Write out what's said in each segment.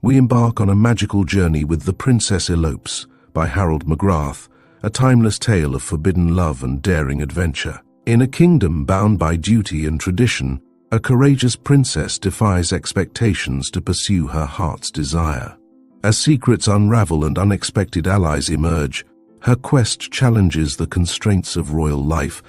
we embark on a magical journey with The Princess Elopes by Harold MacGrath, a timeless tale of forbidden love and daring adventure. In a kingdom bound by duty and tradition, a courageous princess defies expectations to pursue her heart's desire. As secrets unravel and unexpected allies emerge, her quest challenges the constraints of royal life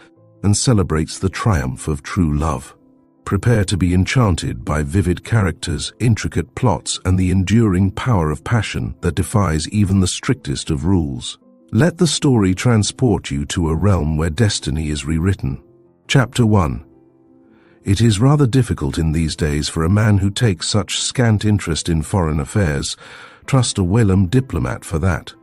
and celebrates the triumph of true love. Prepare to be enchanted by vivid characters, intricate plots, and the enduring power of passion that defies even the strictest of rules. Let the story transport you to a realm where destiny is rewritten. Chapter 1. It is rather difficult in these days for a man who takes such scant interest in foreign affairs, trust a whilom diplomat for that,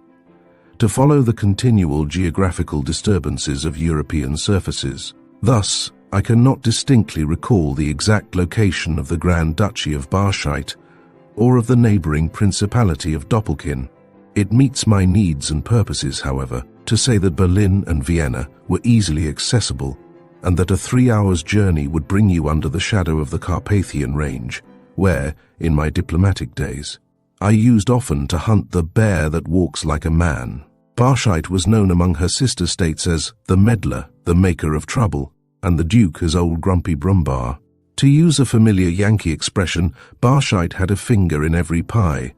to follow the continual geographical disturbances of European surfaces. Thus, I cannot distinctly recall the exact location of the Grand Duchy of Barschheit or of the neighboring Principality of Doppelkinn. It meets my needs and purposes, however, to say that Berlin and Vienna were easily accessible and that a 3 hours journey would bring you under the shadow of the Carpathian Range, where, in my diplomatic days, I used often to hunt the bear that walks like a man. Barschheit was known among her sister states as the meddler, the maker of trouble, and the Duke as Old Grumpy Brumbar. To use a familiar Yankee expression, Barschheit had a finger in every pie.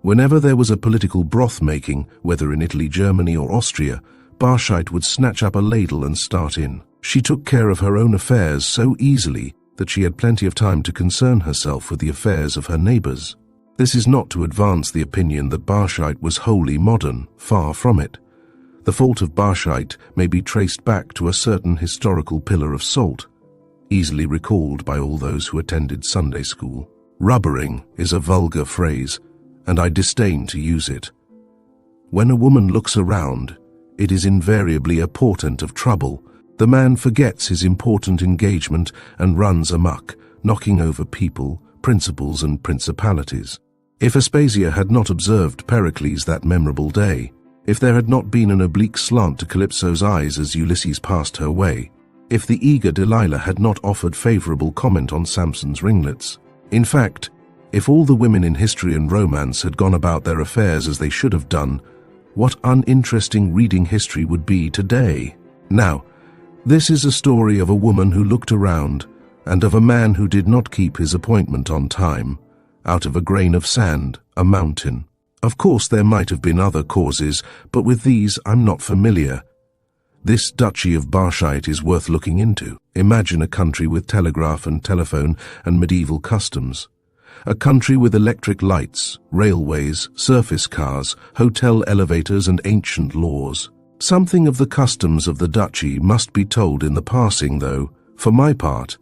Whenever there was a political broth-making, whether in Italy, Germany, or Austria, Barschheit would snatch up a ladle and start in. She took care of her own affairs so easily that she had plenty of time to concern herself with the affairs of her neighbors. This is not to advance the opinion that Barschheit was wholly modern, far from it. The fault of Barschheit may be traced back to a certain historical pillar of salt, easily recalled by all those who attended Sunday school. Rubbering is a vulgar phrase, and I disdain to use it. When a woman looks around, it is invariably a portent of trouble. The man forgets his important engagement and runs amok, knocking over people, principles, and principalities. If Aspasia had not observed Pericles that memorable day, if there had not been an oblique slant to Calypso's eyes as Ulysses passed her way, if the eager Delilah had not offered favorable comment on Samson's ringlets, in fact, if all the women in history and romance had gone about their affairs as they should have done, what uninteresting reading history would be today. Now, this is a story of a woman who looked around and of a man who did not keep his appointment on time. Out of a grain of sand, a mountain. Of course there might have been other causes, but with these I'm not familiar. This Duchy of Barschheit is worth looking into. Imagine a country with telegraph and telephone and medieval customs. A country with electric lights, railways, surface cars, hotel elevators, and ancient laws. Something of the customs of the duchy must be told in the passing, though. For my part,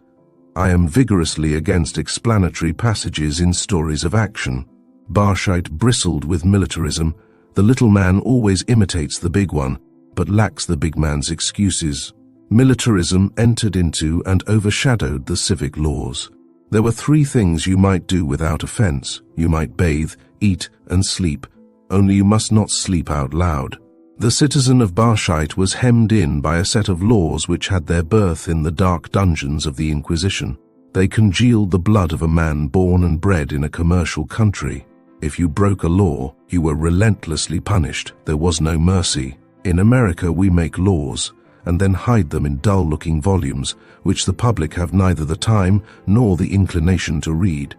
I am vigorously against explanatory passages in stories of action. Barschheit bristled with militarism. The little man always imitates the big one, but lacks the big man's excuses. Militarism entered into and overshadowed the civic laws. There were 3 things you might do without offense. You might bathe, eat, and sleep, only you must not sleep out loud. The citizen of Barschheit was hemmed in by a set of laws which had their birth in the dark dungeons of the Inquisition. They congealed the blood of a man born and bred in a commercial country. If you broke a law, you were relentlessly punished. There was no mercy. In America, we make laws and then hide them in dull-looking volumes, which the public have neither the time nor the inclination to read.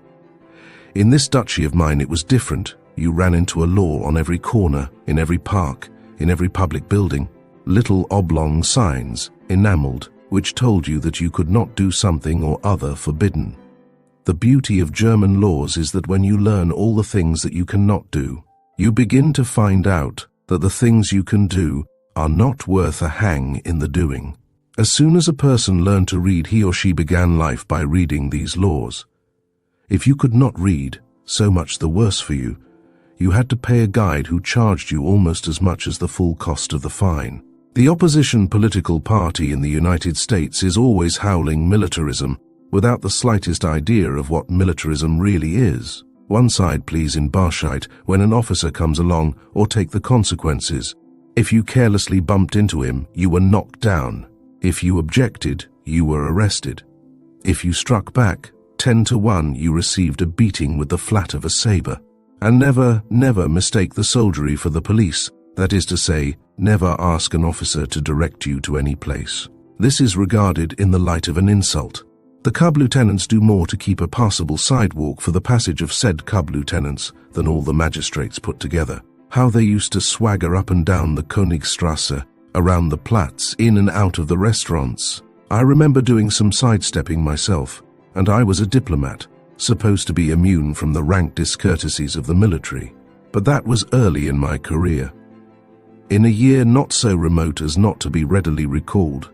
In this duchy of mine it was different. You ran into a law on every corner, in every park, in every public building. Little oblong signs, enameled, which told you that you could not do something or other forbidden. The beauty of German laws is that when you learn all the things that you cannot do, you begin to find out that the things you can do are not worth a hang in the doing. As soon as a person learned to read, he or she began life by reading these laws. If you could not read, so much the worse for you. You had to pay a guide who charged you almost as much as the full cost of the fine. The opposition political party in the United States is always howling militarism, without the slightest idea of what militarism really is. One side please in Barschheit when an officer comes along, or take the consequences. If you carelessly bumped into him, you were knocked down. If you objected, you were arrested. If you struck back, 10 to 1 you received a beating with the flat of a saber. And never mistake the soldiery for the police. That is to say, never ask an officer to direct you to any place. This is regarded in the light of an insult. The cub lieutenants do more to keep a passable sidewalk for the passage of said cub lieutenants than all the magistrates put together. How they used to swagger up and down the Königstrasse, around the Platz, in and out of the restaurants. I remember doing some sidestepping myself, and I was a diplomat, supposed to be immune from the rank discourtesies of the military. But that was early in my career. In a year not so remote as not to be readily recalled,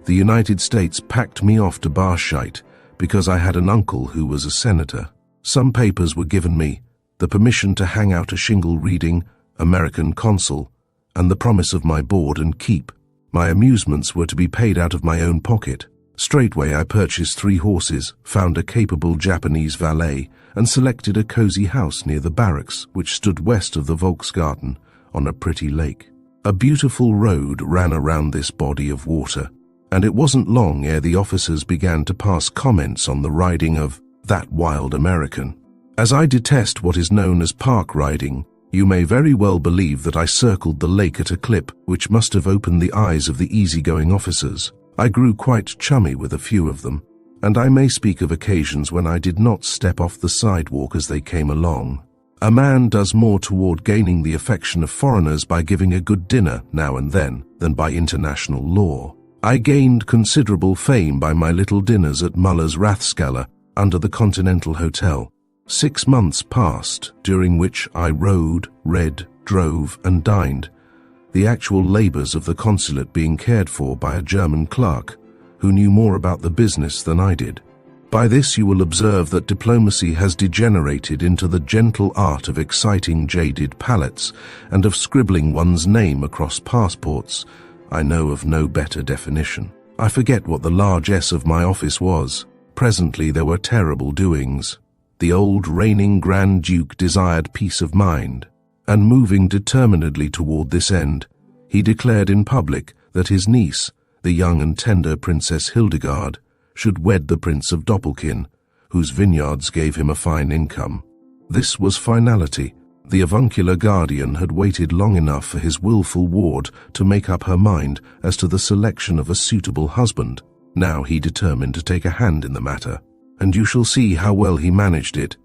the United States packed me off to Barscheid because I had an uncle who was a senator. Some papers were given me, the permission to hang out a shingle reading American Consul, and the promise of my board and keep. My amusements were to be paid out of my own pocket. Straightway I purchased 3 horses, found a capable Japanese valet, and selected a cozy house near the barracks, which stood west of the Volksgarten, on a pretty lake. A beautiful road ran around this body of water, and it wasn't long ere the officers began to pass comments on the riding of that wild American. As I detest what is known as park riding, you may very well believe that I circled the lake at a clip which must have opened the eyes of the easygoing officers. I grew quite chummy with a few of them, and I may speak of occasions when I did not step off the sidewalk as they came along. A man does more toward gaining the affection of foreigners by giving a good dinner now and then than by international law. I gained considerable fame by my little dinners at Muller's Rathskeller under the Continental Hotel. 6 months passed, during which I rode, read, drove, and dined, the actual labors of the consulate being cared for by a German clerk, who knew more about the business than I did. By this you will observe that diplomacy has degenerated into the gentle art of exciting jaded palates and of scribbling one's name across passports. I know of no better definition. I forget what the largesse of my office was. Presently there were terrible doings. The old reigning Grand Duke desired peace of mind, and moving determinedly toward this end, he declared in public that his niece, the young and tender Princess Hildegard, should wed the Prince of Doppelkin, whose vineyards gave him a fine income. This was finality. The avuncular guardian had waited long enough for his willful ward to make up her mind as to the selection of a suitable husband. Now he determined to take a hand in the matter, and you shall see how well he managed it.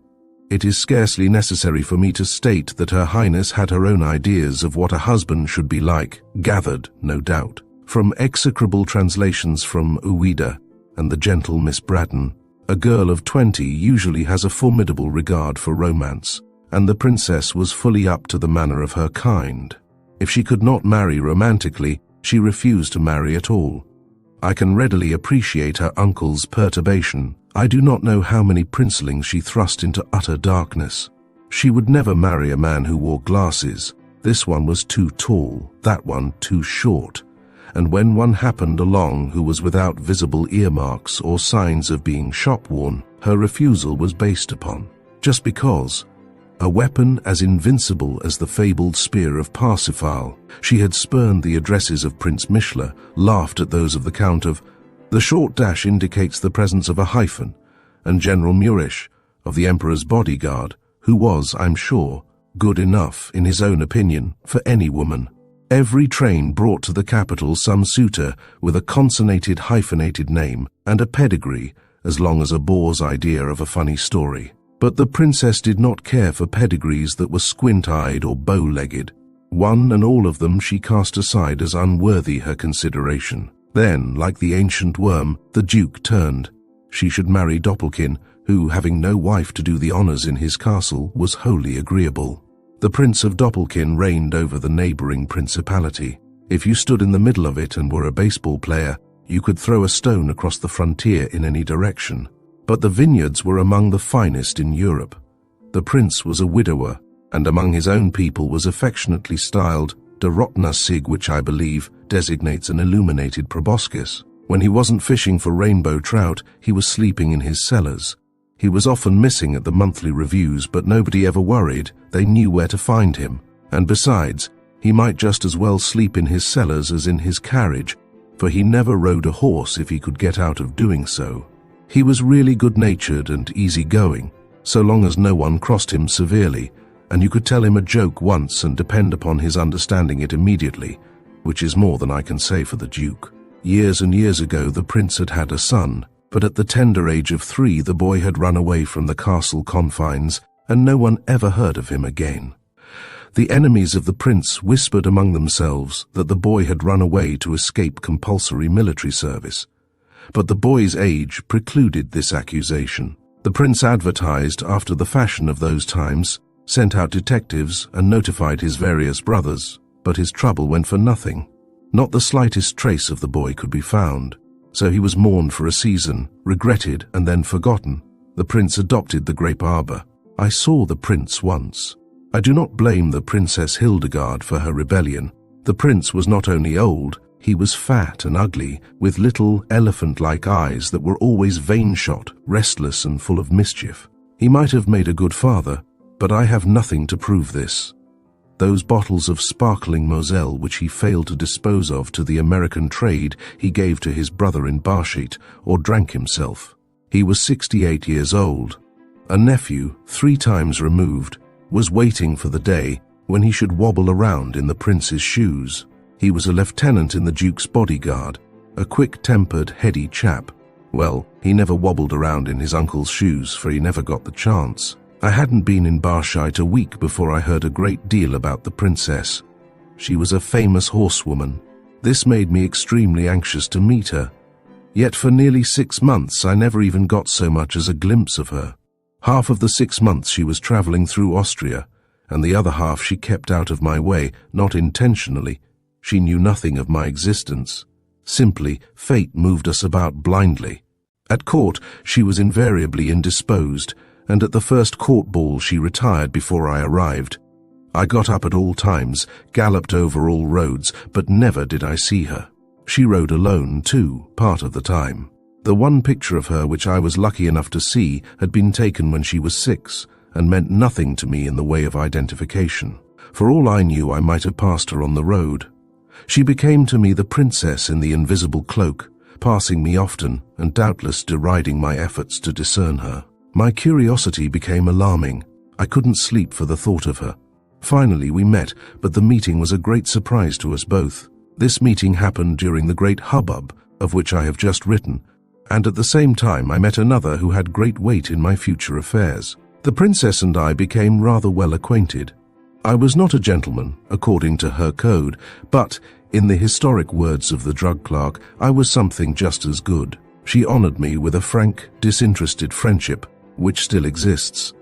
It is scarcely necessary for me to state that Her Highness had her own ideas of what a husband should be like, gathered, no doubt, from execrable translations from Ouida and the gentle Miss Braddon. A girl of 20 usually has a formidable regard for romance, and the princess was fully up to the manner of her kind. If she could not marry romantically, she refused to marry at all. I can readily appreciate her uncle's perturbation. I do not know how many princelings she thrust into utter darkness. She would never marry a man who wore glasses. This one was too tall, that one too short, and when one happened along who was without visible earmarks or signs of being shop-worn, her refusal was based upon, just because, a weapon as invincible as the fabled spear of Parsifal, she had spurned the addresses of Prince Mischler, laughed at those of the Count of. The short dash indicates the presence of a hyphen, and General Murisch, of the Emperor's bodyguard, who was, I'm sure, good enough, in his own opinion, for any woman. Every train brought to the capital some suitor with a consonnated hyphenated name and a pedigree as long as a bore's idea of a funny story. But the princess did not care for pedigrees that were squint-eyed or bow-legged. One and all of them she cast aside as unworthy her consideration. Then, like the ancient worm, the Duke turned. She should marry Doppelkin, who, having no wife to do the honors in his castle, was wholly agreeable. The Prince of Doppelkin reigned over the neighboring principality. If you stood in the middle of it and were a baseball player, you could throw a stone across the frontier in any direction. But the vineyards were among the finest in Europe. The prince was a widower, and among his own people was affectionately styled de Rotnasig, which I believe designates an illuminated proboscis. When he wasn't fishing for rainbow trout, he was sleeping in his cellars. He was often missing at the monthly reviews, but nobody ever worried. They knew where to find him. And besides, he might just as well sleep in his cellars as in his carriage, for he never rode a horse if he could get out of doing so. He was really good-natured and easy-going, so long as no one crossed him severely, and you could tell him a joke once and depend upon his understanding it immediately, which is more than I can say for the Duke. Years and years ago the prince had had a son, but at the tender age of 3 the boy had run away from the castle confines, and no one ever heard of him again. The enemies of the prince whispered among themselves that the boy had run away to escape compulsory military service. But the boy's age precluded this accusation. The prince advertised after the fashion of those times, sent out detectives and notified his various brothers, but his trouble went for nothing. Not the slightest trace of the boy could be found, so he was mourned for a season, regretted and then forgotten. The prince adopted the grape arbor. I saw the prince once. I do not blame the Princess Hildegard for her rebellion. The prince was not only old, he was fat and ugly, with little elephant-like eyes that were always vain-shot, restless and full of mischief. He might have made a good father, but I have nothing to prove this. Those bottles of sparkling Moselle which he failed to dispose of to the American trade he gave to his brother in Barshete, or drank himself. He was 68 years old. A nephew, 3 times removed, was waiting for the day when he should wobble around in the prince's shoes. He was a lieutenant in the Duke's bodyguard, a quick-tempered, heady chap. Well, he never wobbled around in his uncle's shoes, for he never got the chance. I hadn't been in Barshete a week before I heard a great deal about the princess. She was a famous horsewoman. This made me extremely anxious to meet her. Yet for nearly 6 months I never even got so much as a glimpse of her. Half of the 6 months she was traveling through Austria, and the other half she kept out of my way, not intentionally. She knew nothing of my existence. Simply, fate moved us about blindly. At court, she was invariably indisposed, and at the first court ball she retired before I arrived. I got up at all times, galloped over all roads, but never did I see her. She rode alone, too, part of the time. The one picture of her which I was lucky enough to see had been taken when she was 6, and meant nothing to me in the way of identification. For all I knew, I might have passed her on the road. She became to me the princess in the invisible cloak, passing me often, and doubtless deriding my efforts to discern her. My curiosity became alarming. I couldn't sleep for the thought of her. Finally we met, but the meeting was a great surprise to us both. This meeting happened during the great hubbub of which I have just written, and at the same time I met another who had great weight in my future affairs. The princess and I became rather well acquainted. I was not a gentleman, according to her code, but, in the historic words of the drug clerk, I was something just as good. She honored me with a frank, disinterested friendship, which still exists.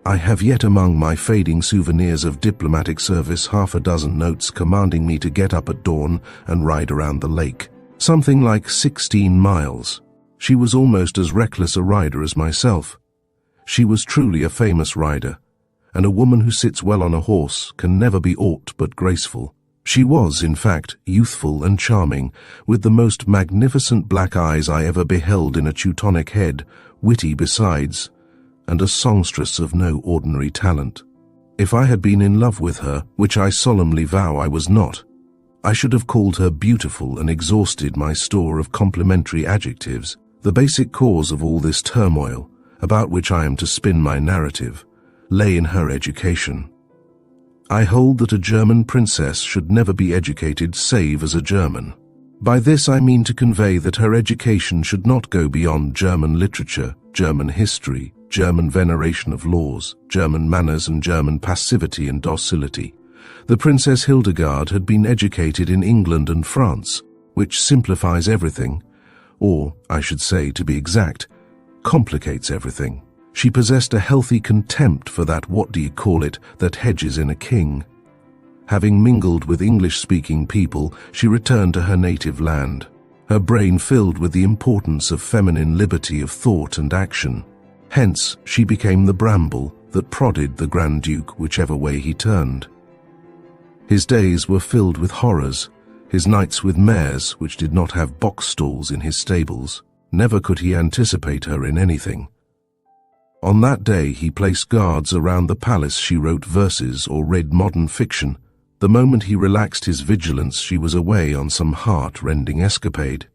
I have yet among my fading souvenirs of diplomatic service half a dozen notes commanding me to get up at dawn and ride around the lake. Something like 16 miles. She was almost as reckless a rider as myself. She was truly a famous rider, and a woman who sits well on a horse can never be aught but graceful. She was, in fact, youthful and charming, with the most magnificent black eyes I ever beheld in a Teutonic head, witty besides, and a songstress of no ordinary talent. If I had been in love with her, which I solemnly vow I was not, I should have called her beautiful and exhausted my store of complimentary adjectives. The basic cause of all this turmoil, about which I am to spin my narrative, lay in her education. I hold that a German princess should never be educated save as a German. By this I mean to convey that her education should not go beyond German literature, German history, German veneration of laws, German manners and German passivity and docility. The Princess Hildegard had been educated in England and France, which simplifies everything, or, I should say, to be exact, complicates everything. She possessed a healthy contempt for that what-do-you-call-it that hedges in a king. Having mingled with English-speaking people, she returned to her native land, her brain filled with the importance of feminine liberty of thought and action. Hence, she became the bramble that prodded the Grand Duke whichever way he turned. His days were filled with horrors, his nights with mares which did not have box stalls in his stables. Never could he anticipate her in anything. On that day he placed guards around the palace she wrote verses or read modern fiction. The moment he relaxed his vigilance she was away on some heart-rending escapade.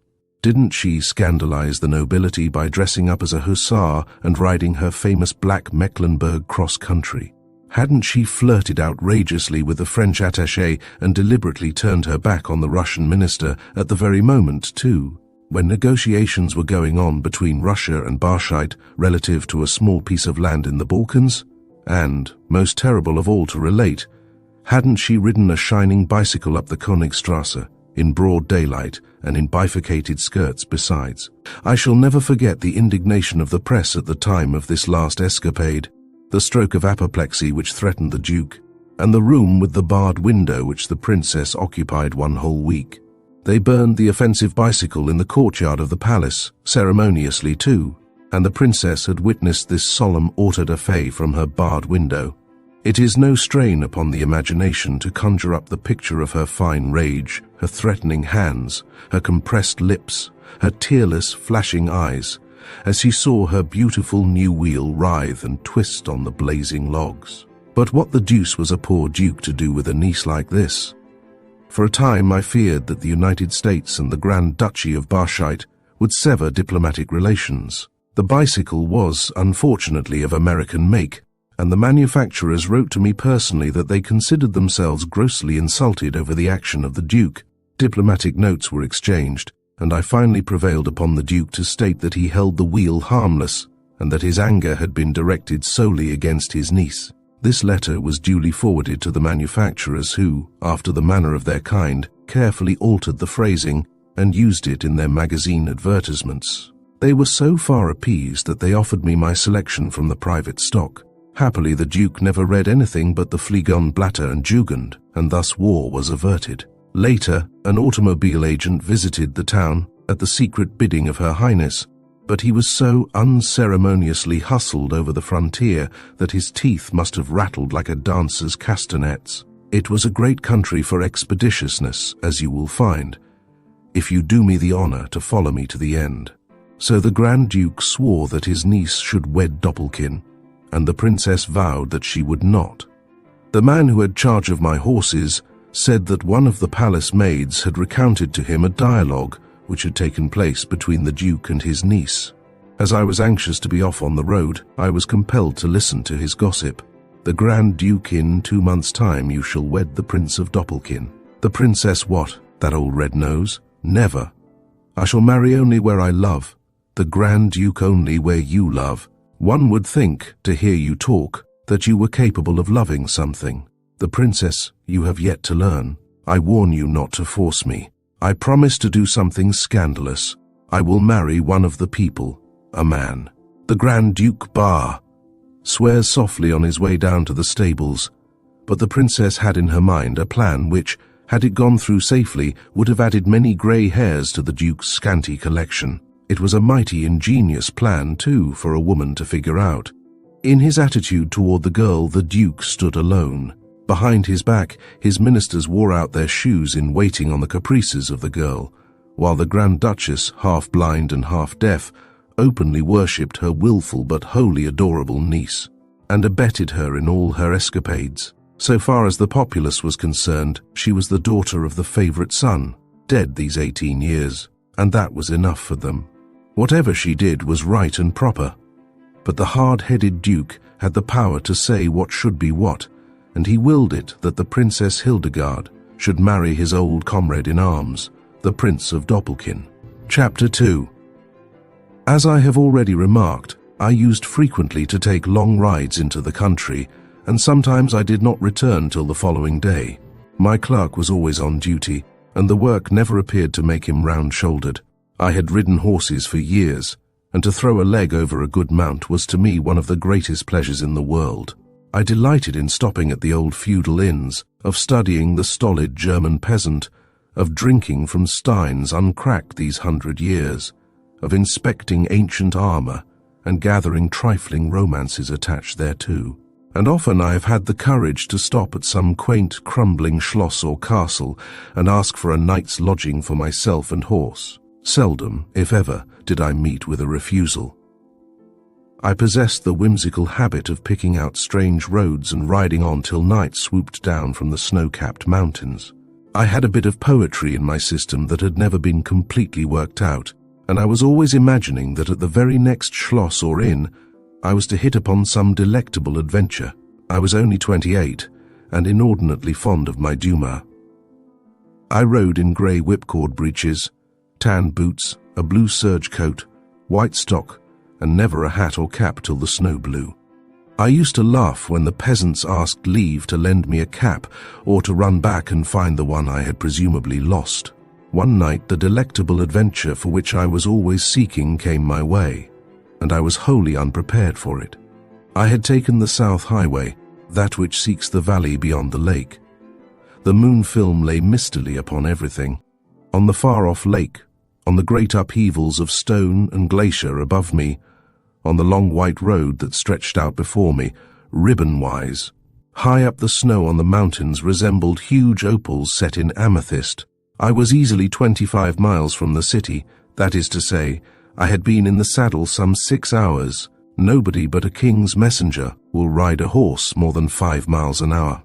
Didn't she scandalize the nobility by dressing up as a hussar and riding her famous black Mecklenburg cross-country? Hadn't she flirted outrageously with the French attaché and deliberately turned her back on the Russian minister at the very moment, too, when negotiations were going on between Russia and Barschheit relative to a small piece of land in the Balkans? And, most terrible of all to relate, hadn't she ridden a shining bicycle up the Königstrasse, in broad daylight and in bifurcated skirts besides? I shall never forget the indignation of the press at the time of this last escapade, the stroke of apoplexy which threatened the Duke, and the room with the barred window which the princess occupied one whole week. They burned the offensive bicycle in the courtyard of the palace, ceremoniously too, and the princess had witnessed this solemn auto-da-fe from her barred window. It is no strain upon the imagination to conjure up the picture of her fine rage, her threatening hands, her compressed lips, her tearless, flashing eyes, as he saw her beautiful new wheel writhe and twist on the blazing logs. But what the deuce was a poor duke to do with a niece like this? For a time I feared that the United States and the Grand Duchy of Barschheit would sever diplomatic relations. The bicycle was, unfortunately, of American make, and the manufacturers wrote to me personally that they considered themselves grossly insulted over the action of the Duke. Diplomatic notes were exchanged, and I finally prevailed upon the Duke to state that he held the wheel harmless, and that his anger had been directed solely against his niece. This letter was duly forwarded to the manufacturers who, after the manner of their kind, carefully altered the phrasing and used it in their magazine advertisements. They were so far appeased that they offered me my selection from the private stock. Happily the Duke never read anything but the Fliegen Blatter and Jugend, and thus war was averted. Later, an automobile agent visited the town at the secret bidding of Her Highness, but he was so unceremoniously hustled over the frontier that his teeth must have rattled like a dancer's castanets. It was a great country for expeditiousness, as you will find, if you do me the honor to follow me to the end. So the Grand Duke swore that his niece should wed Doppelkin, and the princess vowed that she would not. The man who had charge of my horses said that one of the palace maids had recounted to him a dialogue which had taken place between the Duke and his niece. As I was anxious to be off on the road, I was compelled to listen to his gossip. The Grand Duke, in 2 months' time you shall wed the Prince of Doppelkin. The princess what? That old red nose? Never. I shall marry only where I love. The Grand Duke only where you love. One would think, to hear you talk, that you were capable of loving something. The princess, you have yet to learn. I warn you not to force me. I promise to do something scandalous. I will marry one of the people, a man. The Grand Duke swears softly on his way down to the stables, but the princess had in her mind a plan which, had it gone through safely, would have added many grey hairs to the Duke's scanty collection. It was a mighty ingenious plan, too, for a woman to figure out. In his attitude toward the girl, the Duke stood alone. Behind his back, his ministers wore out their shoes in waiting on the caprices of the girl, while the Grand Duchess, half blind and half deaf, openly worshipped her willful but wholly adorable niece, and abetted her in all her escapades. So far as the populace was concerned, she was the daughter of the favourite son, dead these 18 years, and that was enough for them. Whatever she did was right and proper, but the hard-headed Duke had the power to say what should be what, and he willed it that the Princess Hildegard should marry his old comrade in arms, the Prince of Doppelkin. Chapter 2. As I have already remarked, I used frequently to take long rides into the country, and sometimes I did not return till the following day. My clerk was always on duty, and the work never appeared to make him round-shouldered. I had ridden horses for years, and to throw a leg over a good mount was to me one of the greatest pleasures in the world. I delighted in stopping at the old feudal inns, of studying the stolid German peasant, of drinking from steins uncracked these 100 years, of inspecting ancient armour and gathering trifling romances attached thereto. And often I have had the courage to stop at some quaint crumbling schloss or castle and ask for a night's lodging for myself and horse. Seldom, if ever, did I meet with a refusal. I possessed the whimsical habit of picking out strange roads and riding on till night swooped down from the snow-capped mountains. I had a bit of poetry in my system that had never been completely worked out, and I was always imagining that at the very next schloss or inn I was to hit upon some delectable adventure. I was only 28 and inordinately fond of my Duma. I rode in grey whipcord breeches, tan boots, a blue serge coat, white stock, and never a hat or cap till the snow blew. I used to laugh when the peasants asked leave to lend me a cap or to run back and find the one I had presumably lost. One night the delectable adventure for which I was always seeking came my way, and I was wholly unprepared for it. I had taken the South Highway, that which seeks the valley beyond the lake. The moon film lay mistily upon everything. On the far-off lake, on the great upheavals of stone and glacier above me, on the long white road that stretched out before me, ribbon-wise. High up the snow on the mountains resembled huge opals set in amethyst. I was easily 25 miles from the city, that is to say, I had been in the saddle some 6 hours. Nobody but a king's messenger will ride a horse more than 5 miles an hour.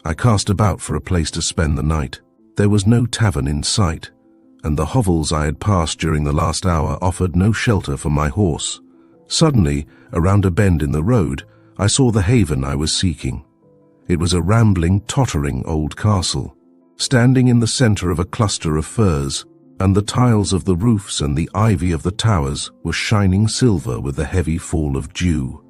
I cast about for a place to spend the night. There was no tavern in sight, and the hovels I had passed during the last hour offered no shelter for my horse. Suddenly, around a bend in the road, I saw the haven I was seeking. It was a rambling, tottering old castle, standing in the center of a cluster of firs, and the tiles of the roofs and the ivy of the towers were shining silver with the heavy fall of dew.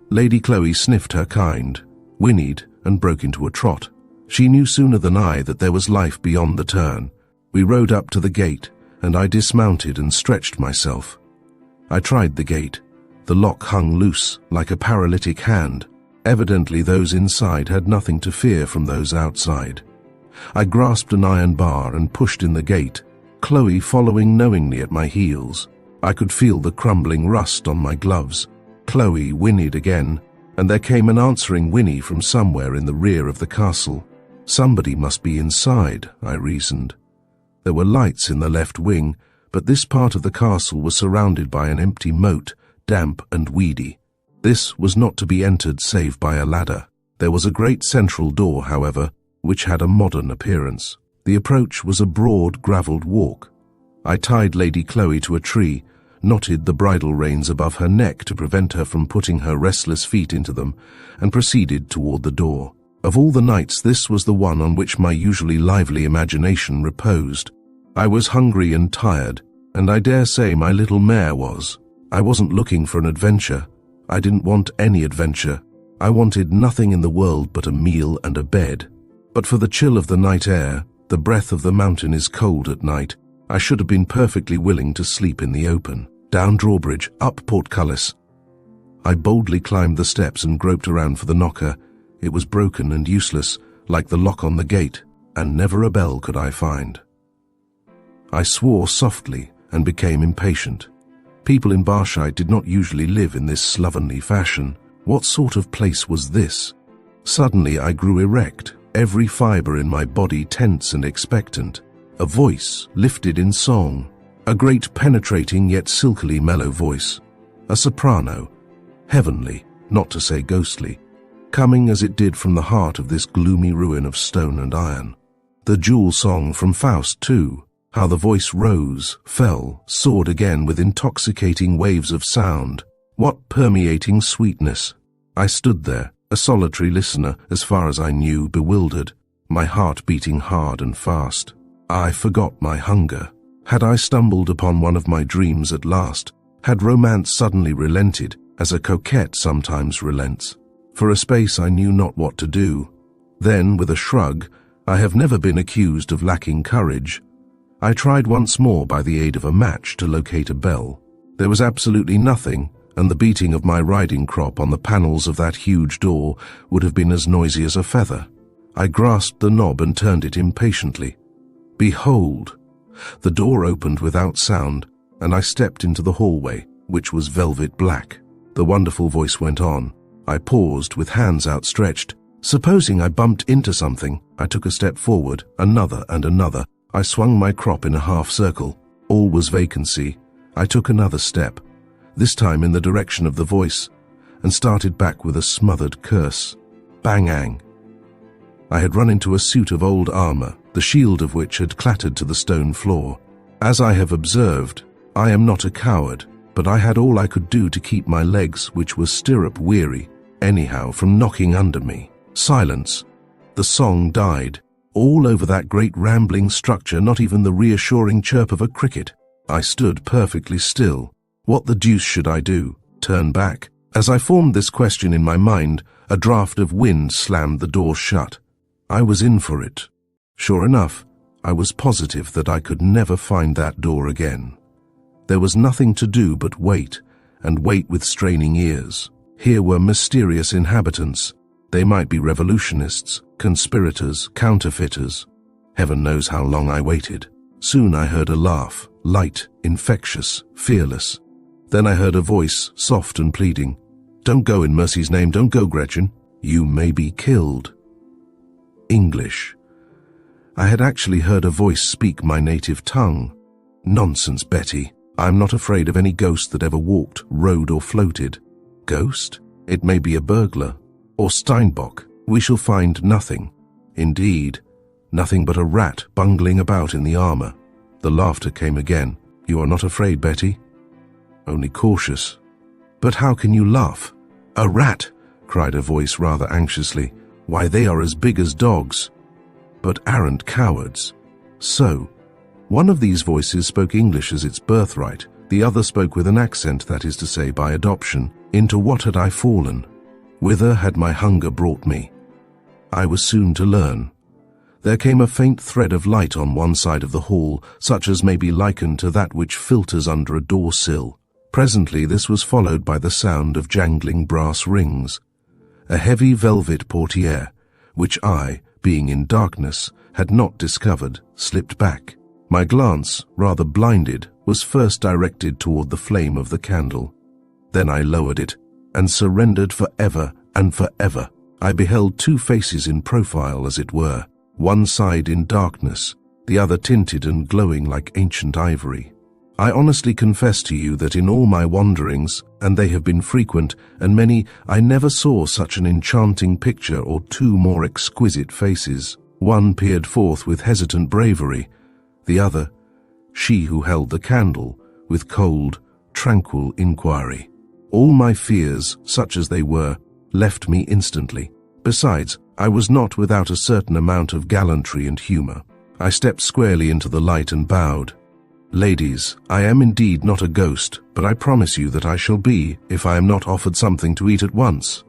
Lady Chloe sniffed her kind, whinnied, and broke into a trot. She knew sooner than I that there was life beyond the turn. We rode up to the gate, and I dismounted and stretched myself. I tried the gate. The lock hung loose, like a paralytic hand. Evidently those inside had nothing to fear from those outside. I grasped an iron bar and pushed in the gate, Chloe following knowingly at my heels. I could feel the crumbling rust on my gloves. Chloe whinnied again, and there came an answering whinny from somewhere in the rear of the castle. Somebody must be inside, I reasoned. There were lights in the left wing, but this part of the castle was surrounded by an empty moat, damp and weedy. This was not to be entered save by a ladder. There was a great central door, however, which had a modern appearance. The approach was a broad, gravelled walk. I tied Lady Chloe to a tree, knotted the bridle reins above her neck to prevent her from putting her restless feet into them, and proceeded toward the door. Of all the nights, this was the one on which my usually lively imagination reposed. I was hungry and tired, and I dare say my little mare was. I wasn't looking for an adventure. I didn't want any adventure. I wanted nothing in the world but a meal and a bed. But for the chill of the night air, the breath of the mountain is cold at night, I should have been perfectly willing to sleep in the open. Down drawbridge, up portcullis. I boldly climbed the steps and groped around for the knocker. It was broken and useless, like the lock on the gate, and never a bell could I find. I swore softly and became impatient. People in Barshite did not usually live in this slovenly fashion. What sort of place was this? Suddenly I grew erect, every fibre in my body tense and expectant. A voice lifted in song, a great penetrating yet silkily mellow voice, a soprano, heavenly, not to say ghostly, coming as it did from the heart of this gloomy ruin of stone and iron. The jewel song from Faust, too, how the voice rose, fell, soared again with intoxicating waves of sound. What permeating sweetness! I stood there, a solitary listener, as far as I knew, bewildered, my heart beating hard and fast. I forgot my hunger. Had I stumbled upon one of my dreams at last? Had romance suddenly relented, as a coquette sometimes relents? For a space I knew not what to do. Then, with a shrug, I have never been accused of lacking courage. I tried once more by the aid of a match to locate a bell. There was absolutely nothing, and the beating of my riding crop on the panels of that huge door would have been as noisy as a feather. I grasped the knob and turned it impatiently. Behold! The door opened without sound, and I stepped into the hallway, which was velvet black. The wonderful voice went on. I paused with hands outstretched. Supposing I bumped into something, I took a step forward, another and another. I swung my crop in a half circle. All was vacancy. I took another step, this time in the direction of the voice, and started back with a smothered curse. Bang-ang! I had run into a suit of old armor, the shield of which had clattered to the stone floor. As I have observed, I am not a coward, but I had all I could do to keep my legs, which were stirrup-weary, anyhow from knocking under me. Silence. The song died. All over that great rambling structure, not even the reassuring chirp of a cricket. I stood perfectly still. What the deuce should I do? Turn back? As I formed this question in my mind, a draught of wind slammed the door shut. I was in for it. Sure enough, I was positive that I could never find that door again. There was nothing to do but wait, and wait with straining ears. Here were mysterious inhabitants. They might be revolutionists, conspirators, counterfeiters. Heaven knows how long I waited. Soon I heard a laugh, light, infectious, fearless. Then I heard a voice, soft and pleading. "Don't go, in mercy's name, don't go, Gretchen. You may be killed." English. I had actually heard a voice speak my native tongue. Nonsense, Betty. I'm not afraid of any ghost that ever walked, rode or floated. Ghost? It may be a burglar. Or Steinbock. We shall find nothing. Indeed, nothing but a rat bungling about in the armor. The laughter came again. You are not afraid, Betty? Only cautious. But how can you laugh? A rat, cried a voice rather anxiously. Why, they are as big as dogs. But aren't cowards. So, one of these voices spoke English as its birthright. The other spoke with an accent, that is to say, by adoption. Into what had I fallen? Whither had my hunger brought me? I was soon to learn. There came a faint thread of light on one side of the hall, such as may be likened to that which filters under a door-sill. Presently this was followed by the sound of jangling brass rings. A heavy velvet portiere, which I, being in darkness, had not discovered, slipped back. My glance, rather blinded, was first directed toward the flame of the candle. Then I lowered it, and surrendered for ever and for ever. I beheld two faces in profile, as it were, one side in darkness, the other tinted and glowing like ancient ivory. I honestly confess to you that in all my wanderings, and they have been frequent and many, I never saw such an enchanting picture or two more exquisite faces. One peered forth with hesitant bravery, the other, she who held the candle, with cold, tranquil inquiry. All my fears, such as they were, left me instantly. Besides, I was not without a certain amount of gallantry and humor. I stepped squarely into the light and bowed. Ladies, I am indeed not a ghost, but I promise you that I shall be, if I am not offered something to eat at once.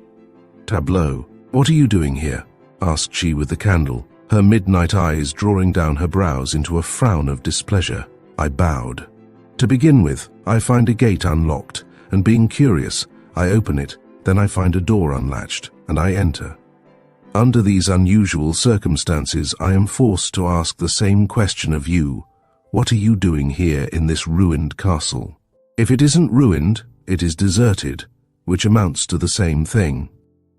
Tableau. What are you doing here? Asked she with the candle, her midnight eyes drawing down her brows into a frown of displeasure. I bowed. To begin with, I find a gate unlocked, and being curious, I open it, then I find a door unlatched, and I enter. Under these unusual circumstances, I am forced to ask the same question of you. What are you doing here in this ruined castle? If it isn't ruined, it is deserted, which amounts to the same thing.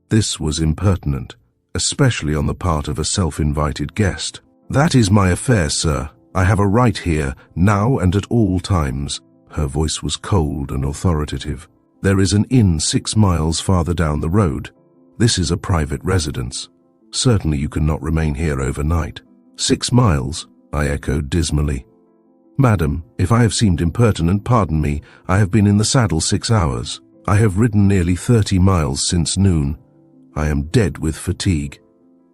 This was impertinent, especially on the part of a self-invited guest. That is my affair, sir. I have a right here, now and at all times. Her voice was cold and authoritative. There is an inn 6 miles farther down the road. This is a private residence. Certainly you cannot remain here overnight. 6 miles, I echoed dismally. Madam, if I have seemed impertinent, pardon me. I have been in the saddle 6 hours. I have ridden nearly 30 miles since noon. I am dead with fatigue.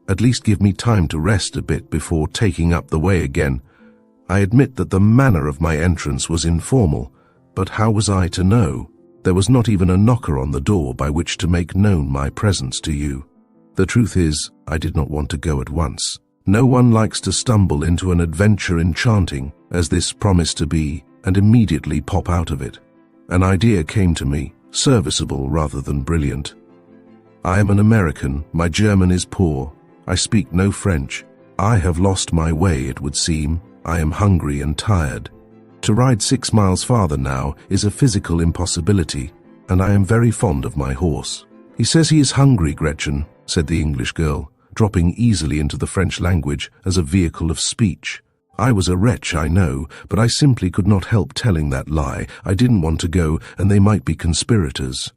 At least give me time to rest a bit before taking up the way again. I admit that the manner of my entrance was informal, but how was I to know? There was not even a knocker on the door by which to make known my presence to you. The truth is, I did not want to go at once. No one likes to stumble into an adventure enchanting, as this promised to be, and immediately pop out of it. An idea came to me, serviceable rather than brilliant. I am an American, my German is poor, I speak no French. I have lost my way, it would seem. I am hungry and tired. To ride 6 miles farther now is a physical impossibility, and I am very fond of my horse. He says he is hungry, Gretchen, said the English girl, dropping easily into the French language as a vehicle of speech. I was a wretch, I know, but I simply could not help telling that lie. I didn't want to go, and they might be conspirators.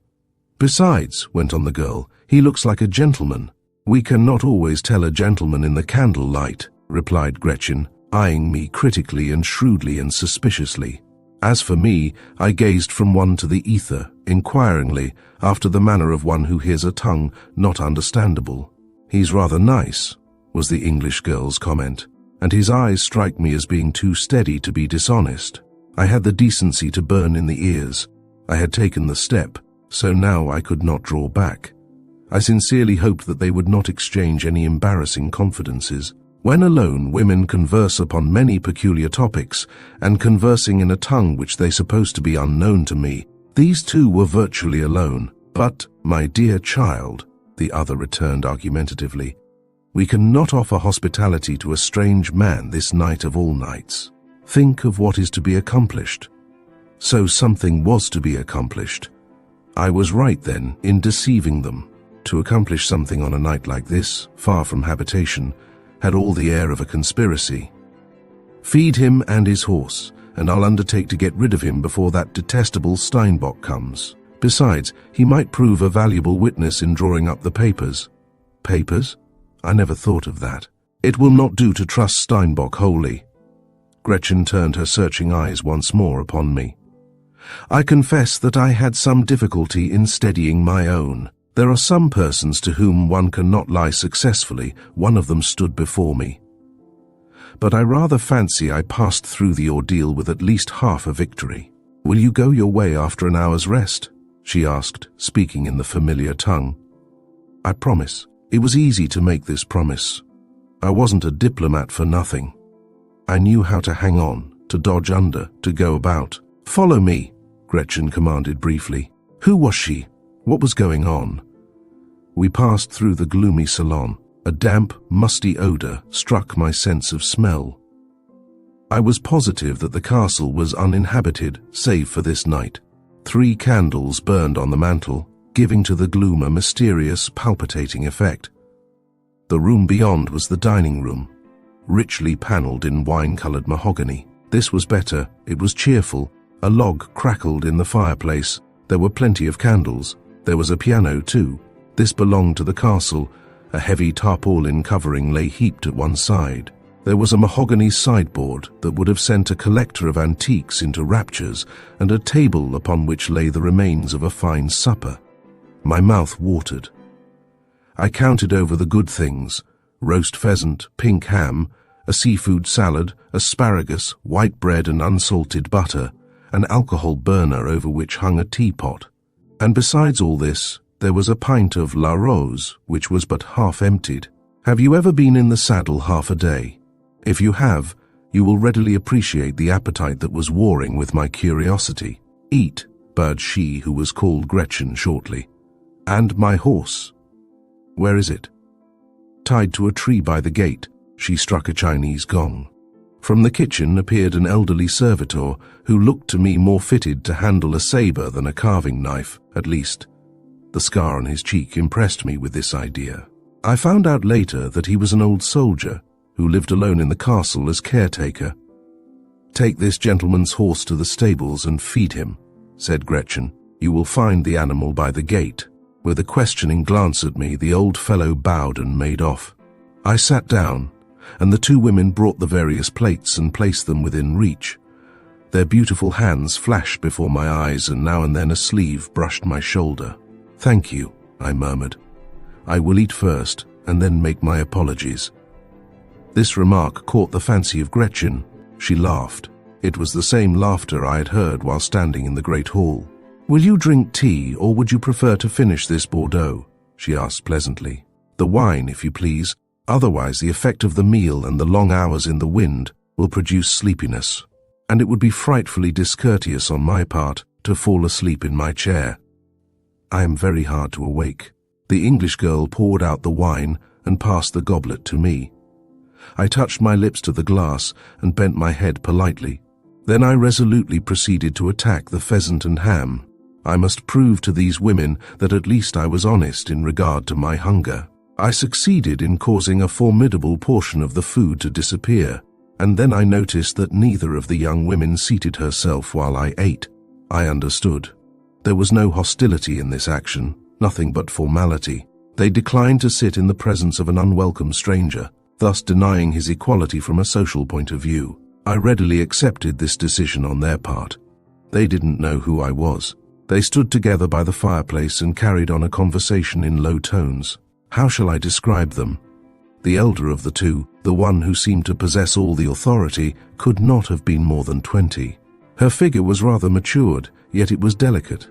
Besides, went on the girl, he looks like a gentleman. We cannot always tell a gentleman in the candlelight, replied Gretchen, eyeing me critically and shrewdly and suspiciously. As for me, I gazed from one to the ether, inquiringly, after the manner of one who hears a tongue not understandable. "He's rather nice," was the English girl's comment, "and his eyes strike me as being too steady to be dishonest." I had the decency to burn in the ears. I had taken the step, so now I could not draw back. I sincerely hoped that they would not exchange any embarrassing confidences. When alone, women converse upon many peculiar topics, and conversing in a tongue which they supposed to be unknown to me, these two were virtually alone. "But, my dear child," the other returned argumentatively, "we cannot offer hospitality to a strange man this night of all nights. Think of what is to be accomplished." So something was to be accomplished. I was right, then, in deceiving them. To accomplish something on a night like this, far from habitation, had all the air of a conspiracy. "Feed him and his horse, and I'll undertake to get rid of him before that detestable Steinbock comes. Besides, he might prove a valuable witness in drawing up the papers." "Papers? I never thought of that." "It will not do to trust Steinbock wholly." Gretchen turned her searching eyes once more upon me. "I confess that I had some difficulty in steadying my own. There are some persons to whom one cannot lie successfully. One of them stood before me. But I rather fancy I passed through the ordeal with at least half a victory." "Will you go your way after an hour's rest?" she asked, speaking in the familiar tongue. "I promise." It was easy to make this promise. I wasn't a diplomat for nothing. I knew how to hang on, to dodge under, to go about. "Follow me," Gretchen commanded briefly. Who was she? What was going on? We passed through the gloomy salon. A damp, musty odor struck my sense of smell. I was positive that the castle was uninhabited, save for this night. 3 candles burned on the mantel, giving to the gloom a mysterious, palpitating effect. The room beyond was the dining room, richly panelled in wine-coloured mahogany. This was better. It was cheerful. A log crackled in the fireplace. There were plenty of candles. There was a piano, too. This belonged to the castle. A heavy tarpaulin covering lay heaped at one side. There was a mahogany sideboard that would have sent a collector of antiques into raptures, and a table upon which lay the remains of a fine supper. My mouth watered. I counted over the good things: roast pheasant, pink ham, a seafood salad, asparagus, white bread and unsalted butter, an alcohol burner over which hung a teapot. And besides all this, there was a pint of La Rose, which was but half emptied. Have you ever been in the saddle half a day? If you have, you will readily appreciate the appetite that was warring with my curiosity. "Eat," bade she who was called Gretchen shortly. "And my horse? Where is it?" "Tied to a tree by the gate." She struck a Chinese gong. From the kitchen appeared an elderly servitor who looked to me more fitted to handle a saber than a carving knife, at least. The scar on his cheek impressed me with this idea. I found out later that he was an old soldier who lived alone in the castle as caretaker. "Take this gentleman's horse to the stables and feed him," said Gretchen. "You will find the animal by the gate." With a questioning glance at me, the old fellow bowed and made off. I sat down, and the 2 women brought the various plates and placed them within reach. Their beautiful hands flashed before my eyes, and now and then a sleeve brushed my shoulder. "Thank you," I murmured. "I will eat first, and then make my apologies." This remark caught the fancy of Gretchen. She laughed. It was the same laughter I had heard while standing in the great hall. "Will you drink tea, or would you prefer to finish this Bordeaux?" she asked pleasantly. "The wine, if you please. Otherwise, the effect of the meal and the long hours in the wind will produce sleepiness, and it would be frightfully discourteous on my part to fall asleep in my chair. I am very hard to awake." The English girl poured out the wine and passed the goblet to me. I touched my lips to the glass and bent my head politely. Then I resolutely proceeded to attack the pheasant and ham. I must prove to these women that at least I was honest in regard to my hunger. I succeeded in causing a formidable portion of the food to disappear, and then I noticed that neither of the young women seated herself while I ate. I understood. There was no hostility in this action, nothing but formality. They declined to sit in the presence of an unwelcome stranger, thus denying his equality from a social point of view. I readily accepted this decision on their part. They didn't know who I was. They stood together by the fireplace and carried on a conversation in low tones. How shall I describe them? The elder of the two, the one who seemed to possess all the authority, could not have been more than 20. Her figure was rather matured, yet it was delicate.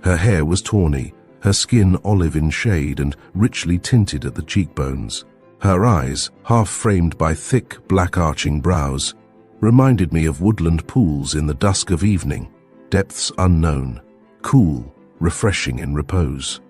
Her hair was tawny, her skin olive in shade and richly tinted at the cheekbones. Her eyes, half framed by thick, black-arching brows, reminded me of woodland pools in the dusk of evening, depths unknown, cool, refreshing in repose.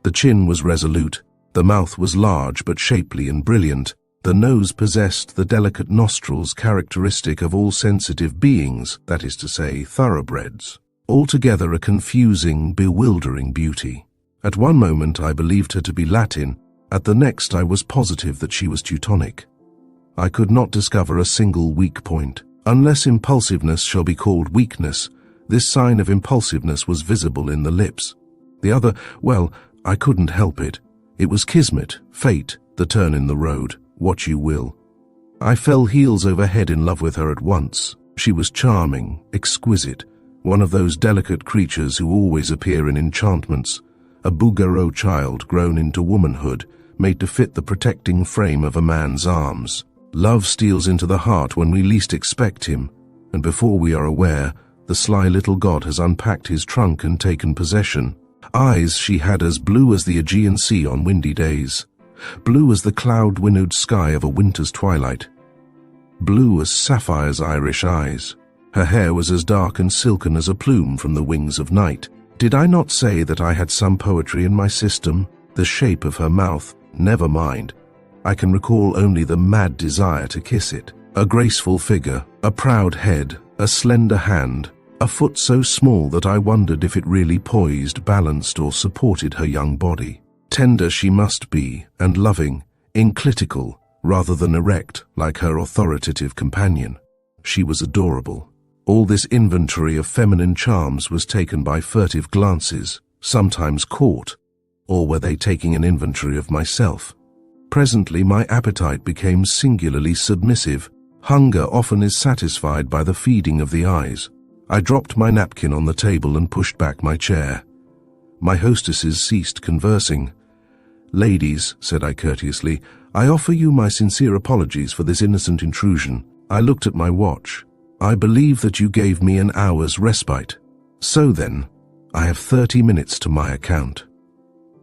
The chin was resolute, the mouth was large but shapely and brilliant, the nose possessed the delicate nostrils characteristic of all sensitive beings, that is to say, thoroughbreds. Altogether a confusing, bewildering beauty. At one moment I believed her to be Latin, at the next I was positive that she was Teutonic. I could not discover a single weak point. Unless impulsiveness shall be called weakness, this sign of impulsiveness was visible in the lips. The other, well, I couldn't help it. It was kismet, fate, the turn in the road, what you will. I fell heels over head in love with her at once. She was charming, exquisite, one of those delicate creatures who always appear in enchantments, a Bouguereau child grown into womanhood, made to fit the protecting frame of a man's arms. Love steals into the heart when we least expect him, and before we are aware, the sly little god has unpacked his trunk and taken possession. Eyes she had as blue as the Aegean Sea on windy days, blue as the cloud-winnowed sky of a winter's twilight, blue as Sapphire's Irish eyes. Her hair was as dark and silken as a plume from the wings of night. Did I not say that I had some poetry in my system? The shape of her mouth, never mind. I can recall only the mad desire to kiss it. A graceful figure, a proud head, a slender hand, a foot so small that I wondered if it really poised, balanced, or supported her young body. Tender she must be, and loving, enclitical, rather than erect, like her authoritative companion. She was adorable. All this inventory of feminine charms was taken by furtive glances, sometimes caught, or were they taking an inventory of myself? Presently my appetite became singularly submissive. Hunger often is satisfied by the feeding of the eyes. I dropped my napkin on the table and pushed back my chair. My hostesses ceased conversing. "Ladies," said I courteously, "I offer you my sincere apologies for this innocent intrusion." I looked at my watch. "I believe that you gave me an hour's respite. So then, I have 30 minutes to my account."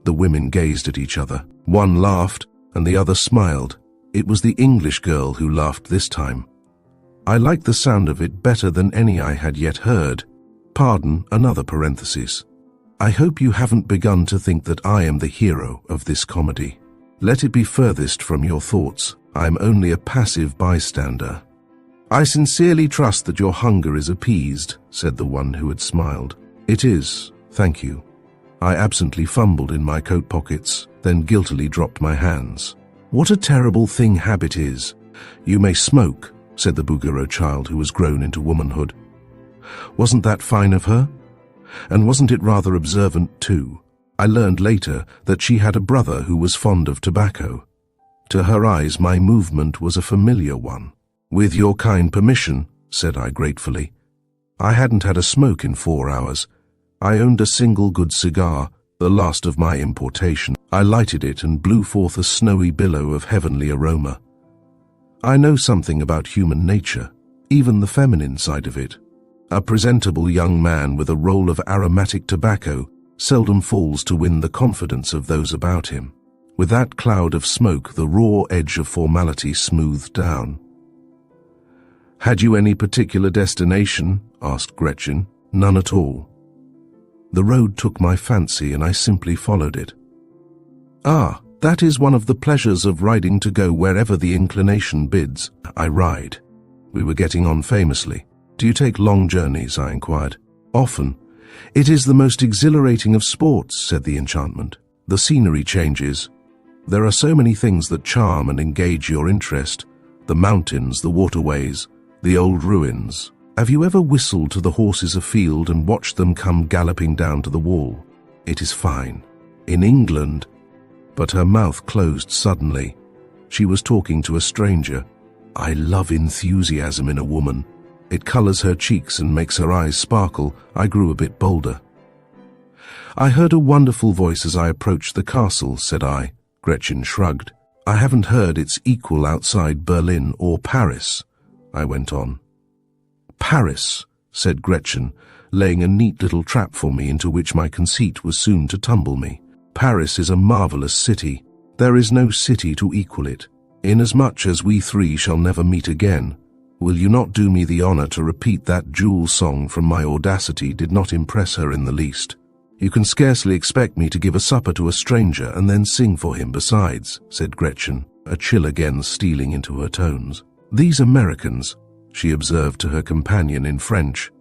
The women gazed at each other. One laughed, and the other smiled. It was the English girl who laughed this time. I liked the sound of it better than any I had yet heard. Pardon another parenthesis. I hope you haven't begun to think that I am the hero of this comedy. Let it be furthest from your thoughts. I am only a passive bystander. "I sincerely trust that your hunger is appeased," said the one who had smiled. "It is, thank you." I absently fumbled in my coat pockets, then guiltily dropped my hands. "What a terrible thing habit is. You may smoke," said the Bouguereau child who was grown into womanhood. Wasn't that fine of her? And wasn't it rather observant too? I learned later that she had a brother who was fond of tobacco. To her eyes my movement was a familiar one. "With your kind permission," said I gratefully. I hadn't had a smoke in 4 hours. I owned a single good cigar, the last of my importation. I lighted it and blew forth a snowy billow of heavenly aroma. I know something about human nature, even the feminine side of it. A presentable young man with a roll of aromatic tobacco seldom falls to win the confidence of those about him. With that cloud of smoke, the raw edge of formality smoothed down. "Had you any particular destination?" asked Gretchen. "None at all." The road took my fancy and I simply followed it. "Ah, that is one of the pleasures of riding, to go wherever the inclination bids." I ride. We were getting on famously. "Do you take long journeys?" I inquired. "Often. It is the most exhilarating of sports," said the enchantment. "The scenery changes. There are so many things that charm and engage your interest. The mountains, the waterways, the old ruins. Have you ever whistled to the horses afield and watched them come galloping down to the wall? It is fine. In England—" But her mouth closed suddenly. She was talking to a stranger. I love enthusiasm in a woman. It colors her cheeks and makes her eyes sparkle. I grew a bit bolder. I heard a wonderful voice as I approached the castle, said I. Gretchen shrugged. I haven't heard its equal outside Berlin or Paris, I went on. Paris, said Gretchen, laying a neat little trap for me into which my conceit was soon to tumble me. Paris is a marvelous city. There is no city to equal it. Inasmuch as we three shall never meet again, will you not do me the honor to repeat that jewel song from my audacity did not impress her in the least. You can scarcely expect me to give a supper to a stranger and then sing for him besides, said Gretchen, a chill again stealing into her tones. These Americans, she observed to her companion in French.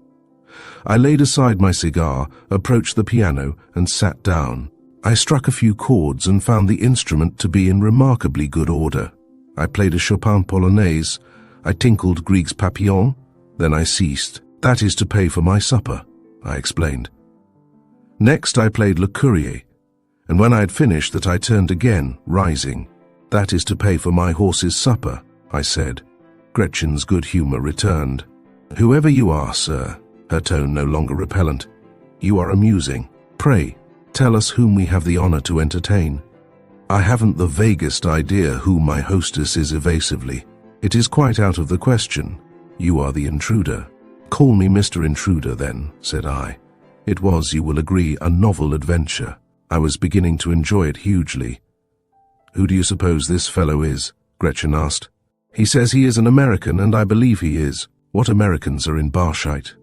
I laid aside my cigar, approached the piano, and sat down. I struck a few chords and found the instrument to be in remarkably good order. I played a Chopin polonaise. I tinkled Grieg's Papillon. Then I ceased. That is to pay for my supper, I explained. Next I played Le Courrier, and when I had finished that I turned again, rising. That is to pay for my horse's supper, I said. Gretchen's good humor returned. Whoever you are, sir, her tone no longer repellent, you are amusing. Pray, tell us whom we have the honor to entertain. I haven't the vaguest idea who my hostess is evasively. It is quite out of the question. You are the intruder. Call me Mr. Intruder then, said I. It was, you will agree, a novel adventure. I was beginning to enjoy it hugely. Who do you suppose this fellow is? Gretchen asked. He says he is an American, and I believe he is. What Americans are in Barshite?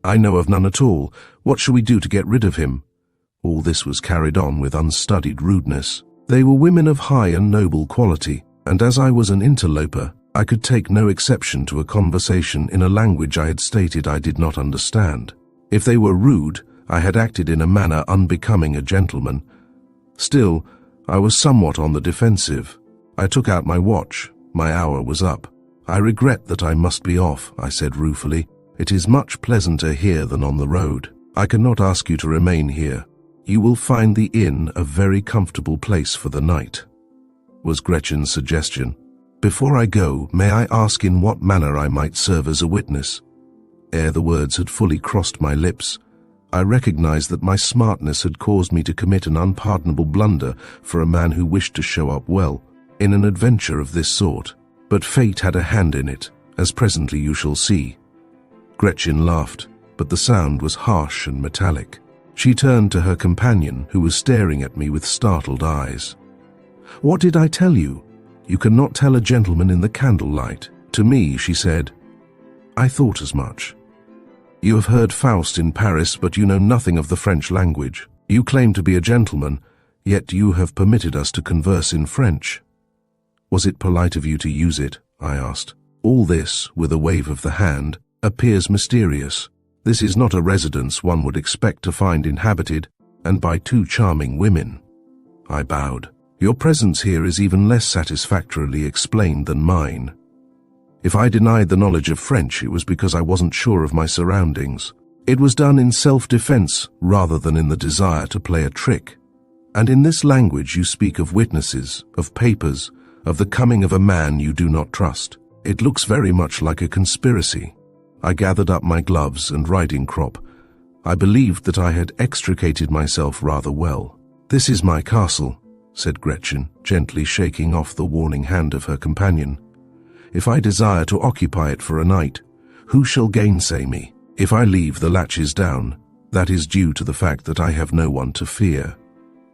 I know of none at all. What shall we do to get rid of him? All this was carried on with unstudied rudeness. They were women of high and noble quality, and as I was an interloper, I could take no exception to a conversation in a language I had stated I did not understand. If they were rude, I had acted in a manner unbecoming a gentleman. Still, I was somewhat on the defensive. I took out my watch. My hour was up. I regret that I must be off, I said ruefully. It is much pleasanter here than on the road. I cannot ask you to remain here. You will find the inn a very comfortable place for the night, was Gretchen's suggestion. Before I go, may I ask in what manner I might serve as a witness? Ere the words had fully crossed my lips, I recognized that my smartness had caused me to commit an unpardonable blunder for a man who wished to show up well in an adventure of this sort. But fate had a hand in it, as presently you shall see. Gretchen laughed, but the sound was harsh and metallic. She turned to her companion, who was staring at me with startled eyes. What did I tell you? You cannot tell a gentleman in the candlelight. To me, she said. I thought as much. You have heard Faust in Paris, but you know nothing of the French language. You claim to be a gentleman, yet you have permitted us to converse in French. Was it polite of you to use it? I asked. All this, with a wave of the hand, appears mysterious. This is not a residence one would expect to find inhabited, and by two charming women. I bowed. Your presence here is even less satisfactorily explained than mine. If I denied the knowledge of French, it was because I wasn't sure of my surroundings. It was done in self-defense rather than in the desire to play a trick. And in this language you speak of witnesses, of papers, of the coming of a man you do not trust. It looks very much like a conspiracy. I gathered up my gloves and riding crop. I believed that I had extricated myself rather well. This is my castle, said Gretchen, gently shaking off the warning hand of her companion. If I desire to occupy it for a night, who shall gainsay me? If I leave the latches down, that is due to the fact that I have no one to fear.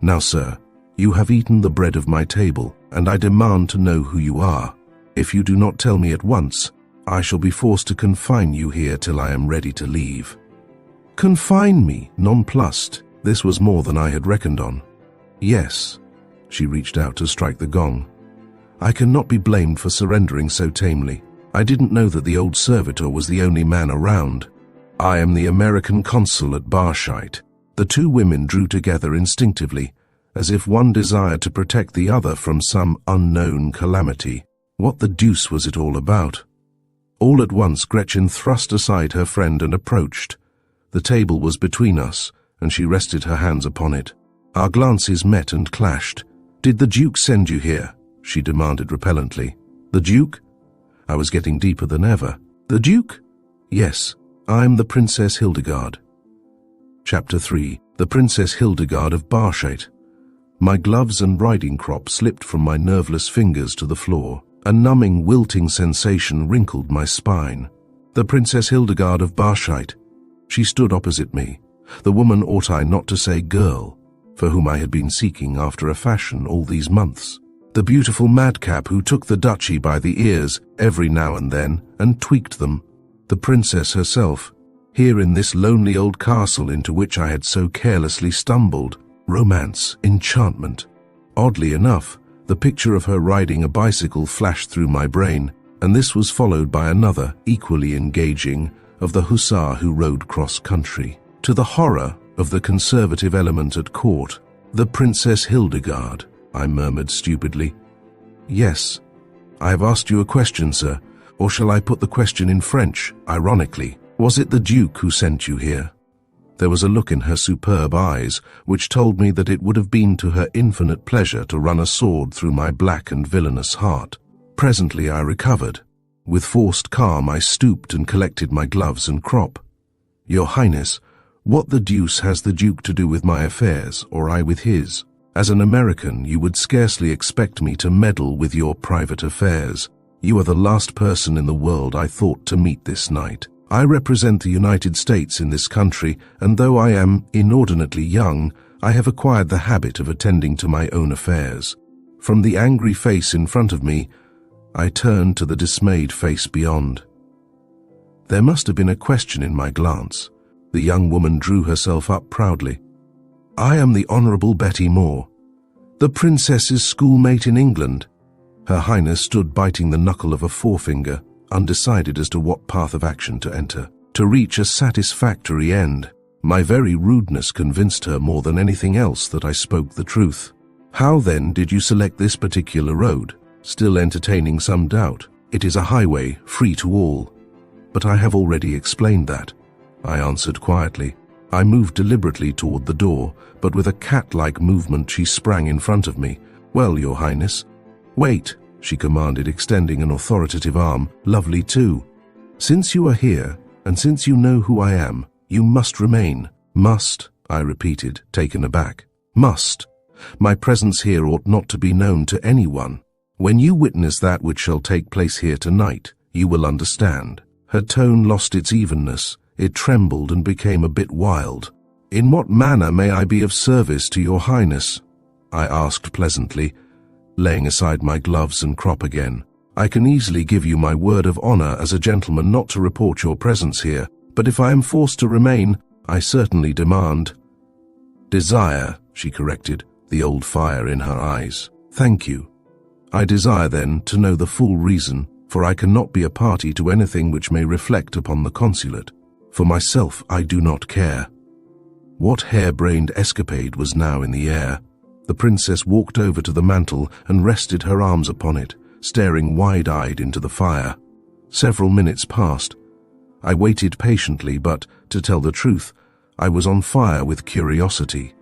Now, sir, you have eaten the bread of my table, and I demand to know who you are. If you do not tell me at once, I shall be forced to confine you here till I am ready to leave. Confine me, nonplussed. This was more than I had reckoned on. Yes. She reached out to strike the gong. I cannot be blamed for surrendering so tamely. I didn't know that the old servitor was the only man around. I am the American consul at Barshite. The two women drew together instinctively, as if one desired to protect the other from some unknown calamity. What the deuce was it all about? All at once Gretchen thrust aside her friend and approached. The table was between us, and she rested her hands upon it. Our glances met and clashed. Did the Duke send you here? She demanded repellently. The Duke? I was getting deeper than ever. The Duke? Yes, I'm the Princess Hildegard. Chapter 3. The Princess Hildegard of Barshite. My gloves and riding crop slipped from my nerveless fingers to the floor. A numbing, wilting sensation wrinkled my spine. The Princess Hildegard of Barshite. She stood opposite me, the woman, ought I not to say girl, for whom I had been seeking after a fashion all these months. The beautiful madcap who took the duchy by the ears every now and then and tweaked them. The princess herself, here in this lonely old castle into which I had so carelessly stumbled. Romance, enchantment. Oddly enough, the picture of her riding a bicycle flashed through my brain, and this was followed by another, equally engaging, of the hussar who rode cross-country. To the horror of the conservative element at court, the Princess Hildegard, I murmured stupidly. Yes, I have asked you a question, sir, or shall I put the question in French, ironically? Was it the Duke who sent you here? There was a look in her superb eyes which told me that it would have been to her infinite pleasure to run a sword through my black and villainous heart. Presently I recovered. With forced calm I stooped and collected my gloves and crop. Your Highness, what the deuce has the Duke to do with my affairs, or I with his? As an American, you would scarcely expect me to meddle with your private affairs. You are the last person in the world I thought to meet this night. I represent the United States in this country, and though I am inordinately young, I have acquired the habit of attending to my own affairs. From the angry face in front of me, I turned to the dismayed face beyond. There must have been a question in my glance. The young woman drew herself up proudly. I am the Honourable Betty Moore, the Princess's schoolmate in England. Her Highness stood biting the knuckle of a forefinger, undecided as to what path of action to enter, to reach a satisfactory end. My very rudeness convinced her more than anything else that I spoke the truth. How then did you select this particular road? Still entertaining some doubt. It is a highway, free to all. But I have already explained that, I answered quietly. I moved deliberately toward the door, but with a cat-like movement she sprang in front of me. Well, Your Highness. Wait, she commanded, extending an authoritative arm. Lovely too. Since you are here, and since you know who I am, you must remain. Must, I repeated, taken aback. Must. My presence here ought not to be known to anyone. When you witness that which shall take place here tonight, you will understand. Her tone lost its evenness. It trembled and became a bit wild. In what manner may I be of service to Your Highness? I asked pleasantly, laying aside my gloves and crop again. I can easily give you my word of honor as a gentleman not to report your presence here, but if I am forced to remain, I certainly desire, she corrected, the old fire in her eyes. Thank you. I desire then to know the full reason, for I cannot be a party to anything which may reflect upon the consulate. For myself, I do not care. What hair-brained escapade was now in the air? The princess walked over to the mantel and rested her arms upon it, staring wide-eyed into the fire. Several minutes passed. I waited patiently, but, to tell the truth, I was on fire with curiosity.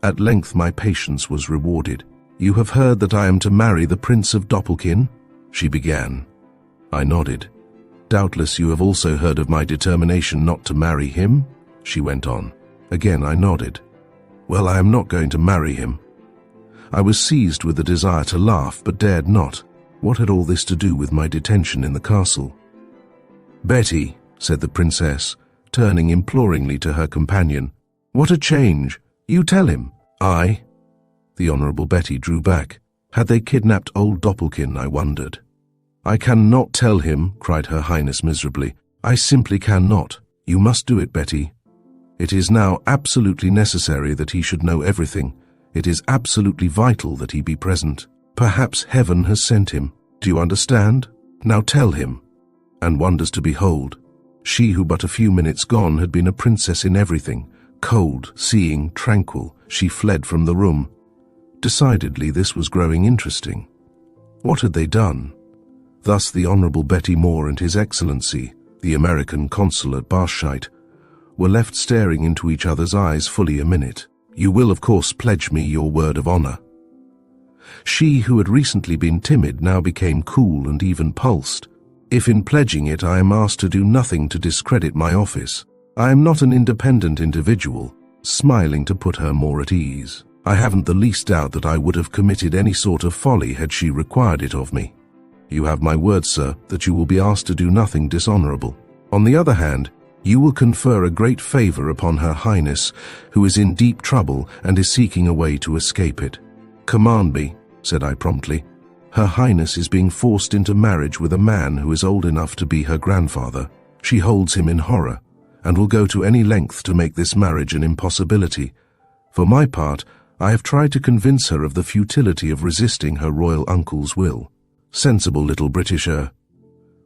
At length my patience was rewarded. You have heard that I am to marry the Prince of Doppelkin? She began. I nodded. Doubtless you have also heard of my determination not to marry him? She went on. Again I nodded. Well, I am not going to marry him. I was seized with the desire to laugh, but dared not. What had all this to do with my detention in the castle? Betty, said the princess, turning imploringly to her companion. What a change! You tell him. I? The Honourable Betty drew back. Had they kidnapped old Doppelkin, I wondered. I cannot tell him, cried Her Highness miserably. I simply cannot. You must do it, Betty. It is now absolutely necessary that he should know everything. It is absolutely vital that he be present. Perhaps heaven has sent him. Do you understand? Now tell him. And wonders to behold, she who but a few minutes gone had been a princess in everything, cold, seeing, tranquil, she fled from the room. Decidedly this was growing interesting. What had they done? Thus the Honourable Betty Moore and His Excellency, the American consul at Barshite, were left staring into each other's eyes fully a minute. You will, of course, pledge me your word of honor. She, who had recently been timid, now became cool and even pulsed. if in pledging it I am asked to do nothing to discredit my office. I am not an independent individual, smiling to put her more at ease. I haven't the least doubt that I would have committed any sort of folly had she required it of me. You have my word, sir, that you will be asked to do nothing dishonorable. On the other hand, you will confer a great favor upon Her Highness, who is in deep trouble and is seeking a way to escape it. Command me, said I promptly. Her Highness is being forced into marriage with a man who is old enough to be her grandfather. She holds him in horror, and will go to any length to make this marriage an impossibility. For my part, I have tried to convince her of the futility of resisting her royal uncle's will. Sensible little Britisher.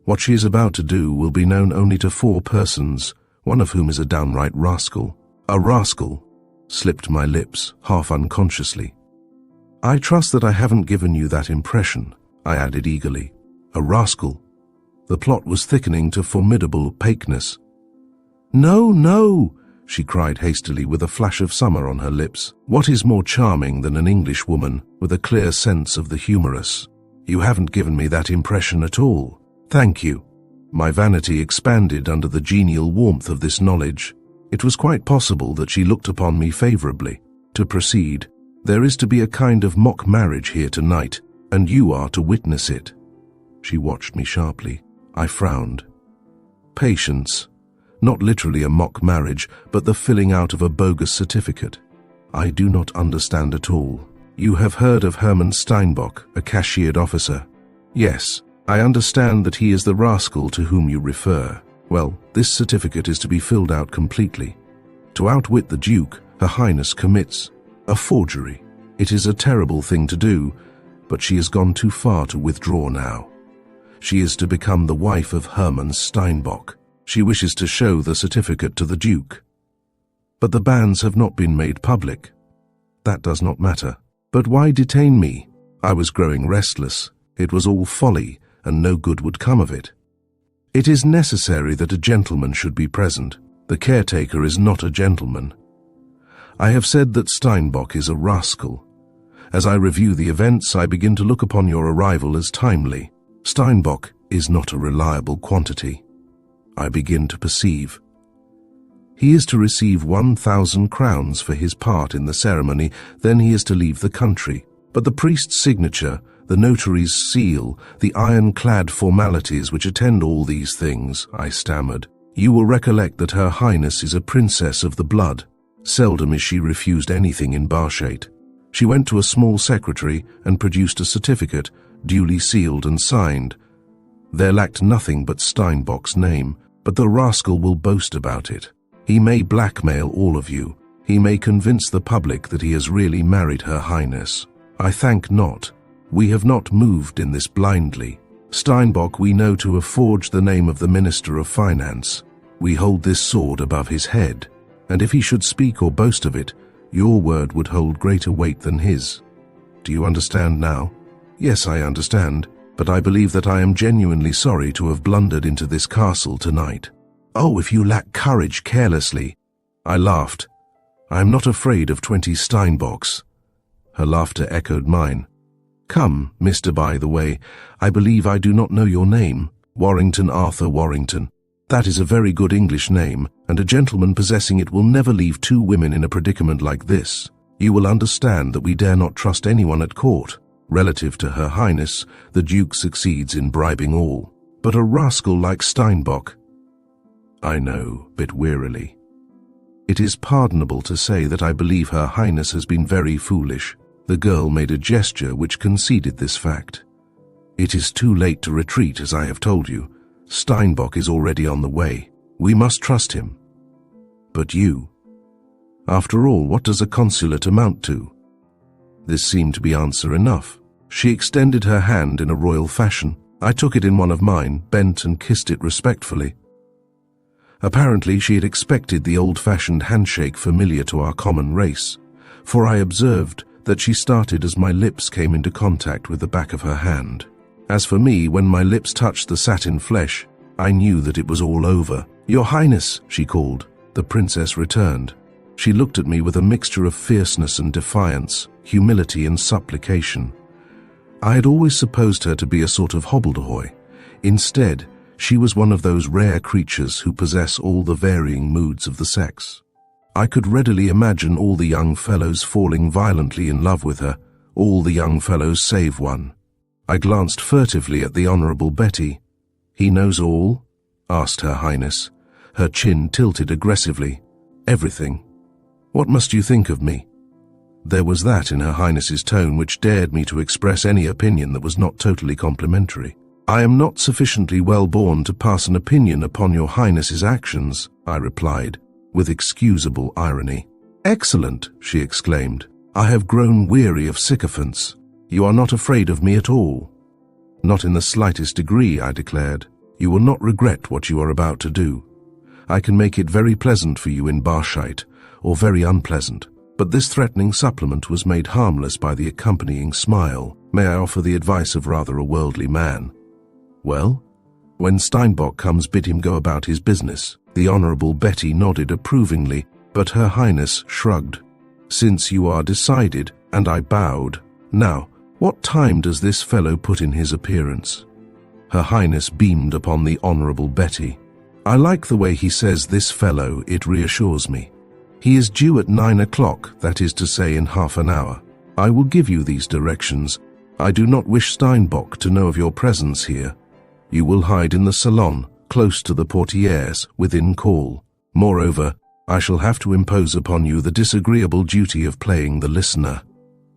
What she is about to do will be known only to 4 persons, one of whom is a downright rascal. A rascal, slipped my lips, half unconsciously. I trust that I haven't given you that impression, I added eagerly. A rascal. The plot was thickening to formidable opaqueness. No, no, she cried hastily with a flash of summer on her lips. What is more charming than an English woman with a clear sense of the humorous? You haven't given me that impression at all. Thank you. My vanity expanded under the genial warmth of this knowledge. It was quite possible that she looked upon me favorably. To proceed, there is to be a kind of mock marriage here tonight, and you are to witness it. She watched me sharply. I frowned. Patience. Not literally a mock marriage, but the filling out of a bogus certificate. I do not understand at all. You have heard of Hermann Steinbock, a cashiered officer? Yes, I understand that he is the rascal to whom you refer. Well, this certificate is to be filled out completely. To outwit the Duke, Her Highness commits a forgery. It is a terrible thing to do, but she has gone too far to withdraw now. She is to become the wife of Hermann Steinbock. She wishes to show the certificate to the Duke. But the bans have not been made public. That does not matter. But why detain me? I was growing restless. It was all folly, and no good would come of it. It is necessary that a gentleman should be present. The caretaker is not a gentleman. I have said that Steinbock is a rascal. As I review the events, I begin to look upon your arrival as timely. Steinbock is not a reliable quantity. I begin to perceive. He is to receive 1,000 crowns for his part in the ceremony, then he is to leave the country. But the priest's signature, the notary's seal, the iron-clad formalities which attend all these things, I stammered. You will recollect that Her Highness is a princess of the blood. Seldom is she refused anything in Barshate. She went to a small secretary and produced a certificate, duly sealed and signed. There lacked nothing but Steinbock's name, but the rascal will boast about it. He may blackmail all of you. He may convince the public that he has really married Her Highness. I think not. We have not moved in this blindly. Steinbock we know to have forged the name of the Minister of Finance. We hold this sword above his head, and if he should speak or boast of it, your word would hold greater weight than his. Do you understand now? Yes, I understand, but I believe that I am genuinely sorry to have blundered into this castle tonight. Oh, if you lack courage carelessly. I laughed. I am not afraid of 20 Steinbocks. Her laughter echoed mine. Come, Mr. By the way, I believe I do not know your name. Warrington Arthur Warrington. That is a very good English name, and a gentleman possessing it will never leave 2 women in a predicament like this. You will understand that we dare not trust anyone at court. Relative to Her Highness, the Duke succeeds in bribing all. But a rascal like Steinbock... I know, bit wearily. It is pardonable to say that I believe Her Highness has been very foolish. The girl made a gesture which conceded this fact. It is too late to retreat, as I have told you. Steinbock is already on the way. We must trust him. But you? After all, what does a consulate amount to? This seemed to be answer enough. She extended her hand in a royal fashion. I took it in one of mine, bent and kissed it respectfully. Apparently she had expected the old-fashioned handshake familiar to our common race, for I observed that she started as my lips came into contact with the back of her hand. As for me, when my lips touched the satin flesh, I knew that it was all over. Your Highness, she called. The princess returned. She looked at me with a mixture of fierceness and defiance, humility and supplication. I had always supposed her to be a sort of hobbledehoy. Instead, She was one of those rare creatures who possess all the varying moods of the sex. I could readily imagine all the young fellows falling violently in love with her, all the young fellows save one. I glanced furtively at the Honourable Betty. "He knows all?" asked Her Highness. Her chin tilted aggressively. "Everything. What must you think of me?" There was that in Her Highness's tone which dared me to express any opinion that was not totally complimentary. "I am not sufficiently well born to pass an opinion upon your Highness's actions," I replied, with excusable irony. "Excellent," she exclaimed. "I have grown weary of sycophants. You are not afraid of me at all." "Not in the slightest degree," I declared. "You will not regret what you are about to do. I can make it very pleasant for you in Barshite, or very unpleasant." But this threatening supplement was made harmless by the accompanying smile. "May I offer the advice of rather a worldly man?" "Well?" "When Steinbock comes, bid him go about his business." The Honourable Betty nodded approvingly, but Her Highness shrugged. "Since you are decided," and I bowed. "Now, what time does this fellow put in his appearance?" Her Highness beamed upon the Honourable Betty. "I like the way he says 'this fellow,' it reassures me. He is due at 9 o'clock, that is to say in half an hour. I will give you these directions. I do not wish Steinbock to know of your presence here. You will hide in the salon, close to the portières, within call. Moreover, I shall have to impose upon you the disagreeable duty of playing the listener.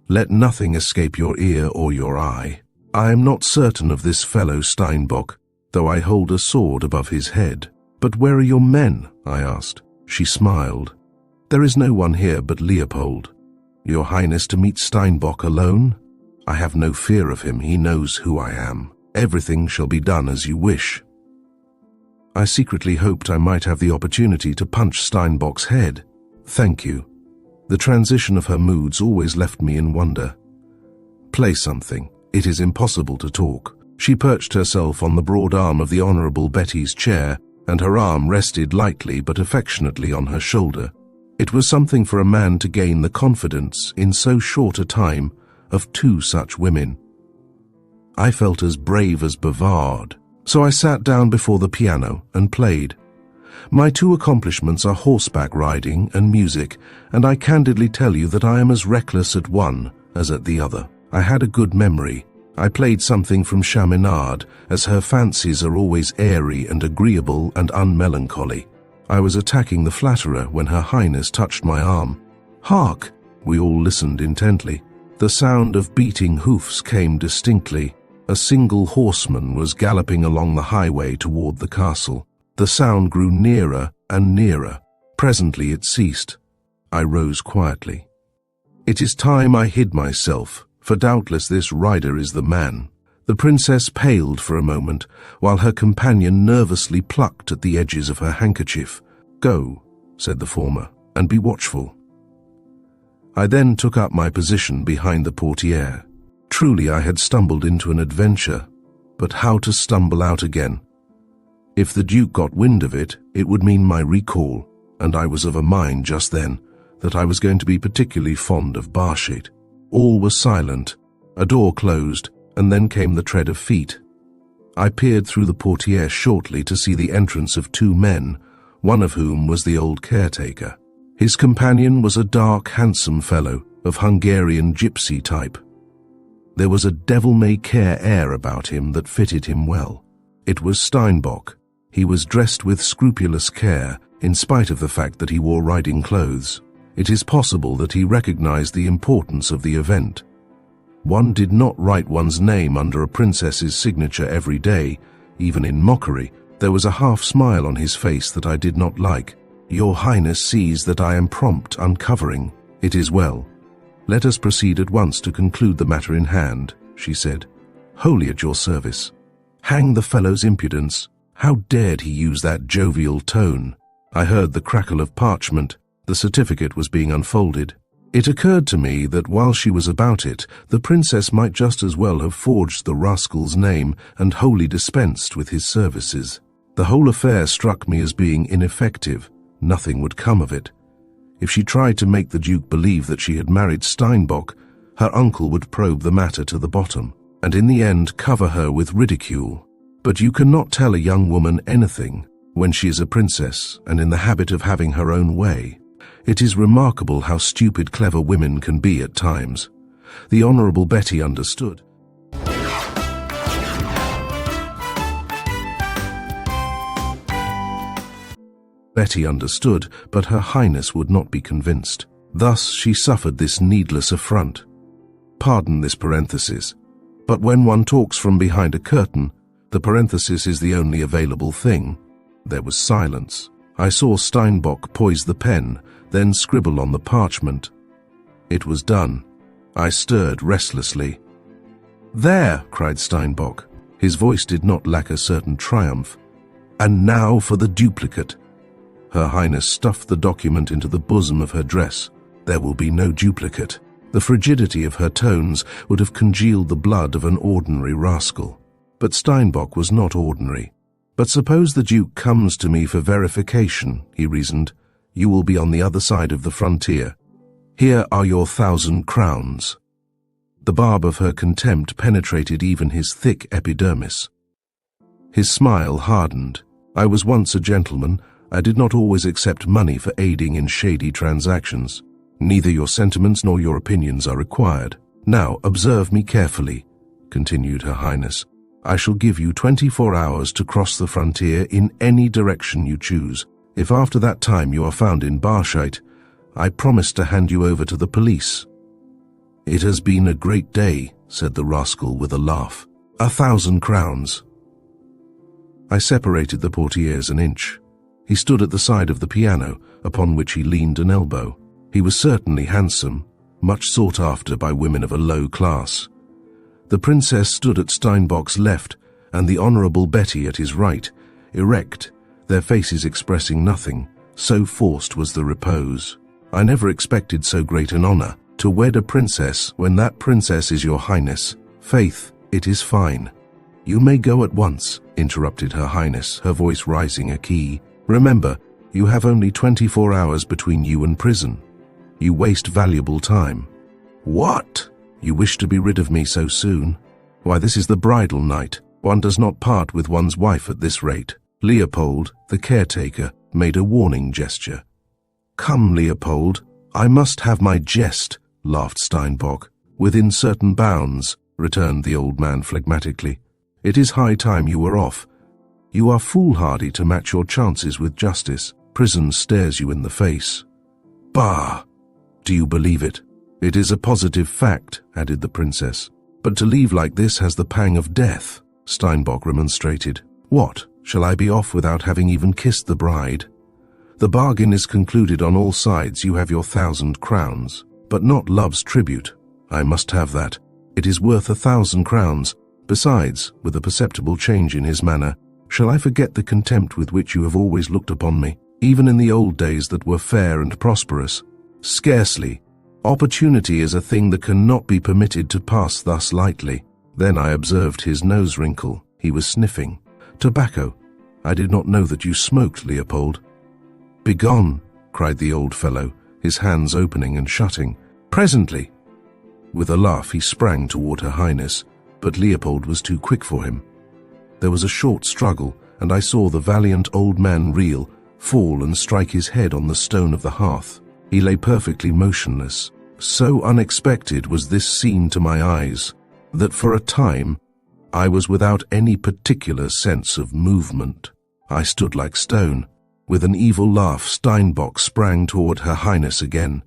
Let nothing escape your ear or your eye. I am not certain of this fellow Steinbock, though I hold a sword above his head." "But where are your men?" I asked. She smiled. "There is no one here but Leopold." "Your Highness to meet Steinbock alone?" "I have no fear of him. He knows who I am. Everything shall be done as you wish." I secretly hoped I might have the opportunity to punch Steinbock's head. "Thank you." The transition of her moods always left me in wonder. "Play something. It is impossible to talk." She perched herself on the broad arm of the Honourable Betty's chair, and her arm rested lightly but affectionately on her shoulder. It was something for a man to gain the confidence, in so short a time, of two such women. I felt as brave as Bavard, so I sat down before the piano and played. My two accomplishments are horseback riding and music, and I candidly tell you that I am as reckless at one as at the other. I had a good memory. I played something from Chaminade, as her fancies are always airy and agreeable and unmelancholy. I was attacking the flatterer when Her Highness touched my arm. "Hark!" We all listened intently. The sound of beating hoofs came distinctly. A single horseman was galloping along the highway toward the castle. The sound grew nearer and nearer. Presently it ceased. I rose quietly. "It is time I hid myself, for doubtless this rider is the man." The princess paled for a moment, while her companion nervously plucked at the edges of her handkerchief. "Go," said the former, "and be watchful." I then took up my position behind the portière. Truly I had stumbled into an adventure, but how to stumble out again? If the Duke got wind of it, it would mean my recall, and I was of a mind just then that I was going to be particularly fond of Barshite. All was silent. A door closed, and then came the tread of feet. I peered through the portière shortly to see the entrance of two men, one of whom was the old caretaker. His companion was a dark, handsome fellow of Hungarian gypsy type. There was a devil-may-care air about him that fitted him well. It was Steinbock. He was dressed with scrupulous care, in spite of the fact that he wore riding clothes. It is possible that he recognized the importance of the event. One did not write one's name under a princess's signature every day, even in mockery. There was a half-smile on his face that I did not like. "Your Highness sees that I am prompt uncovering. It is well. Let us proceed at once to conclude the matter in hand," she said. "Wholly at your service." Hang the fellow's impudence. How dared he use that jovial tone? I heard the crackle of parchment. The certificate was being unfolded. It occurred to me that while she was about it, the princess might just as well have forged the rascal's name and wholly dispensed with his services. The whole affair struck me as being ineffective. Nothing would come of it. If she tried to make the Duke believe that she had married Steinbock, her uncle would probe the matter to the bottom, and in the end cover her with ridicule. But you cannot tell a young woman anything when she is a princess and in the habit of having her own way. It is remarkable how stupid clever women can be at times. The Honourable Betty understood. Betty understood, but Her Highness would not be convinced. Thus she suffered this needless affront. Pardon this parenthesis, but when one talks from behind a curtain, the parenthesis is the only available thing. There was silence. I saw Steinbock poise the pen, then scribble on the parchment. It was done. I stirred restlessly. "There!" cried Steinbock. His voice did not lack a certain triumph. "And now for the duplicate." Her Highness stuffed the document into the bosom of her dress. There will be no duplicate. The frigidity of her tones would have congealed the blood of an ordinary rascal. But Steinbock was not ordinary. "But suppose the Duke comes to me for verification," he reasoned. "You will be on the other side of the frontier. Here are your 1,000 crowns. The barb of her contempt penetrated even his thick epidermis. His smile hardened. "I was once a gentleman. I did not always accept money for aiding in shady transactions. Neither your sentiments nor your opinions are required. Now observe me carefully," continued Her Highness. "I shall give you 24 hours to cross the frontier in any direction you choose. If after that time you are found in Barshite, I promise to hand you over to the police." "It has been a great day," said the rascal with a laugh. 1,000 crowns. I separated the portieres an inch. He stood at the side of the piano, upon which he leaned an elbow. He was certainly handsome, much sought after by women of a low class. The princess stood at Steinbock's left, and the Honourable Betty at his right, erect, their faces expressing nothing, so forced was the repose. I never expected so great an honour, to wed a princess when that princess is your Highness. Faith, it is fine. "You may go at once," interrupted Her Highness, her voice rising a key. "Remember, you have only 24 hours between you and prison. You waste valuable time." "What? You wish to be rid of me so soon? Why, this is the bridal night. One does not part with one's wife at this rate." Leopold, the caretaker, made a warning gesture. "Come, Leopold, I must have my jest," laughed Steinbock. "Within certain bounds," returned the old man phlegmatically. "It is high time you were off. You are foolhardy to match your chances with justice. Prison stares you in the face." "Bah! Do you believe it?" "It is a positive fact," added the princess. "But to leave like this has the pang of death," Steinbock remonstrated. "What, shall I be off without having even kissed the bride?" "The bargain is concluded on all sides. You have your 1,000 crowns, but not love's tribute. I must have that. It is worth 1,000 crowns. Besides," with a perceptible change in his manner, "shall I forget the contempt with which you have always looked upon me, even in the old days that were fair and prosperous? Scarcely. Opportunity is a thing that cannot be permitted to pass thus lightly." Then I observed his nose wrinkle. He was sniffing. "Tobacco. I did not know that you smoked, Leopold." "Begone!" cried the old fellow, his hands opening and shutting. "Presently!" With a laugh he sprang toward Her Highness, but Leopold was too quick for him. There was a short struggle, and I saw the valiant old man reel, fall and strike his head on the stone of the hearth. He lay perfectly motionless. So unexpected was this scene to my eyes, that for a time I was without any particular sense of movement. I stood like stone. With an evil laugh, Steinbock sprang toward Her Highness again.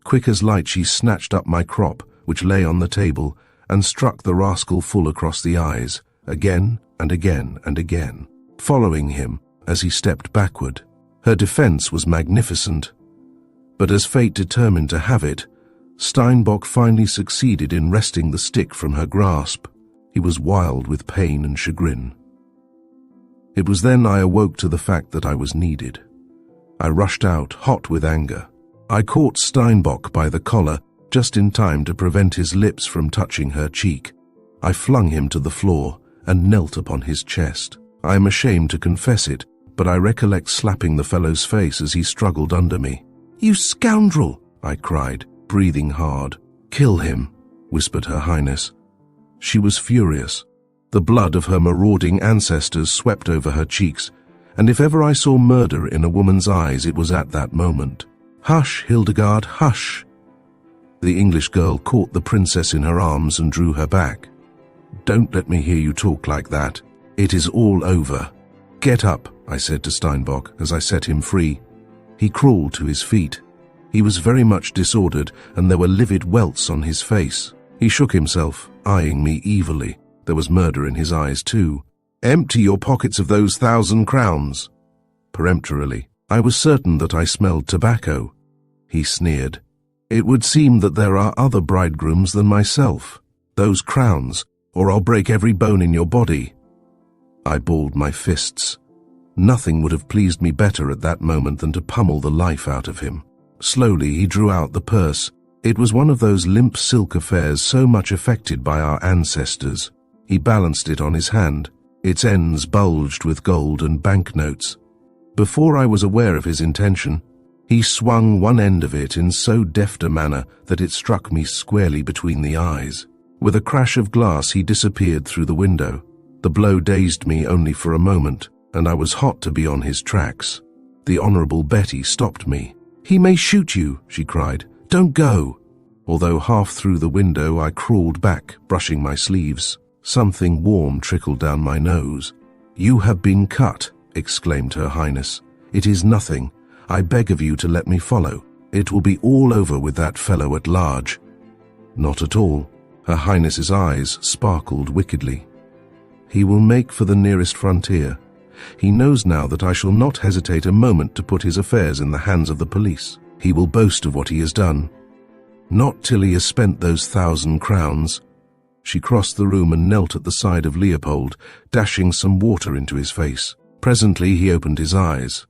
Quick as light she snatched up my crop, which lay on the table, and struck the rascal full across the eyes, again and again and again, following him as he stepped backward. Her defense was magnificent. But as fate determined to have it, Steinbock finally succeeded in wresting the stick from her grasp. He was wild with pain and chagrin. It was then I awoke to the fact that I was needed. I rushed out, hot with anger. I caught Steinbock by the collar, just in time to prevent his lips from touching her cheek. I flung him to the floor and knelt upon his chest. I am ashamed to confess it, but I recollect slapping the fellow's face as he struggled under me. "You scoundrel!" I cried, breathing hard. "Kill him," whispered Her Highness. She was furious. The blood of her marauding ancestors swept over her cheeks, and if ever I saw murder in a woman's eyes, it was at that moment. "Hush, Hildegard, hush!" The English girl caught the princess in her arms and drew her back. "Don't let me hear you talk like that. It is all over." "Get up," I said to Steinbock as I set him free. He crawled to his feet. He was very much disordered, and there were livid welts on his face. He shook himself, eyeing me evilly. There was murder in his eyes too. "Empty your pockets of those 1,000 crowns." Peremptorily. I was certain that I smelled tobacco. He sneered. "It would seem that there are other bridegrooms than myself. Those crowns, or I'll break every bone in your body." I balled my fists. Nothing would have pleased me better at that moment than to pummel the life out of him. Slowly he drew out the purse. It was one of those limp silk affairs so much affected by our ancestors. He balanced it on his hand. Its ends bulged with gold and banknotes. Before I was aware of his intention, he swung one end of it in so deft a manner that it struck me squarely between the eyes. With a crash of glass, he disappeared through the window. The blow dazed me only for a moment, and I was hot to be on his tracks. The Honourable Betty stopped me. "He may shoot you," she cried. "Don't go." Although half through the window, I crawled back, brushing my sleeves. Something warm trickled down my nose. "You have been cut," exclaimed Her Highness. "It is nothing. I beg of you to let me follow. It will be all over with that fellow at large." "Not at all." Her Highness's eyes sparkled wickedly. "He will make for the nearest frontier. He knows now that I shall not hesitate a moment to put his affairs in the hands of the police. He will boast of what he has done. Not till he has spent those 1,000 crowns. She crossed the room and knelt at the side of Leopold, dashing some water into his face. Presently he opened his eyes.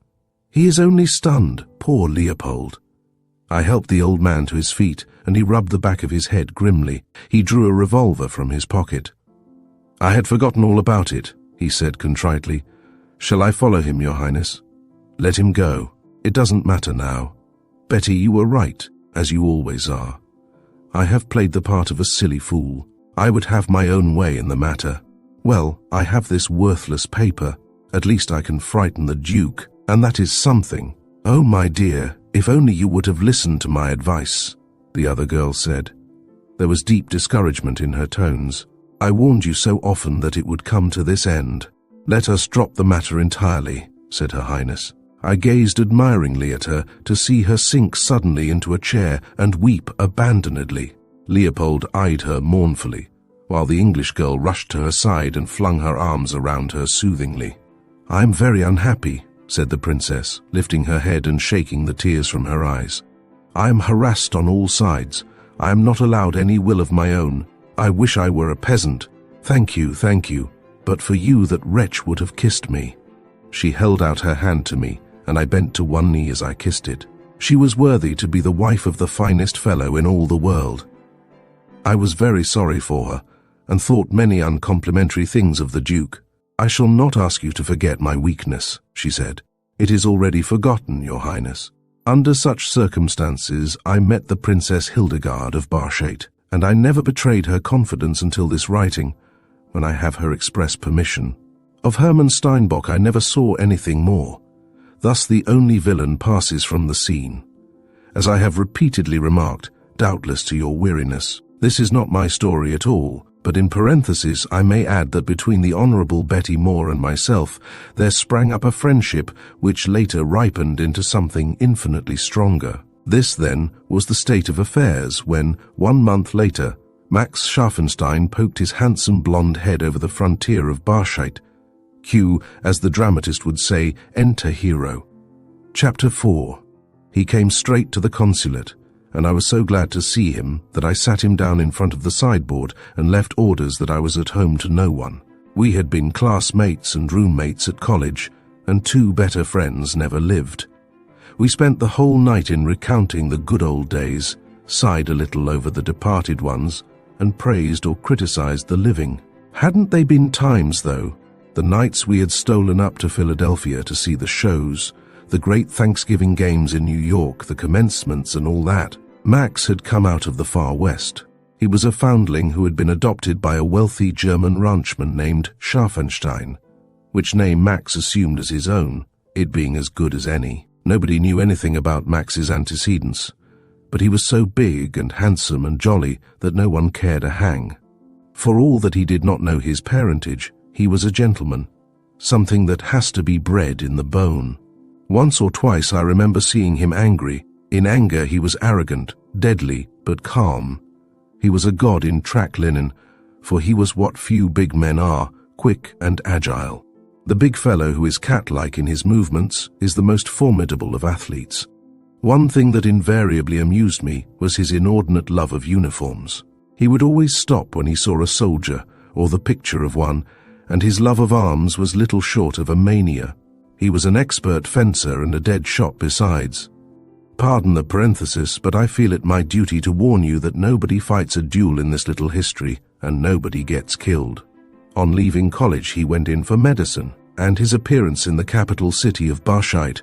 "He is only stunned, poor Leopold." I helped the old man to his feet, and he rubbed the back of his head grimly. He drew a revolver from his pocket. "I had forgotten all about it," he said contritely. "Shall I follow him, Your Highness?" "Let him go. It doesn't matter now. Betty, you were right, as you always are. I have played the part of a silly fool. I would have my own way in the matter. Well, I have this worthless paper. At least I can frighten the Duke, and that is something." "Oh, my dear, if only you would have listened to my advice," the other girl said. There was deep discouragement in her tones. "I warned you so often that it would come to this end." "Let us drop the matter entirely," said Her Highness. I gazed admiringly at her to see her sink suddenly into a chair and weep abandonedly. Leopold eyed her mournfully, while the English girl rushed to her side and flung her arms around her soothingly. "I am very unhappy," said the princess, lifting her head and shaking the tears from her eyes. "I am harassed on all sides. I am not allowed any will of my own. I wish I were a peasant. Thank you, but for you that wretch would have kissed me." She held out her hand to me, and I bent to one knee as I kissed it. She was worthy to be the wife of the finest fellow in all the world. I was very sorry for her, and thought many uncomplimentary things of the Duke. "I shall not ask you to forget my weakness," she said. "It is already forgotten, Your Highness. Under such circumstances, I met the Princess Hildegard of Barschate, and I never betrayed her confidence until this writing, when I have her express permission. Of Hermann Steinbock I never saw anything more. Thus the only villain passes from the scene. As I have repeatedly remarked, doubtless to your weariness, this is not my story at all, but in parenthesis I may add that between the Honourable Betty Moore and myself there sprang up a friendship which later ripened into something infinitely stronger. This, then, was the state of affairs when, 1 month later, Max Scharfenstein poked his handsome blonde head over the frontier of Barschate. Cue, as the dramatist would say, enter hero. Chapter 4. He came straight to the consulate, and I was so glad to see him that I sat him down in front of the sideboard and left orders that I was at home to no one. We had been classmates and roommates at college, and 2 better friends never lived. We spent the whole night in recounting the good old days, sighed a little over the departed ones, and praised or criticized the living. Hadn't they been times, though? The nights we had stolen up to Philadelphia to see the shows, the great Thanksgiving games in New York, the commencements and all that. Max had come out of the far west. He was a foundling who had been adopted by a wealthy German ranchman named Scharfenstein, which name Max assumed as his own, it being as good as any. Nobody knew anything about Max's antecedents, but he was so big and handsome and jolly that no one cared a hang. For all that he did not know his parentage, he was a gentleman, something that has to be bred in the bone. Once or twice I remember seeing him angry. In anger he was arrogant, deadly, but calm. He was a god in track linen, for he was what few big men are, quick and agile. The big fellow who is cat-like in his movements is the most formidable of athletes. One thing that invariably amused me was his inordinate love of uniforms. He would always stop when he saw a soldier or the picture of one, and his love of arms was little short of a mania. He was an expert fencer and a dead shot besides. Pardon the parenthesis, but I feel it my duty to warn you that nobody fights a duel in this little history, and nobody gets killed. On leaving college he went in for medicine, and his appearance in the capital city of Barschheit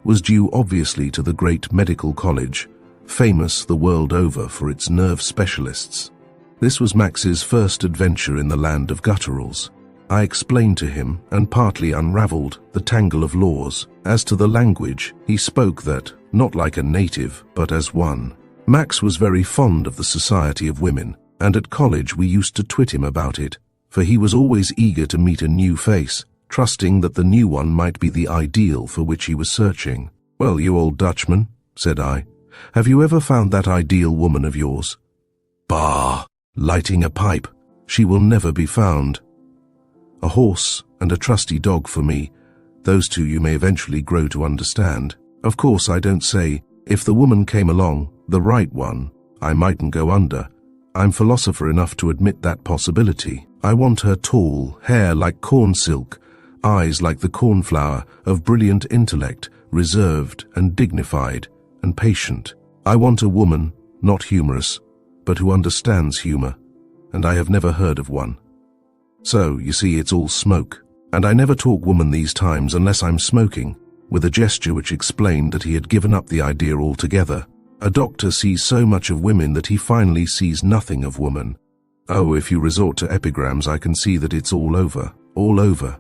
was due obviously to the great medical college, famous the world over for its nerve specialists. This was Max's first adventure in the land of gutturals. I explained to him, and partly unraveled, the tangle of laws. As to the language, he spoke that, not like a native, but as one. Max was very fond of the society of women, and at college we used to twit him about it, for he was always eager to meet a new face, trusting that the new one might be the ideal for which he was searching. "Well, you old Dutchman," said I, "have you ever found that ideal woman of yours?" "Bah, lighting a pipe. She will never be found." A horse and a trusty dog for me, those two you may eventually grow to understand. Of course I don't say, if the woman came along, the right one, I mightn't go under. I'm philosopher enough to admit that possibility. I want her tall, hair like corn silk, eyes like the cornflower, of brilliant intellect, reserved and dignified and patient. I want a woman, not humorous, but who understands humor, and I have never heard of one. So, you see, it's all smoke. And I never talk woman these times unless I'm smoking, with a gesture which explained that he had given up the idea altogether. A doctor sees so much of women that he finally sees nothing of woman. Oh, if you resort to epigrams, I can see that it's all over, all over.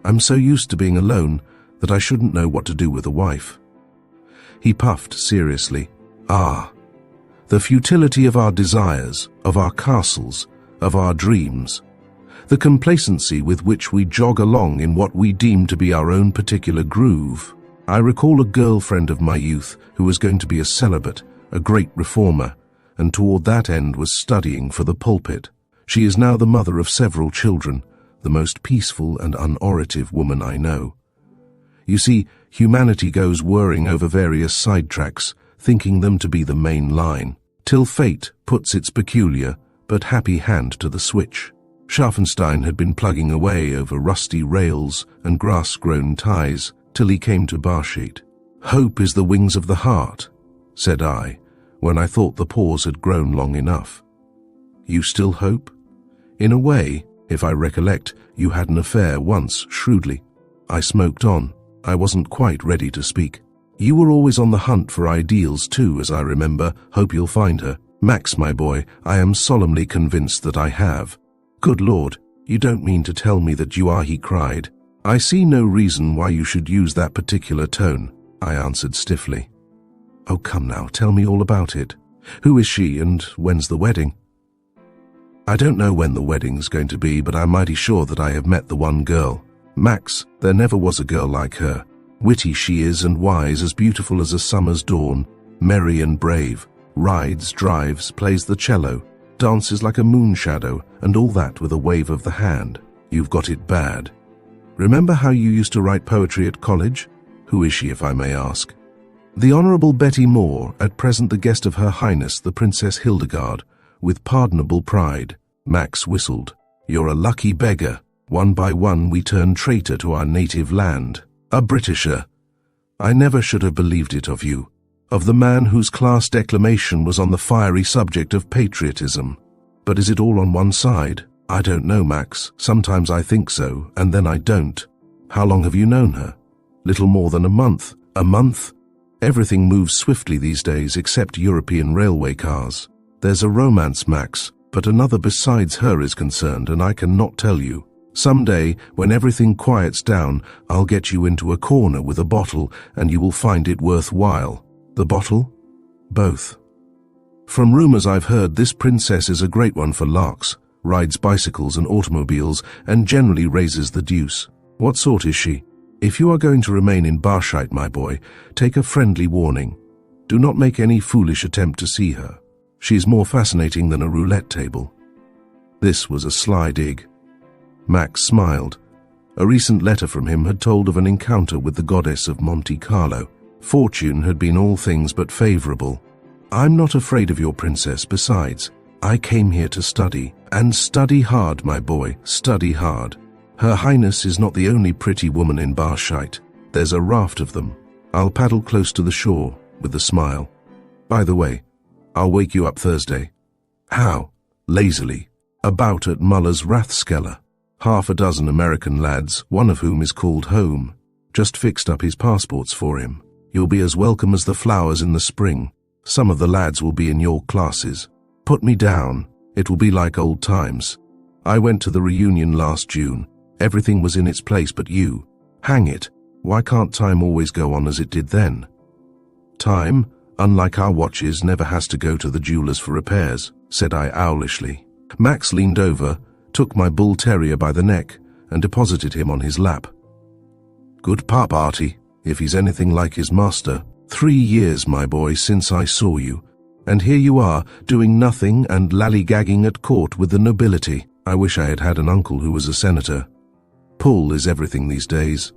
I'm so used to being alone that I shouldn't know what to do with a wife. He puffed seriously. Ah, the futility of our desires, of our castles, of our dreams. The complacency with which we jog along in what we deem to be our own particular groove. I recall a girlfriend of my youth who was going to be a celibate, a great reformer, and toward that end was studying for the pulpit. She is now the mother of several children, the most peaceful and unorative woman I know. You see, humanity goes whirring over various sidetracks, thinking them to be the main line, till fate puts its peculiar but happy hand to the switch. Scharfenstein had been plugging away over rusty rails and grass-grown ties till he came to Barschheit. "Hope is the wings of the heart," said I, when I thought the pause had grown long enough. "You still hope? In a way, if I recollect, you had an affair once, shrewdly." I smoked on. I wasn't quite ready to speak. "You were always on the hunt for ideals too, as I remember. Hope you'll find her." "Max, my boy, I am solemnly convinced that I have." "Good Lord, you don't mean to tell me that you are," he cried. "I see no reason why you should use that particular tone," I answered stiffly. "Oh, come now, tell me all about it. Who is she, and when's the wedding?" "I don't know when the wedding's going to be, but I'm mighty sure that I have met the one girl. Max, there never was a girl like her. Witty she is and wise, as beautiful as a summer's dawn, merry and brave, rides, drives, plays the cello, dances like a moon shadow, and all that with a wave of the hand. You've got it bad. Remember how you used to write poetry at college? Who is she, if I may ask?" "The Honourable Betty Moore, at present the guest of Her Highness the Princess Hildegard, with pardonable pride." Max whistled. "You're a lucky beggar. One by one we turn traitor to our native land. A Britisher. I never should have believed it of you. Of the man whose class declamation was on the fiery subject of patriotism. But is it all on one side? I don't know, Max. Sometimes I think so, and then I don't. How long have you known her?" "Little more than a month." "A month? Everything moves swiftly these days except European railway cars." There's a romance, Max, but another besides her is concerned, and I cannot tell you. Someday, when everything quiets down, I'll get you into a corner with a bottle, and you will find it worthwhile. The bottle? Both. From rumors I've heard, this princess is a great one for larks, rides bicycles and automobiles, and generally raises the deuce. What sort is she? If you are going to remain in Barshite, my boy, take a friendly warning. Do not make any foolish attempt to see her. She is more fascinating than a roulette table. This was a sly dig. Max smiled. A recent letter from him had told of an encounter with the goddess of Monte Carlo. Fortune had been all things but favorable. I'm not afraid of your princess. Besides, I came here to study. And study hard, my boy, study hard. Her Highness is not the only pretty woman in Barshite. There's a raft of them. I'll paddle close to the shore, with a smile. By the way, I'll wake you up Thursday. How? Lazily. About at Muller's Rathskeller. Half a dozen American lads, one of whom is called home. Just fixed up his passports for him. You'll be as welcome as the flowers in the spring. Some of the lads will be in your classes. Put me down. It will be like old times. I went to the reunion last June. Everything was in its place but you. Hang it, why can't time always go on as it did then? Time, unlike our watches, never has to go to the jeweler's for repairs, said I owlishly. Max leaned over, took my bull terrier by the neck, and deposited him on his lap. Good pup, Artie, if he's anything like his master. 3 years, my boy, since I saw you. And here you are, doing nothing and lollygagging at court with the nobility. I wish I had had an uncle who was a senator. Pull is everything these days.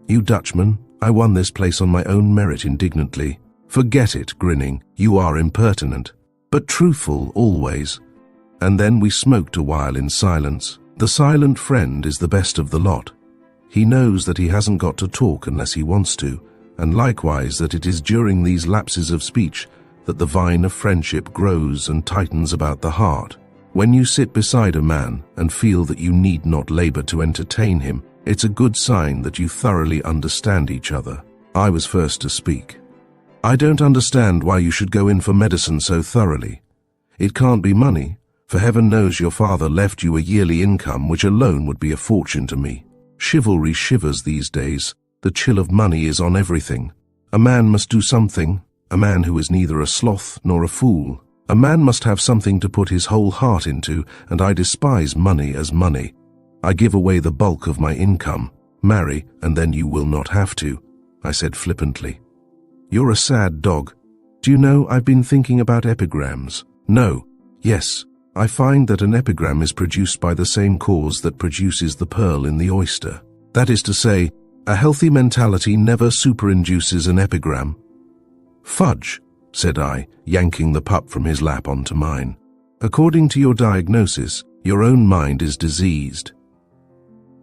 You Dutchman, I won this place on my own merit indignantly. Forget it, grinning, you are impertinent, but truthful always. And then we smoked a while in silence. The silent friend is the best of the lot. He knows that he hasn't got to talk unless he wants to, and likewise that it is during these lapses of speech that the vine of friendship grows and tightens about the heart. When you sit beside a man and feel that you need not labor to entertain him, it's a good sign that you thoroughly understand each other. I was first to speak. I don't understand why you should go in for medicine so thoroughly. It can't be money, for heaven knows your father left you a yearly income which alone would be a fortune to me. Chivalry shivers these days. The chill of money is on everything. A man must do something, a man who is neither a sloth nor a fool. A man must have something to put his whole heart into, and I despise money as money. I give away the bulk of my income. Marry, and then you will not have to, I said flippantly. You're a sad dog. Do you know, I've been thinking about epigrams. No. Yes. I find that an epigram is produced by the same cause that produces the pearl in the oyster. That is to say, a healthy mentality never superinduces an epigram. Fudge, said I, yanking the pup from his lap onto mine. According to your diagnosis, your own mind is diseased.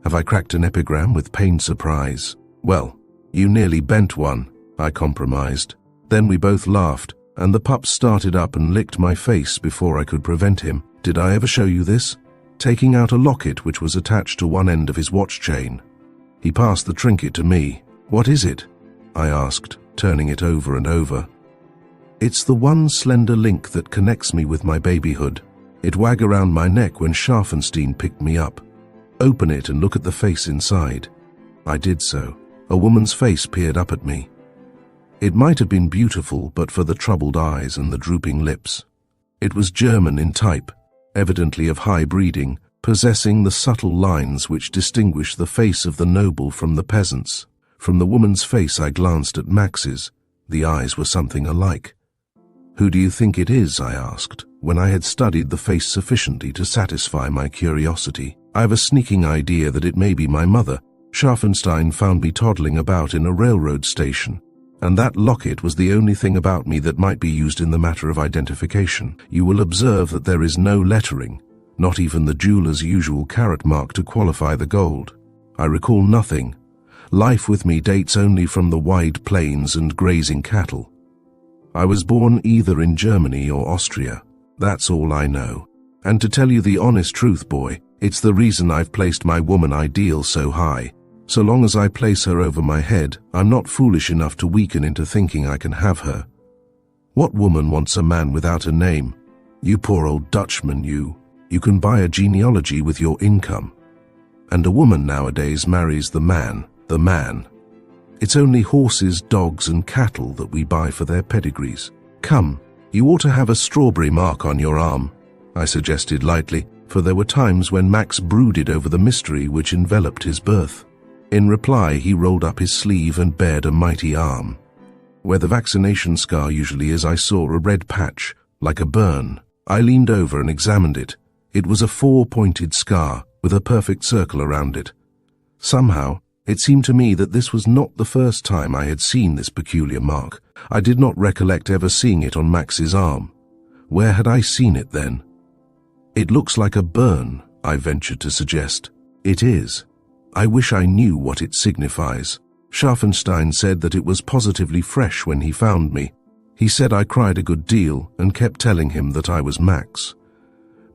Have I cracked an epigram with pained surprise? Well, you nearly bent one, I compromised. Then we both laughed, and the pup started up and licked my face before I could prevent him. Did I ever show you this? Taking out a locket which was attached to one end of his watch chain. He passed the trinket to me. What is it? I asked, turning it over and over. It's the one slender link that connects me with my babyhood. It wagged around my neck when Scharfenstein picked me up. Open it and look at the face inside. I did so. A woman's face peered up at me. It might have been beautiful but for the troubled eyes and the drooping lips. It was German in type, evidently of high breeding, possessing the subtle lines which distinguish the face of the noble from the peasants. From the woman's face I glanced at Max's. The eyes were something alike. Who do you think it is? I asked, when I had studied the face sufficiently to satisfy my curiosity. I have a sneaking idea that it may be my mother. Scharfenstein found me toddling about in a railroad station, and that locket was the only thing about me that might be used in the matter of identification. You will observe that there is no lettering, not even the jeweler's usual carat mark to qualify the gold. I recall nothing. Life with me dates only from the wide plains and grazing cattle. I was born either in Germany or Austria. That's all I know. And to tell you the honest truth, boy, it's the reason I've placed my woman ideal so high. So long as I place her over my head, I'm not foolish enough to weaken into thinking I can have her. What woman wants a man without a name? You poor old Dutchman, you can buy a genealogy with your income. And a woman nowadays marries the man. It's only horses, dogs and cattle that we buy for their pedigrees. Come, you ought to have a strawberry mark on your arm, I suggested lightly, for there were times when Max brooded over the mystery which enveloped his birth. In reply, he rolled up his sleeve and bared a mighty arm. Where the vaccination scar usually is, I saw a red patch, like a burn. I leaned over and examined it. It was a 4-pointed scar, with a perfect circle around it. Somehow, it seemed to me that this was not the first time I had seen this peculiar mark. I did not recollect ever seeing it on Max's arm. Where had I seen it then? It looks like a burn, I ventured to suggest. It is. I wish I knew what it signifies. Scharfenstein said that it was positively fresh when he found me. He said I cried a good deal and kept telling him that I was Max.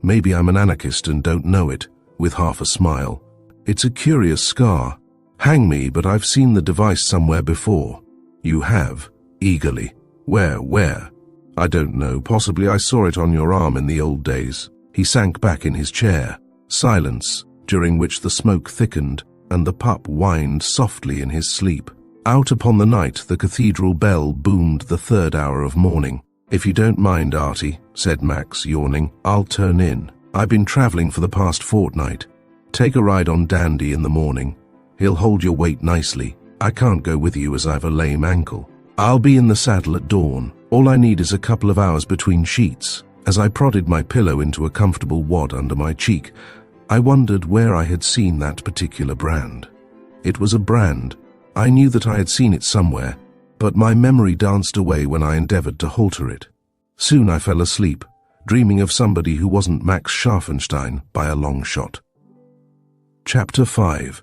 Maybe I'm an anarchist and don't know it, with half a smile. It's a curious scar. Hang me, but I've seen the device somewhere before. You have? Eagerly. Where? I don't know. Possibly I saw it on your arm in the old days. He sank back in his chair. Silence, during which the smoke thickened and the pup whined softly in his sleep. Out upon the night, the cathedral bell boomed the 3rd hour of morning. If you don't mind, Artie, said Max, yawning, I'll turn in. I've been travelling for the past fortnight. Take a ride on Dandy in the morning. He'll hold your weight nicely. I can't go with you as I've a lame ankle. I'll be in the saddle at dawn. All I need is a couple of hours between sheets. As I prodded my pillow into a comfortable wad under my cheek, I wondered where I had seen that particular brand. It was a brand. I knew that I had seen it somewhere, but my memory danced away when I endeavored to halter it. Soon I fell asleep, dreaming of somebody who wasn't Max Scharfenstein by a long shot. Chapter 5.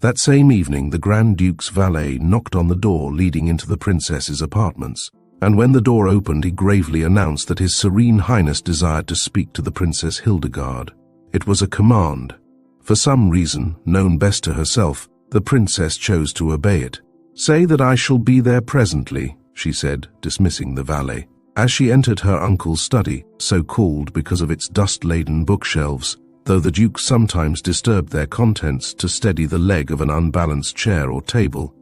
That same evening, the Grand Duke's valet knocked on the door leading into the princess's apartments, and when the door opened, he gravely announced that His Serene Highness desired to speak to the Princess Hildegard. It was a command. For some reason, known best to herself, the princess chose to obey it. "Say that I shall be there presently," she said, dismissing the valet. As she entered her uncle's study, so called because of its dust-laden bookshelves, though the Duke sometimes disturbed their contents to steady the leg of an unbalanced chair or table,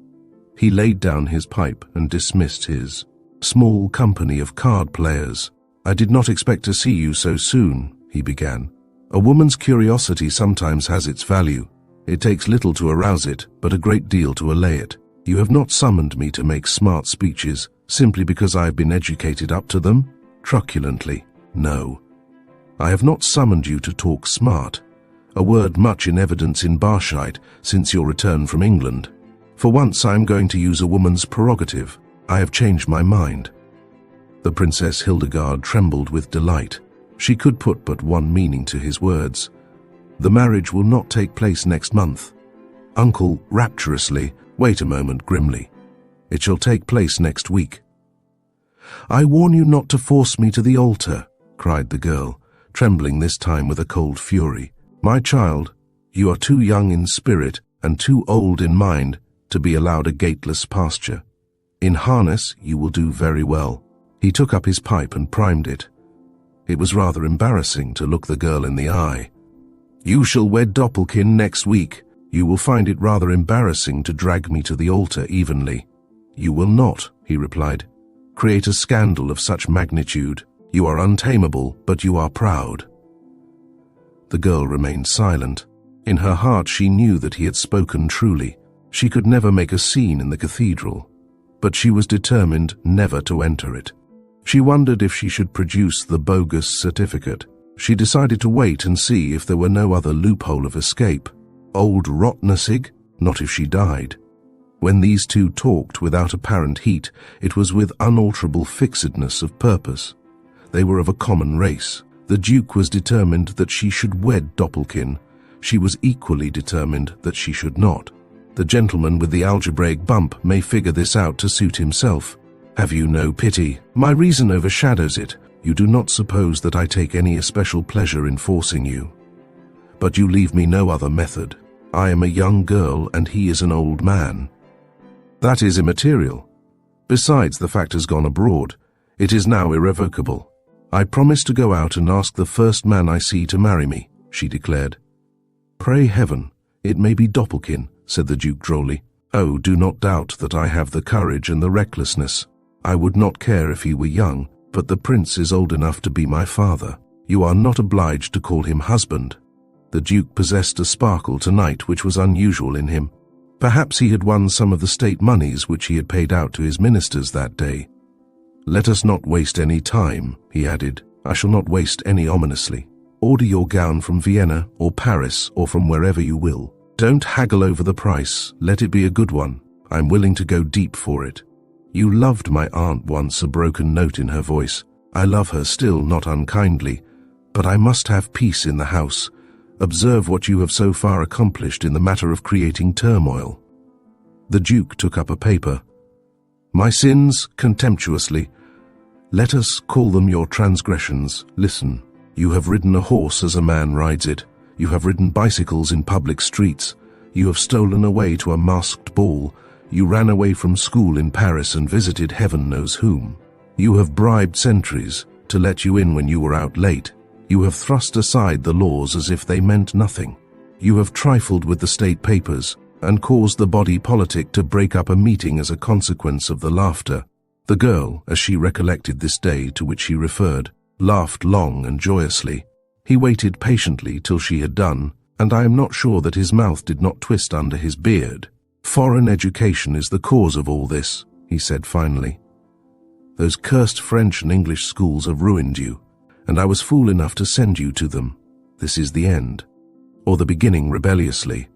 he laid down his pipe and dismissed his small company of card players. "I did not expect to see you so soon," he began. "A woman's curiosity sometimes has its value. It takes little to arouse it, but a great deal to allay it. You have not summoned me to make smart speeches, simply because I have been educated up to them?" Truculently. "No. I have not summoned you to talk smart, a word much in evidence in Barshite since your return from England. For once I am going to use a woman's prerogative. I have changed my mind." The Princess Hildegard trembled with delight. She could put but one meaning to his words. "The marriage will not take place next month." Uncle, rapturously, "Wait a moment," grimly. "It shall take place next week." "I warn you not to force me to the altar," cried the girl, trembling this time with a cold fury. "My child, you are too young in spirit and too old in mind to be allowed a gateless pasture. In harness you will do very well." He took up his pipe and primed it. It was rather embarrassing to look the girl in the eye. "You shall wed Doppelkin next week. You will find it rather embarrassing to drag me to the altar evenly." "You will not," he replied, "create a scandal of such magnitude. You are untamable, but you are proud." The girl remained silent. In her heart she knew that he had spoken truly. She could never make a scene in the cathedral, but she was determined never to enter it. She wondered if she should produce the bogus certificate. She decided to wait and see if there were no other loophole of escape. Old Rotnessig? Not if she died. When these two talked without apparent heat, it was with unalterable fixedness of purpose. They were of a common race. The Duke was determined that she should wed Doppelkin. She was equally determined that she should not. The gentleman with the algebraic bump may figure this out to suit himself. "Have you no pity? My reason overshadows it. You do not suppose that I take any especial pleasure in forcing you. But you leave me no other method. I am a young girl and he is an old man. That is immaterial. Besides, the fact has gone abroad. It is now irrevocable. "I promise to go out and ask the first man I see to marry me," she declared. "Pray heaven, it may be Doppelkin," said the Duke drolly. "Oh, do not doubt that I have the courage and the recklessness. I would not care if he were young, but the prince is old enough to be my father. You are not obliged to call him husband." The Duke possessed a sparkle tonight which was unusual in him. Perhaps he had won some of the state moneys which he had paid out to his ministers that day. "Let us not waste any time," he added. "I shall not waste any ominously. Order your gown from Vienna or Paris or from wherever you will. Don't haggle over the price. Let it be a good one. I'm willing to go deep for it. You loved my aunt once," a broken note in her voice. "I love her still, not unkindly, but I must have peace in the house. Observe what you have so far accomplished in the matter of creating turmoil." The Duke took up a paper. "My sins," contemptuously. "Let us call them your transgressions. Listen. You have ridden a horse as a man rides it. You have ridden bicycles in public streets. You have stolen away to a masked ball. You ran away from school in Paris and visited heaven knows whom. You have bribed sentries to let you in when you were out late. You have thrust aside the laws as if they meant nothing. You have trifled with the state papers and caused the body politic to break up a meeting as a consequence of the laughter." The girl, as she recollected this day to which he referred, laughed long and joyously. He waited patiently till she had done, and I am not sure that his mouth did not twist under his beard. "Foreign education is the cause of all this," he said finally. "Those cursed French and English schools have ruined you, and I was fool enough to send you to them. This is the end, or the beginning rebelliously.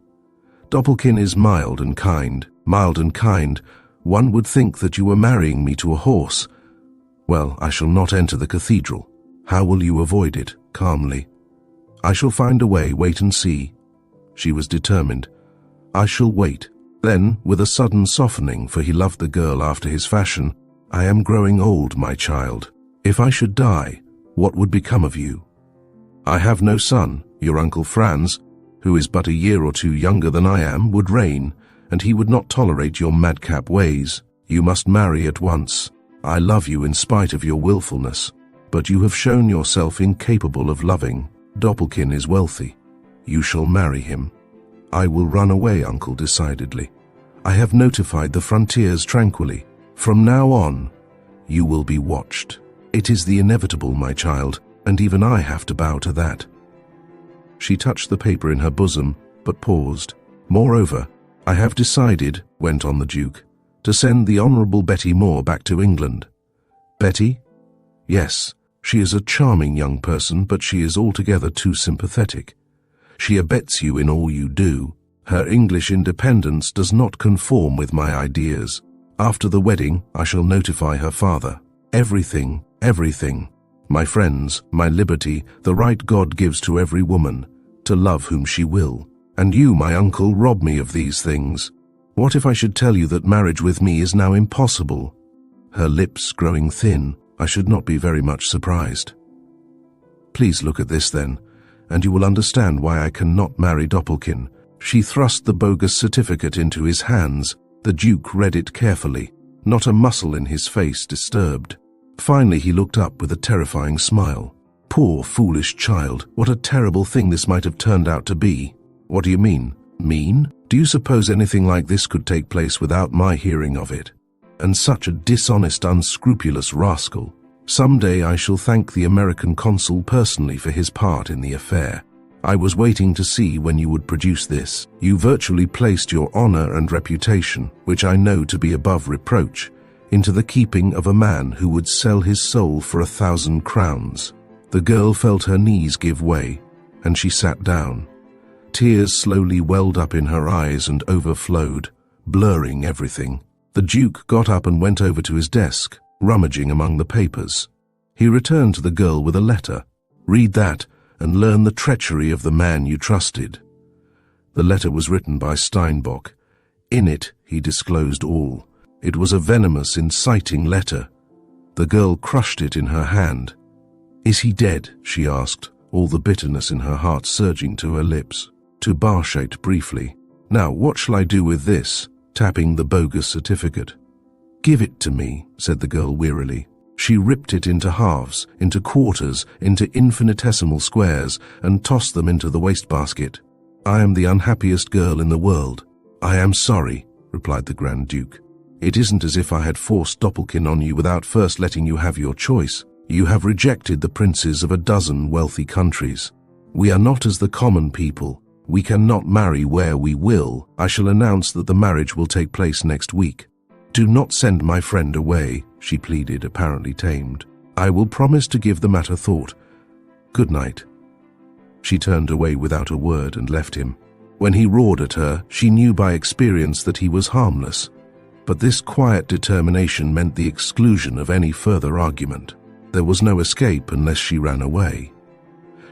Doppelkin is mild and kind. One would think that you were marrying me to a horse. Well, I shall not enter the cathedral. How will you avoid it?" calmly. "I shall find a way, wait and see." She was determined. "I shall wait." Then, with a sudden softening, for he loved the girl after his fashion, "I am growing old, my child. If I should die, what would become of you? I have no son. Your Uncle Franz, who is but a year or two younger than I am, would reign, and he would not tolerate your madcap ways. You must marry at once. I love you in spite of your willfulness, but you have shown yourself incapable of loving. Doppelkin is wealthy. You shall marry him." "I will run away, uncle, decidedly. I have notified the frontiers tranquilly. From now on, you will be watched. It is the inevitable, my child, and even I have to bow to that." She touched the paper in her bosom, but paused. "Moreover, I have decided," went on the Duke, "to send the Honourable Betty Moore back to England." "Betty?" "Yes, she is a charming young person, but she is altogether too sympathetic. She abets you in all you do. Her English independence does not conform with my ideas. After the wedding, I shall notify her father. Everything. My friends, my liberty, the right God gives to every woman, to love whom she will. And you, my uncle, rob me of these things. What if I should tell you that marriage with me is now impossible?" Her lips growing thin, I should not be very much surprised. "Please look at this then, and you will understand why I cannot marry Doppelkin." She thrust the bogus certificate into his hands. The Duke read it carefully, not a muscle in his face disturbed. Finally he looked up with a terrifying smile. "Poor foolish child, what a terrible thing this might have turned out to be." "What do you mean?" "Mean? Do you suppose anything like this could take place without my hearing of it? And such a dishonest, unscrupulous rascal. Some day I shall thank the American consul personally for his part in the affair. I was waiting to see when you would produce this. You virtually placed your honor and reputation, which I know to be above reproach, into the keeping of a man who would sell his soul for 1,000 crowns. The girl felt her knees give way, and she sat down. Tears slowly welled up in her eyes and overflowed, blurring everything. The Duke got up and went over to his desk, rummaging among the papers. He returned to the girl with a letter. "Read that, and learn the treachery of the man you trusted." The letter was written by Steinbock. In it, he disclosed all. It was a venomous, inciting letter. The girl crushed it in her hand. "Is he dead?" she asked, all the bitterness in her heart surging to her lips. To Barshate briefly. "Now, what shall I do with this?" tapping the bogus certificate. "Give it to me," said the girl wearily. She ripped it into halves, into quarters, into infinitesimal squares, and tossed them into the wastebasket. "I am the unhappiest girl in the world." "I am sorry," replied the Grand Duke. "It isn't as if I had forced Doppelkin on you without first letting you have your choice. You have rejected the princes of a dozen wealthy countries. We are not as the common people. We cannot marry where we will. I shall announce that the marriage will take place next week." "Do not send my friend away," she pleaded, apparently tamed. "I will promise to give the matter thought. Good night." She turned away without a word and left him. When he roared at her, she knew by experience that he was harmless. But this quiet determination meant the exclusion of any further argument. There was no escape unless she ran away.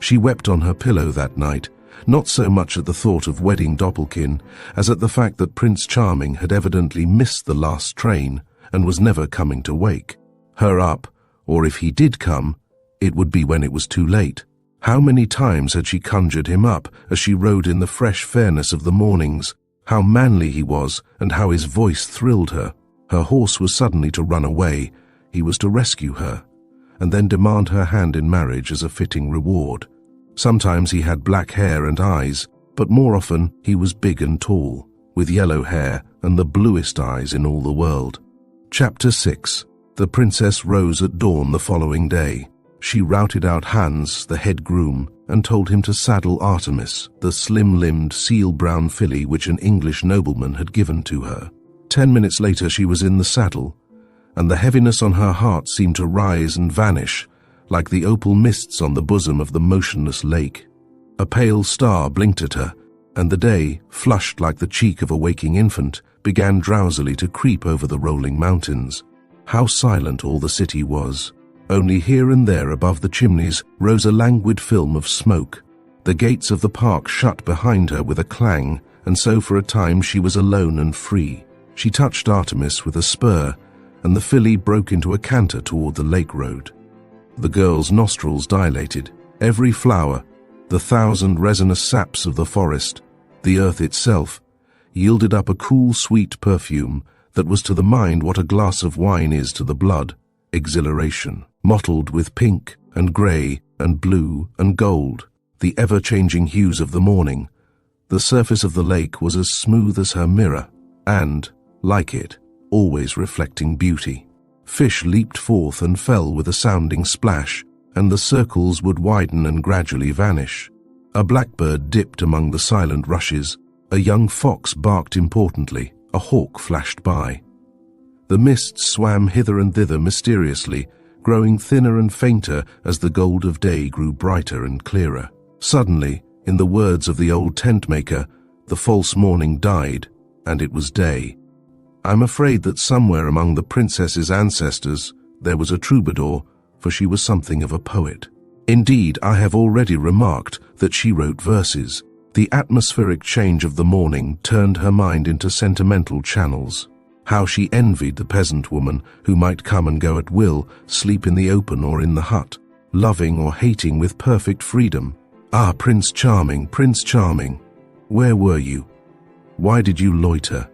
She wept on her pillow that night, not so much at the thought of wedding Doppelkin as at the fact that Prince Charming had evidently missed the last train and was never coming to wake her up, or if he did come, it would be when it was too late. How many times had she conjured him up as she rode in the fresh fairness of the mornings? How manly he was, and how his voice thrilled her. Her horse was suddenly to run away. He was to rescue her, and then demand her hand in marriage as a fitting reward. Sometimes he had black hair and eyes, but more often he was big and tall, with yellow hair and the bluest eyes in all the world. Chapter 6. The princess rose at dawn the following day. She routed out Hans, the head groom, and told him to saddle Artemis, the slim-limbed, seal-brown filly which an English nobleman had given to her. 10 minutes later she was in the saddle, and the heaviness on her heart seemed to rise and vanish, like the opal mists on the bosom of the motionless lake. A pale star blinked at her, and the day, flushed like the cheek of a waking infant, began drowsily to creep over the rolling mountains. How silent all the city was. Only here and there above the chimneys rose a languid film of smoke. The gates of the park shut behind her with a clang, and so for a time she was alone and free. She touched Artemis with a spur, and the filly broke into a canter toward the lake road. The girl's nostrils dilated. Every flower, the 1,000 resinous saps of the forest, the earth itself, yielded up a cool, sweet perfume that was to the mind what a glass of wine is to the blood, exhilaration, mottled with pink and grey and blue and gold, the ever-changing hues of the morning. The surface of the lake was as smooth as her mirror, and, like it, always reflecting beauty. Fish leaped forth and fell with a sounding splash, and the circles would widen and gradually vanish. A blackbird dipped among the silent rushes, a young fox barked importantly, a hawk flashed by. The mists swam hither and thither mysteriously, growing thinner and fainter as the gold of day grew brighter and clearer. Suddenly, in the words of the old tent-maker, the false morning died, and it was day. I'm afraid that somewhere among the princess's ancestors there was a troubadour, for she was something of a poet. Indeed, I have already remarked that she wrote verses. The atmospheric change of the morning turned her mind into sentimental channels. How she envied the peasant woman who might come and go at will, sleep in the open or in the hut, loving or hating with perfect freedom. Ah, Prince Charming, Prince Charming, where were you? Why did you loiter?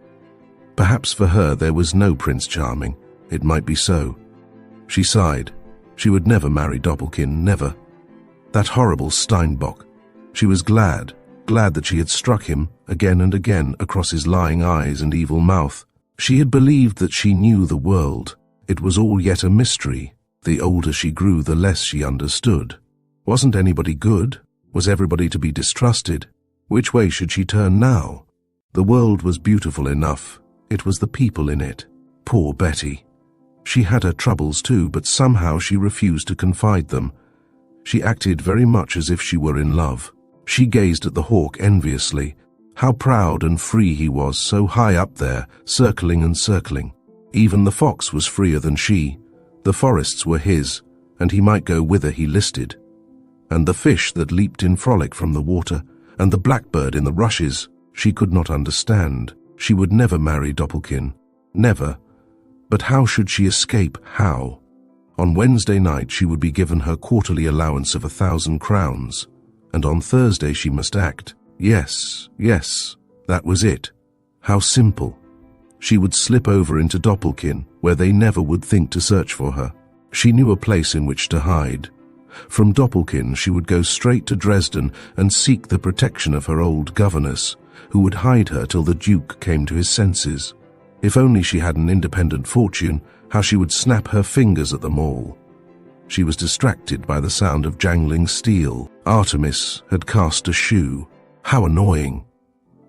Perhaps for her there was no Prince Charming. It might be so. She sighed. She would never marry Doppelkin, never. That horrible Steinbock. She was glad that she had struck him again and again across his lying eyes and evil mouth. She had believed that she knew the world. It was all yet a mystery. The older she grew, the less she understood. Wasn't anybody good? Was everybody to be distrusted? Which way should she turn now? The world was beautiful enough. It was the people in it. Poor Betty. She had her troubles too, but somehow she refused to confide them. She acted very much as if she were in love. She gazed at the hawk enviously. How proud and free he was, so high up there, circling and circling. Even the fox was freer than she. The forests were his, and he might go whither he listed. And the fish that leaped in frolic from the water, and the blackbird in the rushes, she could not understand. She would never marry Doppelkin. Never. But how should she escape? How? On Wednesday night she would be given her quarterly allowance of 1,000 crowns, and on Thursday she must act. Yes, that was it. How simple. She would slip over into Doppelkin, where they never would think to search for her. She knew a place in which to hide. From Doppelkin she would go straight to Dresden and seek the protection of her old governess, who would hide her till the Duke came to his senses. If only she had an independent fortune, how she would snap her fingers at them all. She was distracted by the sound of jangling steel. Artemis had cast a shoe. How annoying!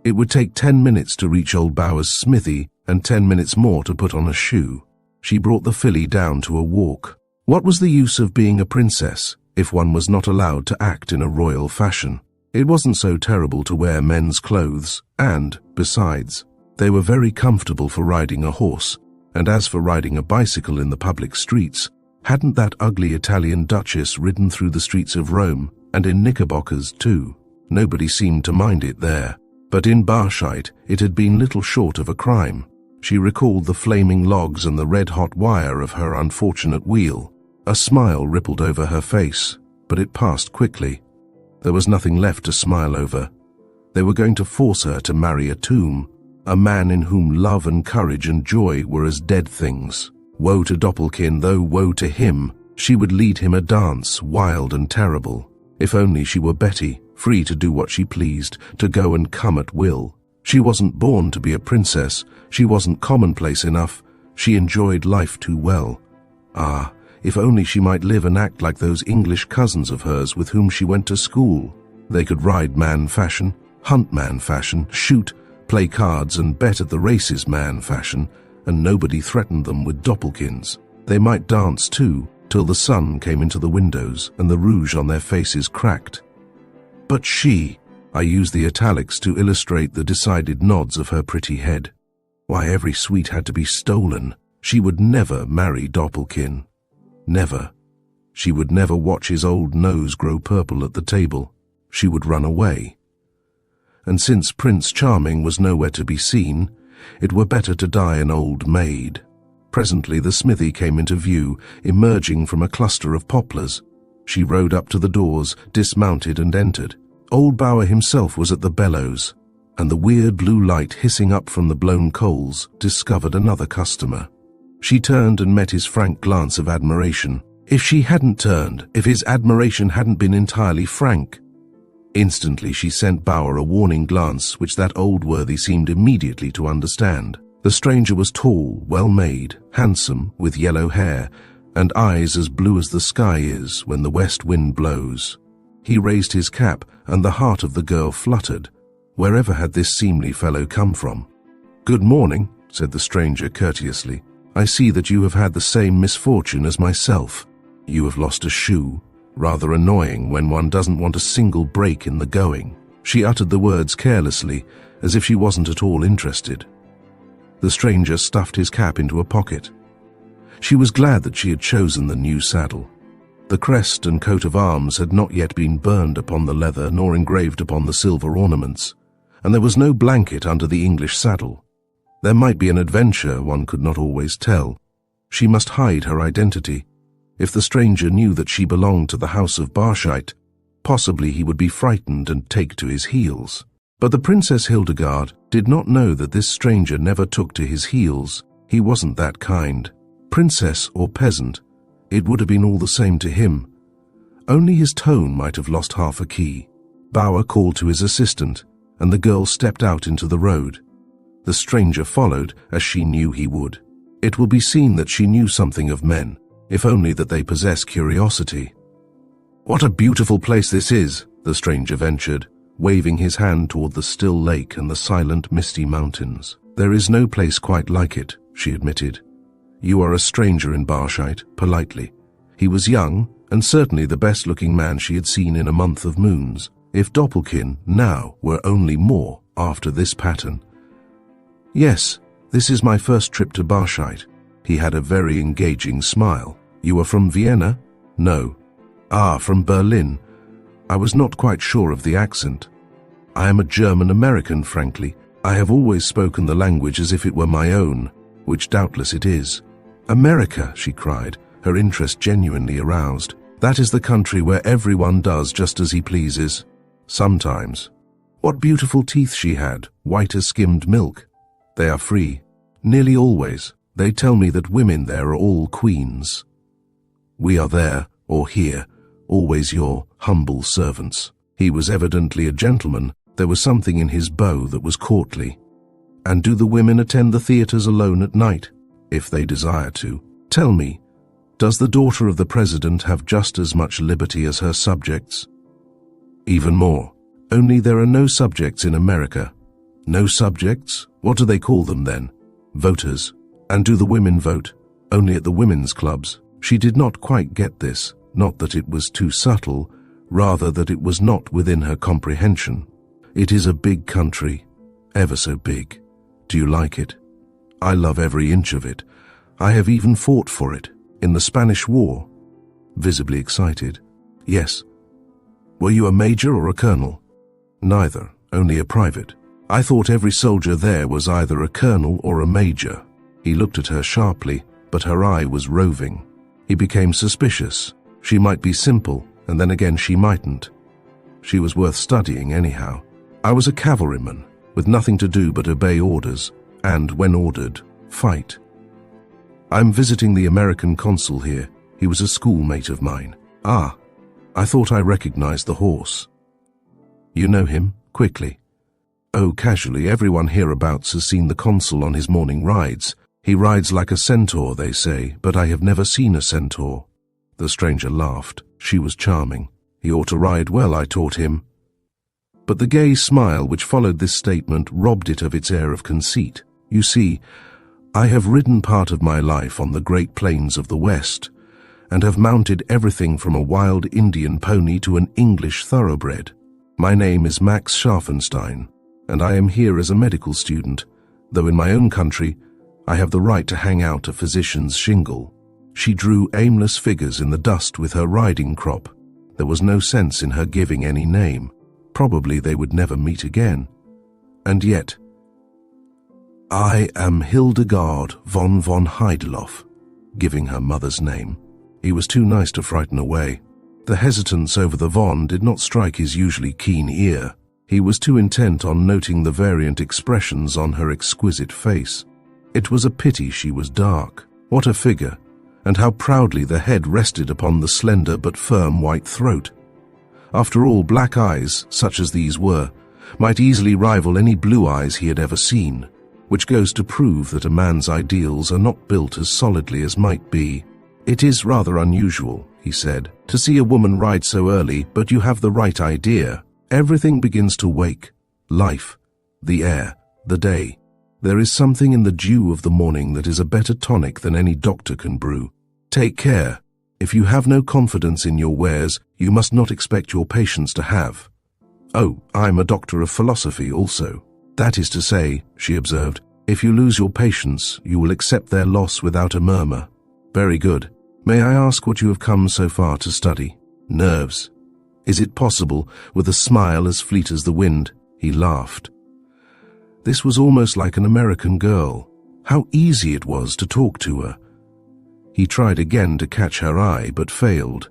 It would take 10 minutes to reach old Bauer's smithy and 10 minutes more to put on a shoe. She brought the filly down to a walk. What was the use of being a princess if one was not allowed to act in a royal fashion? It wasn't so terrible to wear men's clothes, and, besides, they were very comfortable for riding a horse, and as for riding a bicycle in the public streets, hadn't that ugly Italian duchess ridden through the streets of Rome, and in knickerbockers too? Nobody seemed to mind it there, but in Barscheit it had been little short of a crime. She recalled the flaming logs and the red-hot wire of her unfortunate wheel. A smile rippled over her face, but it passed quickly. There was nothing left to smile over. They were going to force her to marry a tomb, a man in whom love and courage and joy were as dead things. Woe to Doppelkin, though woe to him. She would lead him a dance, wild and terrible. If only she were Betty, free to do what she pleased, to go and come at will. She wasn't born to be a princess. She wasn't commonplace enough. She enjoyed life too well. Ah, if only she might live and act like those English cousins of hers with whom she went to school. They could ride man fashion, hunt man fashion, shoot, play cards and bet at the races man fashion, and nobody threatened them with Doppelkins. They might dance too, till the sun came into the windows and the rouge on their faces cracked. But she, I use the italics to illustrate the decided nods of her pretty head. Why, every sweet had to be stolen. She would never marry Doppelkin. Never. She would never watch his old nose grow purple at the table. She would run away. And since Prince Charming was nowhere to be seen, it were better to die an old maid. Presently the smithy came into view, emerging from a cluster of poplars. She rode up to the doors, dismounted and entered. Old Bauer himself was at the bellows, and the weird blue light hissing up from the blown coals discovered another customer. She turned and met his frank glance of admiration. If she hadn't turned, if his admiration hadn't been entirely frank. Instantly she sent Bauer a warning glance which that old worthy seemed immediately to understand. The stranger was tall, well-made, handsome, with yellow hair, and eyes as blue as the sky is when the west wind blows. He raised his cap, and the heart of the girl fluttered. Wherever had this seemly fellow come from? "Good morning," said the stranger courteously. "I see that you have had the same misfortune as myself. You have lost a shoe. Rather annoying when one doesn't want a single break in the going." She uttered the words carelessly, as if she wasn't at all interested. The stranger stuffed his cap into a pocket. She was glad that she had chosen the new saddle. The crest and coat of arms had not yet been burned upon the leather nor engraved upon the silver ornaments, and there was no blanket under the English saddle. There might be an adventure, one could not always tell. She must hide her identity. If the stranger knew that she belonged to the house of Barscheit, possibly he would be frightened and take to his heels. But the Princess Hildegard did not know that this stranger never took to his heels. He wasn't that kind. Princess or peasant, it would have been all the same to him. Only his tone might have lost half a key. Bauer called to his assistant, and the girl stepped out into the road. The stranger followed, as she knew he would. It will be seen that she knew something of men, if only that they possess curiosity. "What a beautiful place this is," the stranger ventured, waving his hand toward the still lake and the silent, misty mountains. "There is no place quite like it," she admitted. "You are a stranger in Barscheit," politely. He was young, and certainly the best-looking man she had seen in a month of moons. If Doppelkin now were only more after this pattern. "Yes, this is my first trip to Barscheit." He had a very engaging smile. "You are from Vienna?" "No." "Ah, from Berlin. I was not quite sure of the accent." "I am a German-American, frankly. I have always spoken the language as if it were my own, which doubtless it is." "America," she cried, her interest genuinely aroused. "That is the country where everyone does just as he pleases." "Sometimes." What beautiful teeth she had, white as skimmed milk. "They are free." "Nearly always. They tell me that women there are all queens." We are there, or here, always your humble servants. He was evidently a gentleman. There was something in his bow that was courtly. And do the women attend the theatres alone at night? If they desire to. Tell me, does the daughter of the president have just as much liberty as her subjects? Even more. Only there are no subjects in America. No subjects? What do they call them then? Voters. And do the women vote? Only at the women's clubs. She did not quite get this, not that it was too subtle, rather that it was not within her comprehension. It is a big country, ever so big. Do you like it? I love every inch of it. I have even fought for it, in the Spanish War. Visibly excited. Yes. Were you a major or a colonel? Neither, only a private. I thought every soldier there was either a colonel or a major. He looked at her sharply, but her eye was roving. He became suspicious. She might be simple, and then again she mightn't. She was worth studying anyhow. I was a cavalryman, with nothing to do but obey orders, and, when ordered, fight. I'm visiting the American consul here. He was a schoolmate of mine. Ah, I thought I recognized the horse. You know him? Quickly. Oh, casually, everyone hereabouts has seen the consul on his morning rides. He rides like a centaur, they say, but I have never seen a centaur. The stranger laughed. She was charming. He ought to ride well, I taught him. But the gay smile which followed this statement robbed it of its air of conceit. You see, I have ridden part of my life on the great plains of the West, and have mounted everything from a wild Indian pony to an English thoroughbred. My name is Max Scharfenstein, and I am here as a medical student, though in my own country I have the right to hang out a physician's shingle. She drew aimless figures in the dust with her riding crop. There was no sense in her giving any name. Probably they would never meet again. And yet, I am Hildegard von Heideloff, giving her mother's name. He was too nice to frighten away. The hesitance over the von did not strike his usually keen ear. He was too intent on noting the variant expressions on her exquisite face. It was a pity she was dark. What a figure, and how proudly the head rested upon the slender but firm white throat. After all, black eyes, such as these were, might easily rival any blue eyes he had ever seen, which goes to prove that a man's ideals are not built as solidly as might be. It is rather unusual, he said, to see a woman ride so early, but you have the right idea. Everything begins to wake. Life, the air, the day. There is something in the dew of the morning that is a better tonic than any doctor can brew. Take care. If you have no confidence in your wares, you must not expect your patients to have. Oh, I'm a doctor of philosophy also. That is to say, she observed, if you lose your patients, you will accept their loss without a murmur. Very good. May I ask what you have come so far to study? Nerves. Is it possible, with a smile as fleet as the wind? He laughed. This was almost like an American girl. How easy it was to talk to her. He tried again to catch her eye, but failed.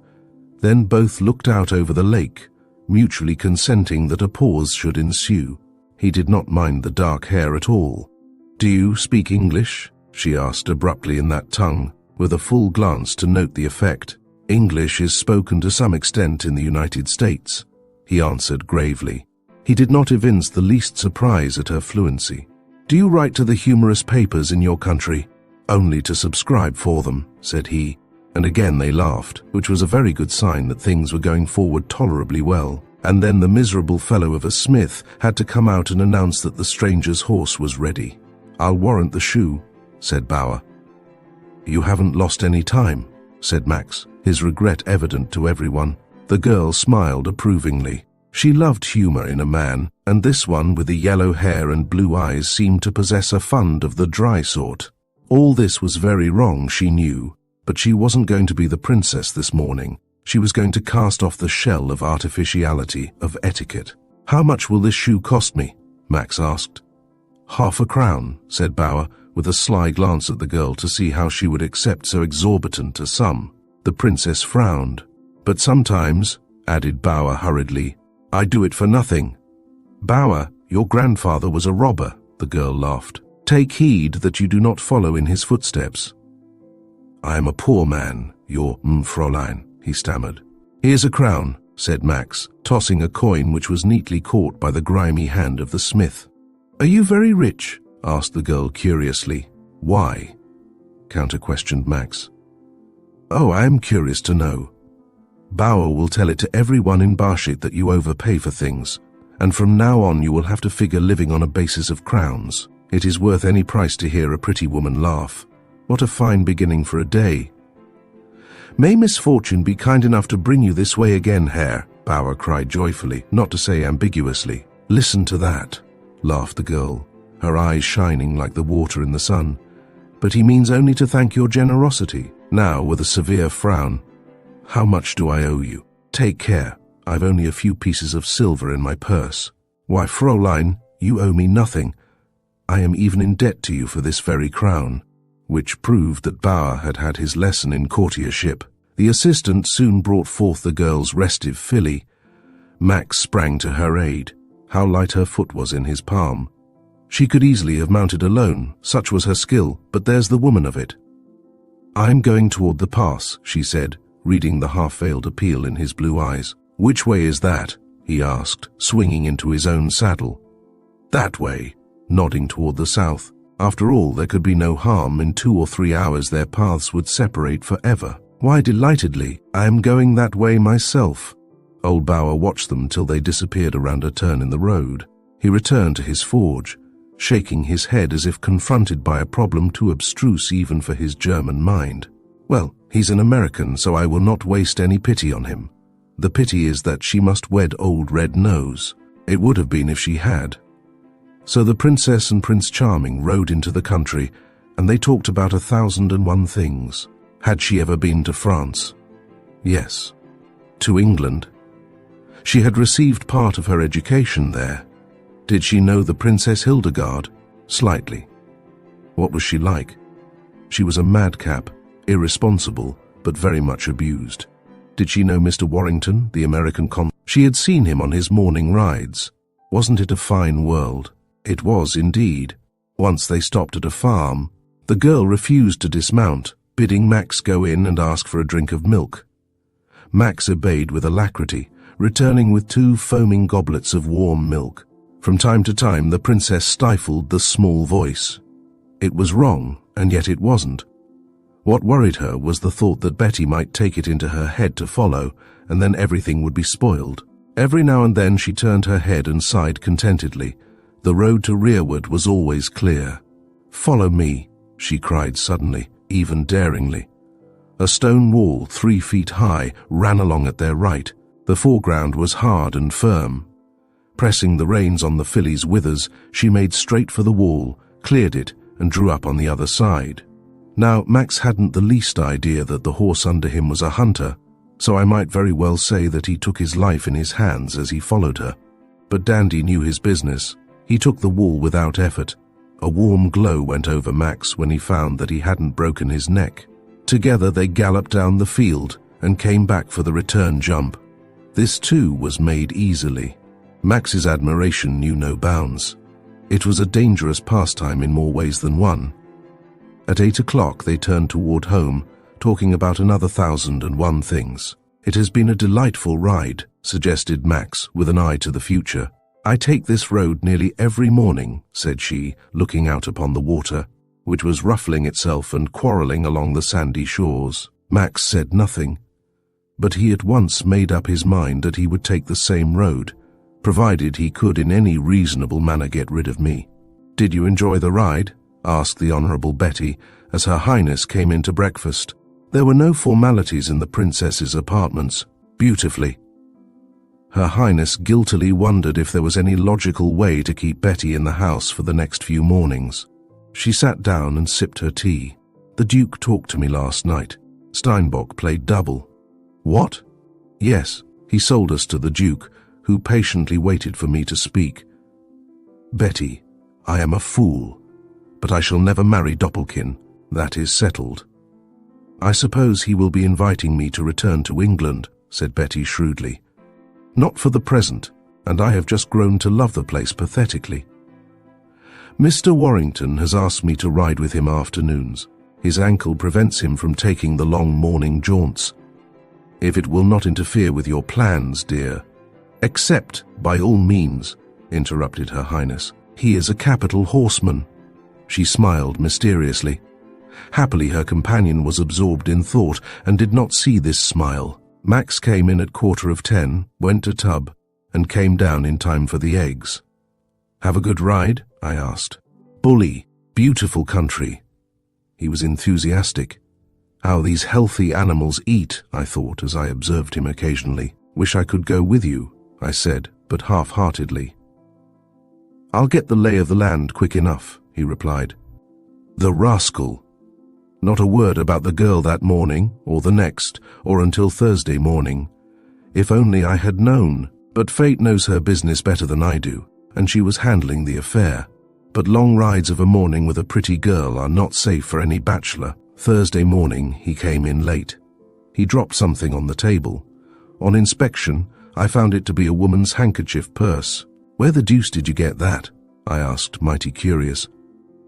Then both looked out over the lake, mutually consenting that a pause should ensue. He did not mind the dark hair at all. Do you speak English? She asked abruptly in that tongue, with a full glance to note the effect. English is spoken to some extent in the United States, he answered gravely. He did not evince the least surprise at her fluency. Do you write to the humorous papers in your country? Only to subscribe for them, said he, and again they laughed, which was a very good sign that things were going forward tolerably well. And then the miserable fellow of a smith had to come out and announce that the stranger's horse was ready. I'll warrant the shoe, said Bauer. You haven't lost any time, said Max, his regret evident to everyone. The girl smiled approvingly. She loved humor in a man, and this one with the yellow hair and blue eyes seemed to possess a fund of the dry sort. All this was very wrong, she knew, but she wasn't going to be the princess this morning. She was going to cast off the shell of artificiality, of etiquette. How much will this shoe cost me? Max asked. 1/2 crown, said Bauer, with a sly glance at the girl to see how she would accept so exorbitant a sum. The princess frowned. But sometimes, added Bauer hurriedly, I do it for nothing. Bauer, your grandfather was a robber, the girl laughed. Take heed that you do not follow in his footsteps. I am a poor man, Your Fräulein, he stammered. Here's a crown, said Max, tossing a coin which was neatly caught by the grimy hand of the smith. Are you very rich? Asked the girl curiously. Why? Counter-questioned Max. Oh, I am curious to know. Bauer will tell it to everyone in Barshit that you overpay for things, and from now on you will have to figure living on a basis of crowns. It is worth any price to hear a pretty woman laugh. What a fine beginning for a day. May misfortune be kind enough to bring you this way again, Herr, Bauer cried joyfully, not to say ambiguously. Listen to that, laughed the girl, her eyes shining like the water in the sun. But he means only to thank your generosity. Now, with a severe frown, how much do I owe you? Take care, I've only a few pieces of silver in my purse. Why, Fräulein, you owe me nothing. I am even in debt to you for this very crown. Which proved that Bauer had had his lesson in courtiership. The assistant soon brought forth the girl's restive filly. Max sprang to her aid. How light her foot was in his palm. She could easily have mounted alone, such was her skill, but there's the woman of it. I'm going toward the pass, she said, reading the half-veiled appeal in his blue eyes. Which way is that? He asked, swinging into his own saddle. That way, nodding toward the south. After all, there could be no harm. In 2 or 3 hours their paths would separate forever. Why, delightedly, I am going that way myself. Old Bauer watched them till they disappeared around a turn in the road. He returned to his forge, shaking his head as if confronted by a problem too abstruse even for his German mind. Well, he's an American, so I will not waste any pity on him. The pity is that she must wed old Red Nose. It would have been if she had. So the Princess and Prince Charming rode into the country, and they talked about 1,001 things. Had she ever been to France? Yes. To England? She had received part of her education there. Did she know the Princess Hildegard? Slightly. What was she like? She was a madcap, irresponsible, but very much abused. Did she know Mr. Warrington, the American She had seen him on his morning rides. Wasn't it a fine world? It was indeed. Once they stopped at a farm. The girl refused to dismount, bidding Max go in and ask for a drink of milk. Max obeyed with alacrity, returning with 2 foaming goblets of warm milk. From time to time the princess stifled the small voice. It was wrong, and yet it wasn't. What worried her was the thought that Betty might take it into her head to follow, and then everything would be spoiled. Every now and then she turned her head and sighed contentedly. The road to rearward was always clear. Follow me, she cried suddenly, even daringly. A stone wall 3 feet high ran along at their right. The foreground was hard and firm. Pressing the reins on the filly's withers, she made straight for the wall, cleared it, and drew up on the other side. Now, Max hadn't the least idea that the horse under him was a hunter, so I might very well say that he took his life in his hands as he followed her. But Dandy knew his business. He took the wall without effort. A warm glow went over Max when he found that he hadn't broken his neck. Together they galloped down the field and came back for the return jump. This too was made easily. Max's admiration knew no bounds. It was a dangerous pastime in more ways than one. At 8 o'clock they turned toward home, talking about another 1,001 things. It has been a delightful ride, suggested Max, with an eye to the future. I take this road nearly every morning, said she, looking out upon the water, which was ruffling itself and quarrelling along the sandy shores. Max said nothing, but he at once made up his mind that he would take the same road, provided he could in any reasonable manner get rid of me. Did you enjoy the ride? Asked the Honourable Betty, as Her Highness came in to breakfast. There were no formalities in the princess's apartments. Beautifully. Her Highness guiltily wondered if there was any logical way to keep Betty in the house for the next few mornings. She sat down and sipped her tea. The Duke talked to me last night. Steinbock played double. What? Yes, he sold us to the Duke, who patiently waited for me to speak. Betty, I am a fool, but I shall never marry Doppelkin. That is settled. I suppose he will be inviting me to return to England, said Betty shrewdly. Not for the present, and I have just grown to love the place pathetically. Mr. Warrington has asked me to ride with him afternoons. His ankle prevents him from taking the long morning jaunts. If it will not interfere with your plans, dear. Except, by all means, interrupted Her Highness. He is a capital horseman. She smiled mysteriously. Happily, her companion was absorbed in thought and did not see this smile. Max came in at 10:15, went to tub, and came down in time for the eggs. Have a good ride? I asked. Bully, beautiful country. He was enthusiastic. How these healthy animals eat, I thought as I observed him occasionally. Wish I could go with you, I said, but half-heartedly. I'll get the lay of the land quick enough, he replied. The rascal. Not a word about the girl that morning, or the next, or until Thursday morning. If only I had known. But fate knows her business better than I do, and she was handling the affair. But long rides of a morning with a pretty girl are not safe for any bachelor. Thursday morning he came in late. He dropped something on the table. On inspection, I found it to be a woman's handkerchief purse. Where the deuce did you get that? I asked, mighty curious.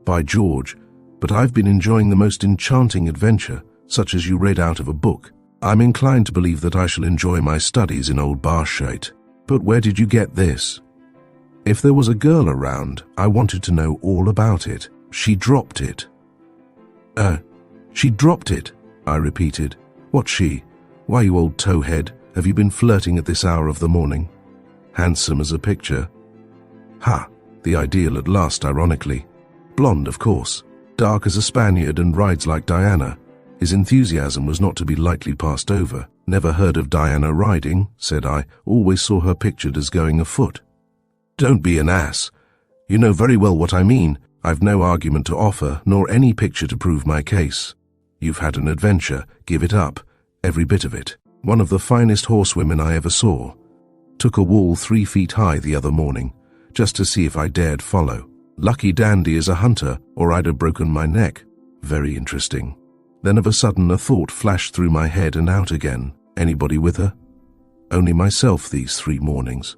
By George, but I've been enjoying the most enchanting adventure, such as you read out of a book. I'm inclined to believe that I shall enjoy my studies in old Barshite. But where did you get this? If there was a girl around, I wanted to know all about it. She dropped it. She dropped it, I repeated. What she? Why, you old towhead, have you been flirting at this hour of the morning? Handsome as a picture. Ha, the ideal at last, ironically. Blonde, of course. Dark as a Spaniard and rides like Diana. His enthusiasm was not to be lightly passed over. Never heard of Diana riding, said I. Always saw her pictured as going afoot. Don't be an ass. You know very well what I mean. I've no argument to offer, nor any picture to prove my case. You've had an adventure. Give it up. Every bit of it. One of the finest horsewomen I ever saw. Took a wall 3 feet high the other morning, just to see if I dared follow. Lucky dandy as a hunter, or I'd have broken my neck. Very interesting. Then of a sudden a thought flashed through my head and out again. Anybody with her? Only myself these 3 mornings.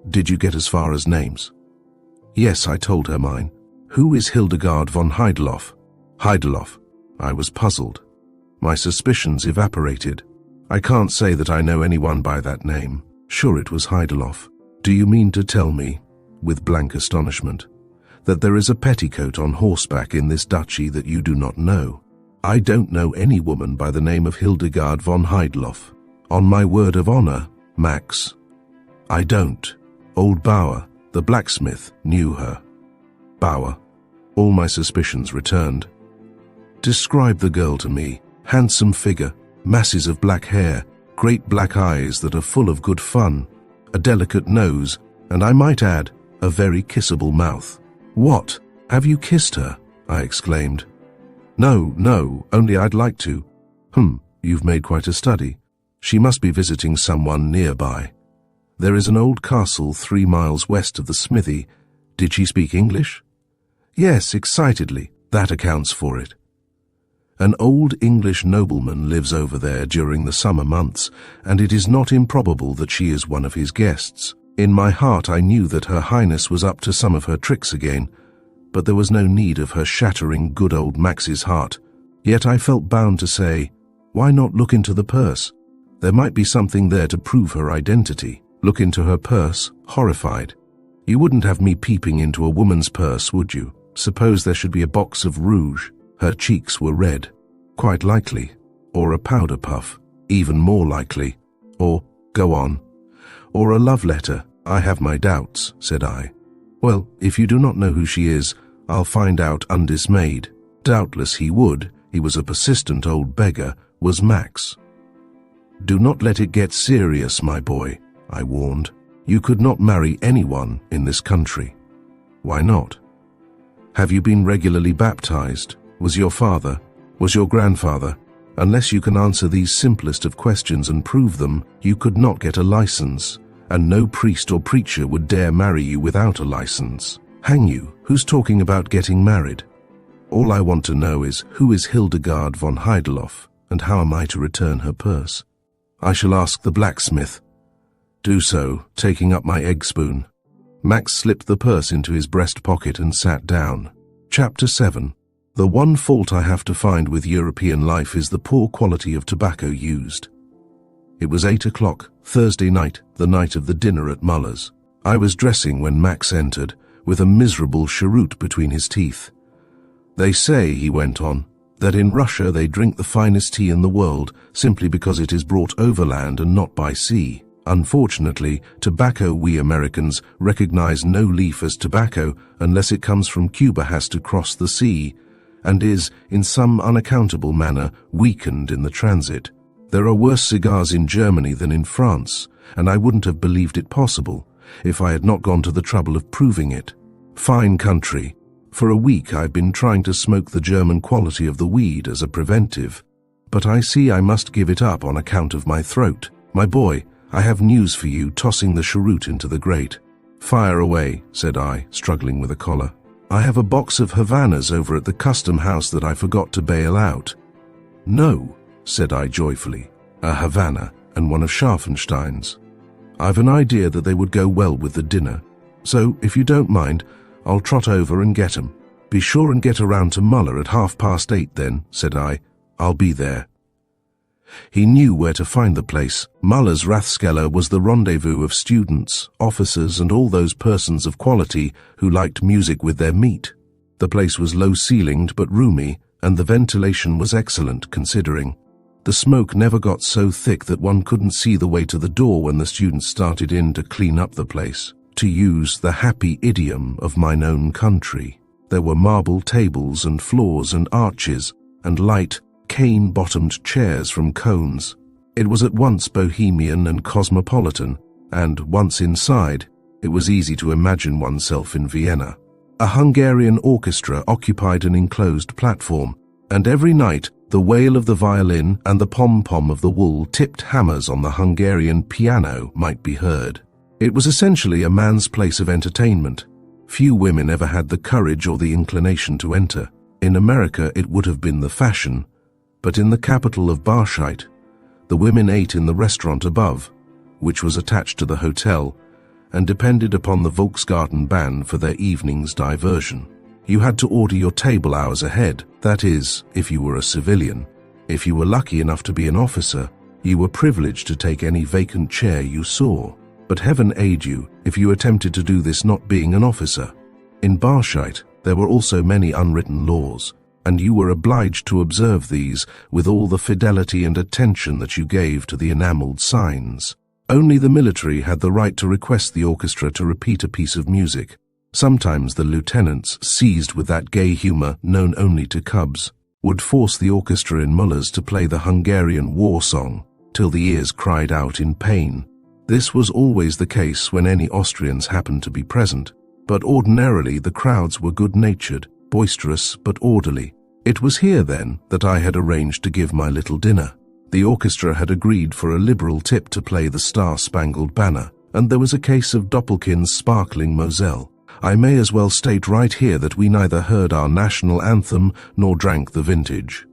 Did you get as far as names? Yes, I told her mine. Who is Hildegard von Heideloff? Heideloff. I was puzzled. My suspicions evaporated. I can't say that I know anyone by that name. Sure, it was Heideloff. Do you mean to tell me, with blank astonishment, that there is a petticoat on horseback in this duchy that you do not know? I don't know any woman by the name of Hildegard von Heideloff. On my word of honor, Max. I don't. Old Bauer, the blacksmith, knew her. Bauer. All my suspicions returned. Describe the girl to me. Handsome figure, masses of black hair, great black eyes that are full of good fun, a delicate nose, and I might add, a very kissable mouth. What? Have you kissed her? I exclaimed. No, only I'd like to. You've made quite a study. She must be visiting someone nearby. There is an old castle 3 miles west of the smithy. Did she speak English? Yes, excitedly. That accounts for it. An old English nobleman lives over there during the summer months, and it is not improbable that she is one of his guests. In my heart I knew that Her Highness was up to some of her tricks again, but there was no need of her shattering good old Max's heart. Yet I felt bound to say, why not look into the purse? There might be something there to prove her identity. Look into her purse, horrified. You wouldn't have me peeping into a woman's purse, would you? Suppose there should be a box of rouge. Her cheeks were red. Quite likely. Or a powder puff. Even more likely. Or, go on. Or a love letter. I have my doubts, said I. Well, if you do not know who she is, I'll find out undismayed. Doubtless he would. He was a persistent old beggar, was Max. Do not let it get serious, my boy, I warned. You could not marry anyone in this country. Why not? Have you been regularly baptized? Was your father? Was your grandfather? Unless you can answer these simplest of questions and prove them, you could not get a license, and no priest or preacher would dare marry you without a license. Hang you, who's talking about getting married? All I want to know is, who is Hildegard von Heideloff, and how am I to return her purse? I shall ask the blacksmith. Do so, taking up my egg spoon. Max slipped the purse into his breast pocket and sat down. Chapter 7. The one fault I have to find with European life is the poor quality of tobacco used. It was 8 o'clock, Thursday night, the night of the dinner at Muller's. I was dressing when Max entered, with a miserable cheroot between his teeth. "They say," he went on, "that in Russia they drink the finest tea in the world simply because it is brought overland and not by sea. Unfortunately, tobacco we Americans recognize no leaf as tobacco unless it comes from Cuba, has to cross the sea, and is, in some unaccountable manner, weakened in the transit. There are worse cigars in Germany than in France, and I wouldn't have believed it possible if I had not gone to the trouble of proving it. Fine country. For a week I've been trying to smoke the German quality of the weed as a preventive, but I see I must give it up on account of my throat. My boy, I have news for you," tossing the cheroot into the grate. "Fire away," said I, struggling with a collar. "I have a box of Havanas over at the custom house that I forgot to bail out." "No," said I joyfully, "a Havana and one of Scharfenstein's. I've an idea that they would go well with the dinner, so if you don't mind, I'll trot over and get 'em." "Be sure and get around to Muller at 8:30 then," said I. "I'll be there." He knew where to find the place. Muller's Rathskeller was the rendezvous of students, officers, and all those persons of quality who liked music with their meat. The place was low-ceilinged but roomy, and the ventilation was excellent considering. The smoke never got so thick that one couldn't see the way to the door when the students started in to clean up the place. To use the happy idiom of mine own country, there were marble tables and floors and arches, and light, cane-bottomed chairs from Cones. It was at once bohemian and cosmopolitan, and once inside, it was easy to imagine oneself in Vienna. A Hungarian orchestra occupied an enclosed platform, and every night the wail of the violin and the pom-pom of the wool-tipped hammers on the Hungarian piano might be heard. It was essentially a man's place of entertainment. Few women ever had the courage or the inclination to enter. In America it would have been the fashion, but in the capital of Barschheit, the women ate in the restaurant above, which was attached to the hotel, and depended upon the Volksgarten band for their evening's diversion. You had to order your table hours ahead, that is, if you were a civilian. If you were lucky enough to be an officer, you were privileged to take any vacant chair you saw. But heaven aid you if you attempted to do this not being an officer. In Barschheit, there were also many unwritten laws, and you were obliged to observe these with all the fidelity and attention that you gave to the enameled signs. Only the military had the right to request the orchestra to repeat a piece of music. Sometimes the lieutenants, seized with that gay humor known only to cubs, would force the orchestra in Muller's to play the Hungarian war song till the ears cried out in pain. This was always the case when any Austrians happened to be present, but ordinarily the crowds were good-natured, boisterous but orderly. It was here, then, that I had arranged to give my little dinner. The orchestra had agreed for a liberal tip to play the Star-Spangled Banner, and there was a case of Doppelkin's sparkling Moselle. I may as well state right here that we neither heard our national anthem nor drank the vintage.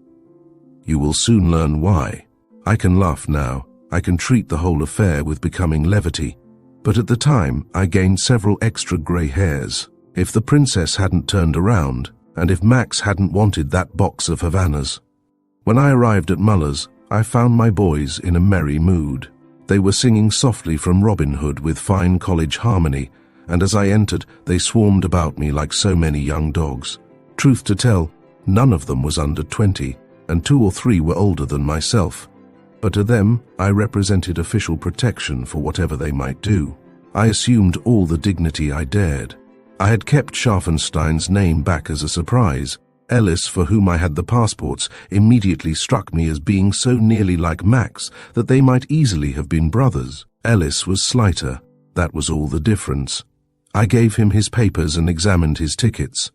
You will soon learn why. I can laugh now. I can treat the whole affair with becoming levity. But at the time, I gained several extra grey hairs. If the princess hadn't turned around, and if Max hadn't wanted that box of Havanas. When I arrived at Muller's, I found my boys in a merry mood. They were singing softly from Robin Hood with fine college harmony, and as I entered, they swarmed about me like so many young dogs. Truth to tell, none of them was under 20, and 2 or 3 were older than myself. But to them, I represented official protection for whatever they might do. I assumed all the dignity I dared. I had kept Scharfenstein's name back as a surprise. Ellis, for whom I had the passports, immediately struck me as being so nearly like Max that they might easily have been brothers. Ellis was slighter. That was all the difference. I gave him his papers and examined his tickets.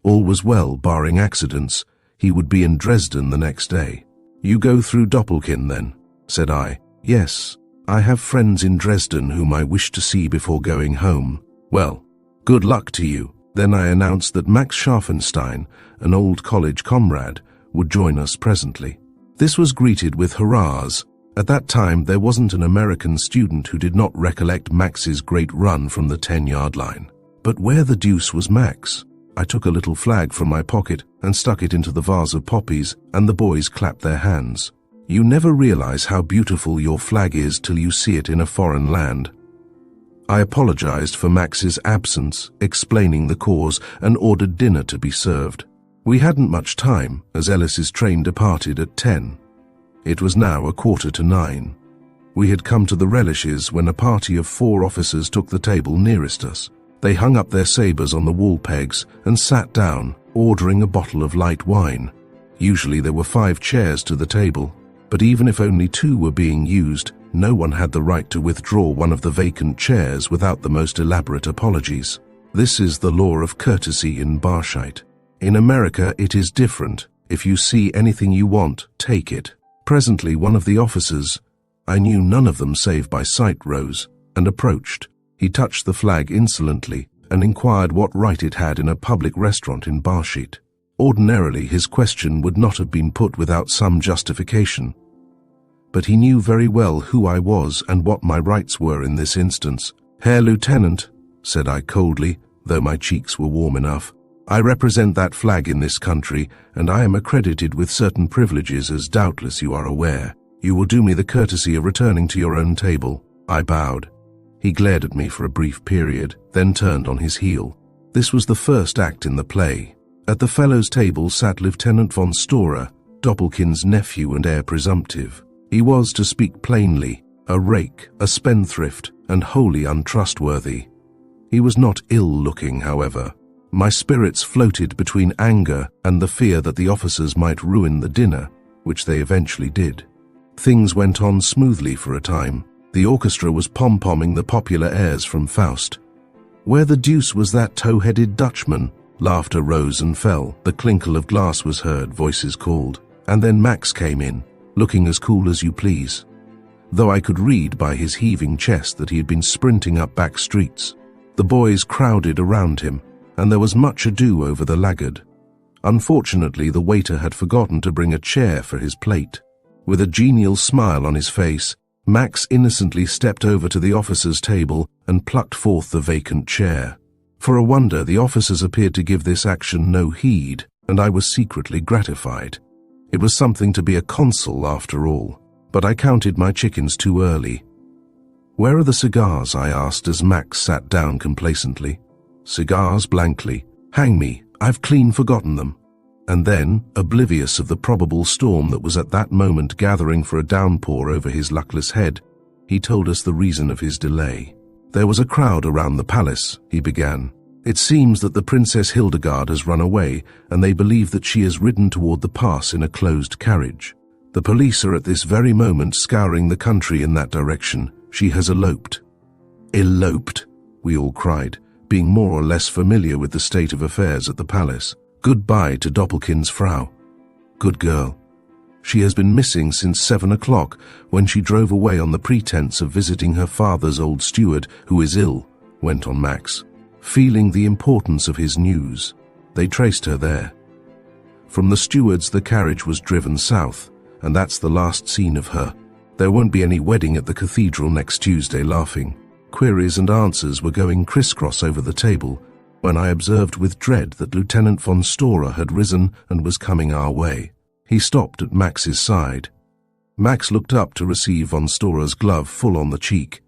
All was well, barring accidents. He would be in Dresden the next day. You go through Doppelkin, then, said I. Yes, I have friends in Dresden whom I wish to see before going home. Well, good luck to you. Then I announced that Max Scharfenstein, an old college comrade, would join us presently. This was greeted with hurrahs. At that time, there wasn't an American student who did not recollect Max's great run from the 10-yard line. But where the deuce was Max? I took a little flag from my pocket and stuck it into the vase of poppies, and the boys clapped their hands. You never realize how beautiful your flag is till you see it in a foreign land. I apologized for Max's absence, explaining the cause, and ordered dinner to be served. We hadn't much time, as Ellis's train departed at 10. It was now 8:45. We had come to the relishes when a party of 4 officers took the table nearest us. They hung up their sabres on the wall pegs and sat down, ordering a bottle of light wine. Usually there were 5 chairs to the table, but even if only 2 were being used, no one had the right to withdraw one of the vacant chairs without the most elaborate apologies. This is the law of courtesy in Barshite. In America it is different. If you see anything you want, take it. Presently one of the officers, I knew none of them save by sight, rose and approached. He touched the flag insolently and inquired what right it had in a public restaurant in Barshite. Ordinarily his question would not have been put without some justification. But he knew very well who I was and what my rights were in this instance. "Herr Lieutenant," said I coldly, though my cheeks were warm enough, "I represent that flag in this country, and I am accredited with certain privileges, as doubtless you are aware. You will do me the courtesy of returning to your own table." I bowed. He glared at me for a brief period, then turned on his heel. This was the first act in the play. At the fellows' table sat Lieutenant von Storer, Doppelkin's nephew and heir presumptive. He was, to speak plainly, a rake, a spendthrift, and wholly untrustworthy. He was not ill-looking, however. My spirits floated between anger and the fear that the officers might ruin the dinner, which they eventually did. Things went on smoothly for a time. The orchestra was pom-pomming the popular airs from Faust. "Where the deuce was that tow-headed Dutchman?" Laughter rose and fell. The clinkle of glass was heard, voices called. And then Max came in, looking as cool as you please, though I could read by his heaving chest that he had been sprinting up back streets. The boys crowded around him, and there was much ado over the laggard. Unfortunately, the waiter had forgotten to bring a chair for his plate. With a genial smile on his face, Max innocently stepped over to the officer's table and plucked forth the vacant chair. For a wonder, the officers appeared to give this action no heed, and I was secretly gratified. It was something to be a consul after all, but I counted my chickens too early. "Where are the cigars?" I asked as Max sat down complacently. "Cigars?" blankly. "Hang me, I've clean forgotten them." And then, oblivious of the probable storm that was at that moment gathering for a downpour over his luckless head, he told us the reason of his delay. "There was a crowd around the palace," he began. "It seems that the Princess Hildegard has run away, and they believe that she has ridden toward the pass in a closed carriage. The police are at this very moment scouring the country in that direction. She has eloped." "Eloped?" we all cried, being more or less familiar with the state of affairs at the palace. "Goodbye to Doppelkin's Frau. Good girl. She has been missing since 7 o'clock, when she drove away on the pretense of visiting her father's old steward, who is ill," went on Max. Feeling the importance of his news, they traced her there. From the steward's the carriage was driven south, and that's the last seen of her. There won't be any wedding at the cathedral next Tuesday. Laughing. Queries and answers were going crisscross over the table, when I observed with dread that Lieutenant von Storer had risen and was coming our way. He stopped at Max's side. Max looked up to receive von Storer's glove full on the cheek.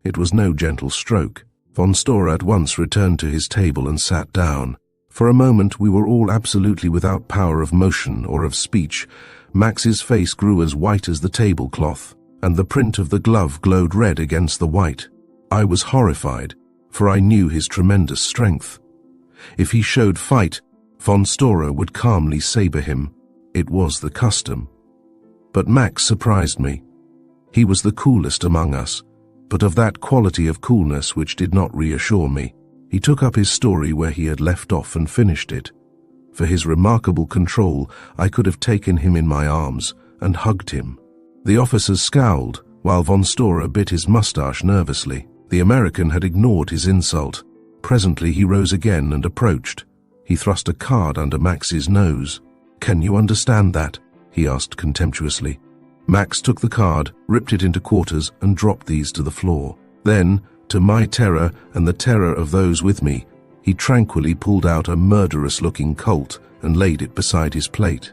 It was no gentle stroke. Von Storer at once returned to his table and sat down. For a moment we were all absolutely without power of motion or of speech. Max's face grew as white as the tablecloth, and the print of the glove glowed red against the white. I was horrified, for I knew his tremendous strength. If he showed fight, von Storer would calmly sabre him. It was the custom. But Max surprised me. He was the coolest among us, but of that quality of coolness which did not reassure me. He took up his story where he had left off and finished it. For his remarkable control, I could have taken him in my arms and hugged him. The officers scowled, while von Storer bit his mustache nervously. The American had ignored his insult. Presently he rose again and approached. He thrust a card under Max's nose. "Can you understand that?" he asked contemptuously. Max took the card, ripped it into quarters, and dropped these to the floor. Then, to my terror and the terror of those with me, He tranquilly pulled out a murderous-looking Colt and laid it beside his plate.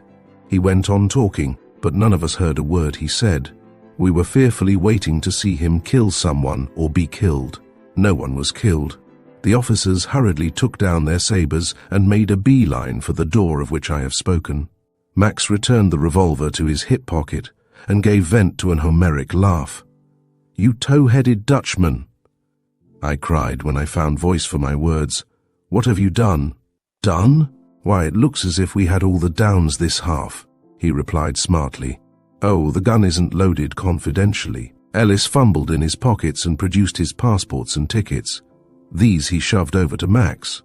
He went on talking, but none of us heard a word he said. We were fearfully waiting to see him kill someone or be killed. No one was killed. The officers hurriedly took down their sabers and made a beeline for the door of which I have spoken. Max returned the revolver to his hip pocket and gave vent to an Homeric laugh. "You tow-headed Dutchman!" I cried when I found voice for my words. "What have you done?" "Done? Why, it looks as if we had all the downs this half," he replied smartly. "Oh, the gun isn't loaded confidentially." Ellis fumbled in his pockets and produced his passports and tickets. These he shoved over to Max.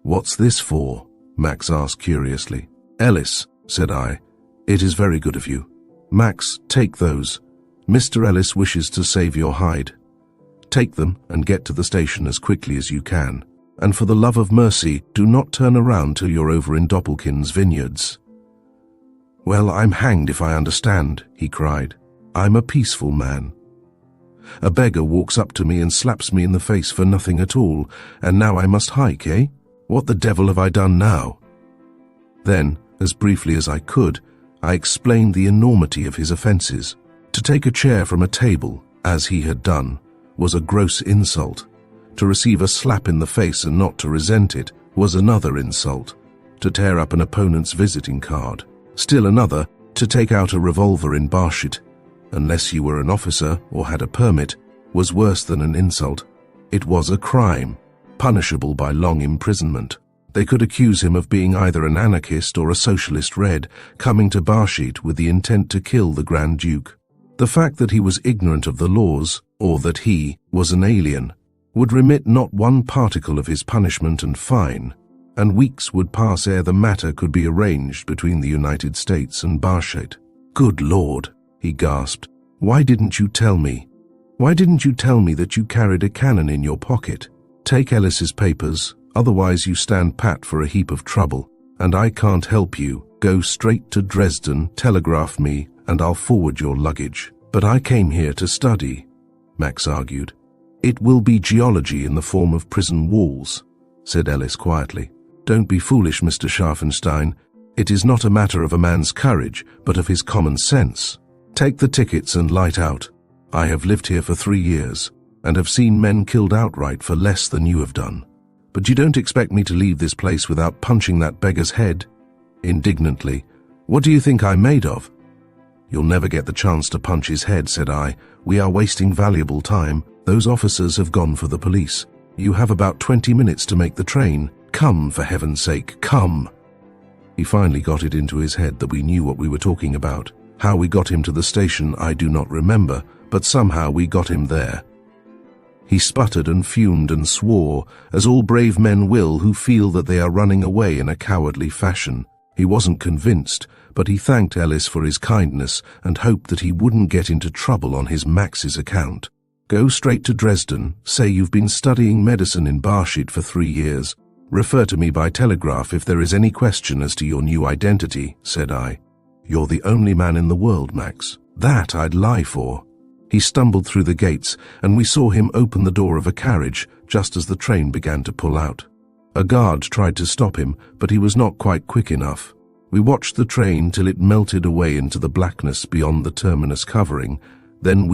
"What's this for?" Max asked curiously. "Ellis," said I, "it is very good of you. Max, take those. Mr. Ellis wishes to save your hide. Take them and get to the station as quickly as you can. And for the love of mercy, do not turn around till you're over in Doppelkin's vineyards." "Well, I'm hanged if I understand," he cried. "I'm a peaceful man. A beggar walks up to me and slaps me in the face for nothing at all, and now I must hike, eh? What the devil have I done now?" Then, as briefly as I could, I explained the enormity of his offences. To take a chair from a table, as he had done, was a gross insult. To receive a slap in the face and not to resent it was another insult. To tear up an opponent's visiting card. Still another, to take out a revolver in Barshit, unless you were an officer or had a permit, was worse than an insult. It was a crime, punishable by long imprisonment. They could accuse him of being either an anarchist or a socialist red, coming to Barshit with the intent to kill the Grand Duke. The fact that he was ignorant of the laws, or that he was an alien, would remit not one particle of his punishment and fine, and weeks would pass ere the matter could be arranged between the United States and Barshit. "Good Lord," he gasped. "Why didn't you tell me? Why didn't you tell me that you carried a cannon in your pocket? Take Ellis's papers, otherwise you stand pat for a heap of trouble, and I can't help you. Go straight to Dresden, telegraph me, and I'll forward your luggage." "But I came here to study," Max argued. "It will be geology in the form of prison walls," said Ellis quietly. "Don't be foolish, Mr. Scharfenstein. It is not a matter of a man's courage, but of his common sense. Take the tickets and light out. I have lived here for 3 years, and have seen men killed outright for less than you have done. But you don't expect me to leave this place without punching that beggar's head?" Indignantly, "What do you think I'm made of?" "You'll never get the chance to punch his head," said I. "We are wasting valuable time. Those officers have gone for the police. You have about 20 minutes to make the train. Come, for heaven's sake, come." He finally got it into his head that we knew what we were talking about. How we got him to the station I do not remember, but somehow we got him there. He sputtered and fumed and swore, as all brave men will who feel that they are running away in a cowardly fashion. He wasn't convinced, but he thanked Ellis for his kindness and hoped that he wouldn't get into trouble on his Max's account. "Go straight to Dresden, say you've been studying medicine in Barshit for 3 years. Refer to me by telegraph if there is any question as to your new identity," said I. "You're the only man in the world, Max. That I'd lie for." He stumbled through the gates, and we saw him open the door of a carriage just as the train began to pull out. A guard tried to stop him, but he was not quite quick enough. We watched the train till it melted away into the blackness beyond the terminus covering. Then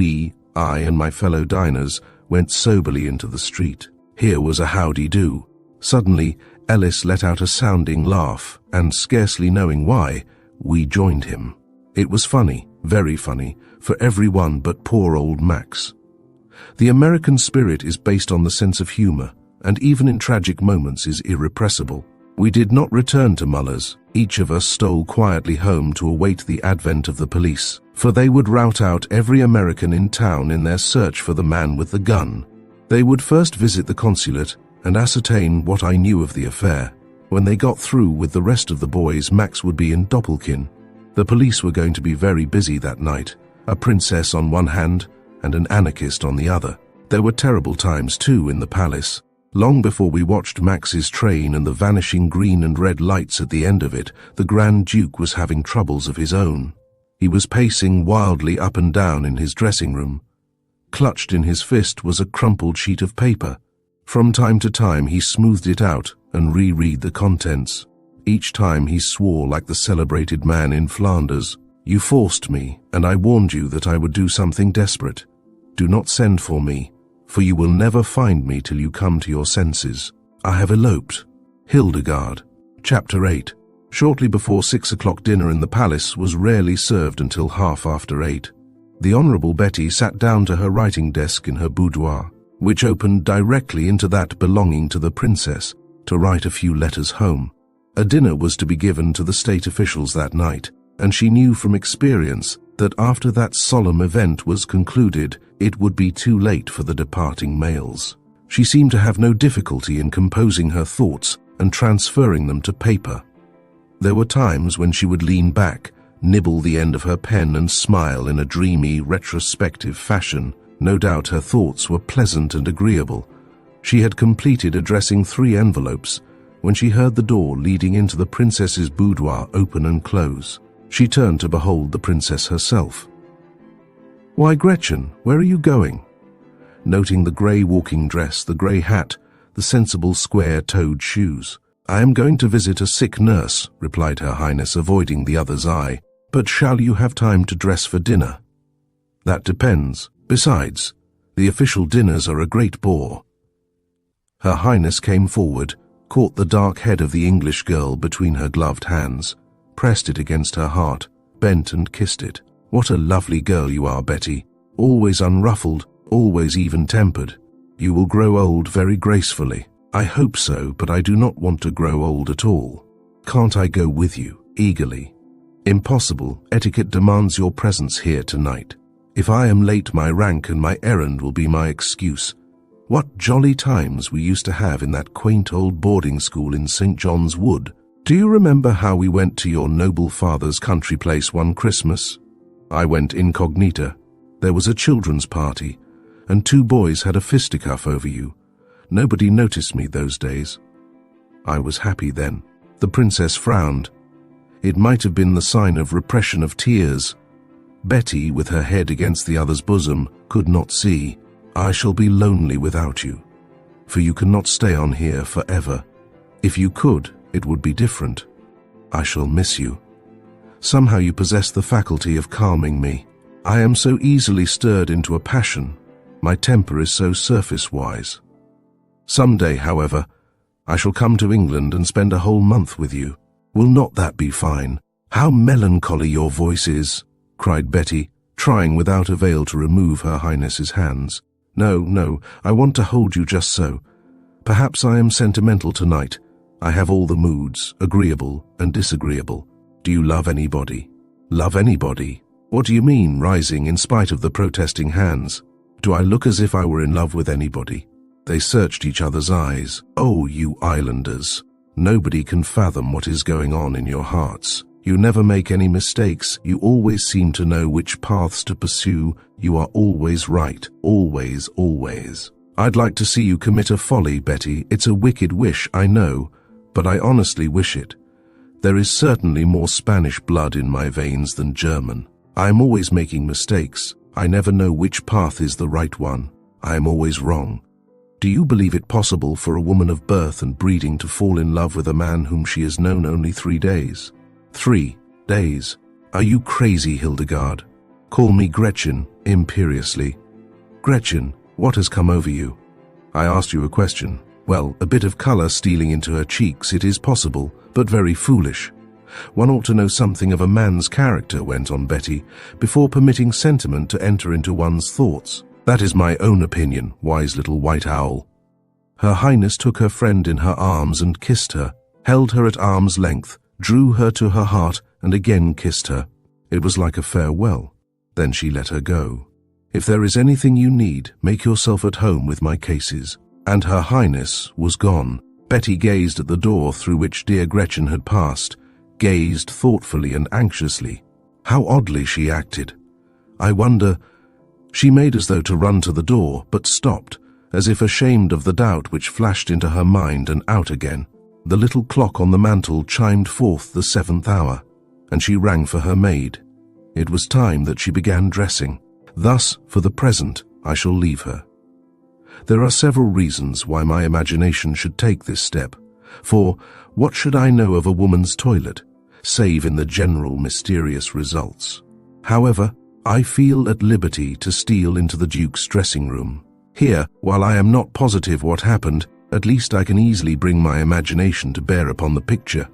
I and my fellow diners, went soberly into the street. Here was a howdy-do. Suddenly, Ellis let out a sounding laugh, and scarcely knowing why, we joined him. It was funny, very funny, for everyone but poor old Max. The American spirit is based on the sense of humor, and even in tragic moments is irrepressible. We did not return to Muller's. Each of us stole quietly home to await the advent of the police, for they would rout out every American in town in their search for the man with the gun. They would first visit the consulate and ascertain what I knew of the affair. When they got through with the rest of the boys, Max would be in Doppelkin. The police were going to be very busy that night, a princess on one hand and an anarchist on the other. There were terrible times too in the palace. Long before we watched Max's train and the vanishing green and red lights at the end of it, the Grand Duke was having troubles of his own. He was pacing wildly up and down in his dressing room. Clutched in his fist was a crumpled sheet of paper. From time to time he smoothed it out and reread the contents. Each time he swore like the celebrated man in Flanders. "You forced me, and I warned you that I would do something desperate. Do not send for me, for you will never find me till you come to your senses. I have eloped." Hildegard. Chapter 8. Shortly before 6 o'clock, dinner in the palace was rarely served until half after 8. The Honourable Betty sat down to her writing desk in her boudoir, which opened directly into that belonging to the princess, to write a few letters home. A dinner was to be given to the state officials that night, and she knew from experience that after that solemn event was concluded, it would be too late for the departing mails. She seemed to have no difficulty in composing her thoughts and transferring them to paper. There were times when she would lean back, nibble the end of her pen and smile in a dreamy, retrospective fashion. No doubt her thoughts were pleasant and agreeable. She had completed addressing 3 envelopes when she heard the door leading into the princess's boudoir open and close. She turned to behold the princess herself. "Why, Gretchen, where are you going?" Noting the grey walking dress, the grey hat, the sensible square-toed shoes. "I am going to visit a sick nurse," replied Her Highness, avoiding the other's eye. "But shall you have time to dress for dinner?" "That depends. Besides, the official dinners are a great bore." Her Highness came forward, caught the dark head of the English girl between her gloved hands, pressed it against her heart, bent and kissed it. "What a lovely girl you are, Betty. Always unruffled, always even-tempered. You will grow old very gracefully." "I hope so, but I do not want to grow old at all." "Can't I go with you?" eagerly. "Impossible. Etiquette demands your presence here tonight. If I am late, my rank and my errand will be my excuse. What jolly times we used to have in that quaint old boarding school in St. John's Wood. Do you remember how we went to your noble father's country place one Christmas? I went incognita. There was a children's party, and 2 boys had a fisticuff over you. Nobody noticed me those days. I was happy then." The princess frowned. It might have been the sign of repression of tears. Betty, with her head against the other's bosom, could not see. "I shall be lonely without you, for you cannot stay on here forever. If you could, it would be different. I shall miss you. Somehow you possess the faculty of calming me. I am so easily stirred into a passion. My temper is so surface-wise. Some day, however, I shall come to England and spend a whole month with you. Will not that be fine?" "How melancholy your voice is," cried Betty, trying without avail to remove Her Highness's hands. "No, no, I want to hold you just so. Perhaps I am sentimental tonight. I have all the moods, agreeable and disagreeable. Do you love anybody?" "Love anybody? What do you mean?" rising in spite of the protesting hands. "Do I look as if I were in love with anybody?" They searched each other's eyes. "Oh, you islanders. Nobody can fathom what is going on in your hearts. You never make any mistakes. You always seem to know which paths to pursue. You are always right. Always, always. I'd like to see you commit a folly, Betty. It's a wicked wish, I know, but I honestly wish it. There is certainly more Spanish blood in my veins than German. I am always making mistakes. I never know which path is the right one. I am always wrong. Do you believe it possible for a woman of birth and breeding to fall in love with a man whom she has known only 3 days? 3 days? Are you crazy, Hildegard? Call me Gretchen, imperiously. Gretchen, what has come over you? I asked you a question. Well, a bit of color stealing into her cheeks, it is possible, but very foolish. One ought to know something of a man's character, went on Betty, before permitting sentiment to enter into one's thoughts. That is my own opinion, wise little white owl. Her Highness took her friend in her arms and kissed her, held her at arm's length, drew her to her heart, and again kissed her. It was like a farewell. Then she let her go. If there is anything you need, make yourself at home with my cases. And Her Highness was gone. Betty gazed at the door through which dear Gretchen had passed, gazed thoughtfully and anxiously. How oddly she acted. I wonder... She made as though to run to the door, but stopped, as if ashamed of the doubt which flashed into her mind and out again. The little clock on the mantel chimed forth the 7th hour, and she rang for her maid. It was time that she began dressing. Thus, for the present, I shall leave her. There are several reasons why my imagination should take this step. For what should I know of a woman's toilet, save in the general mysterious results? However, I feel at liberty to steal into the Duke's dressing room. Here, while I am not positive what happened, at least I can easily bring my imagination to bear upon the picture.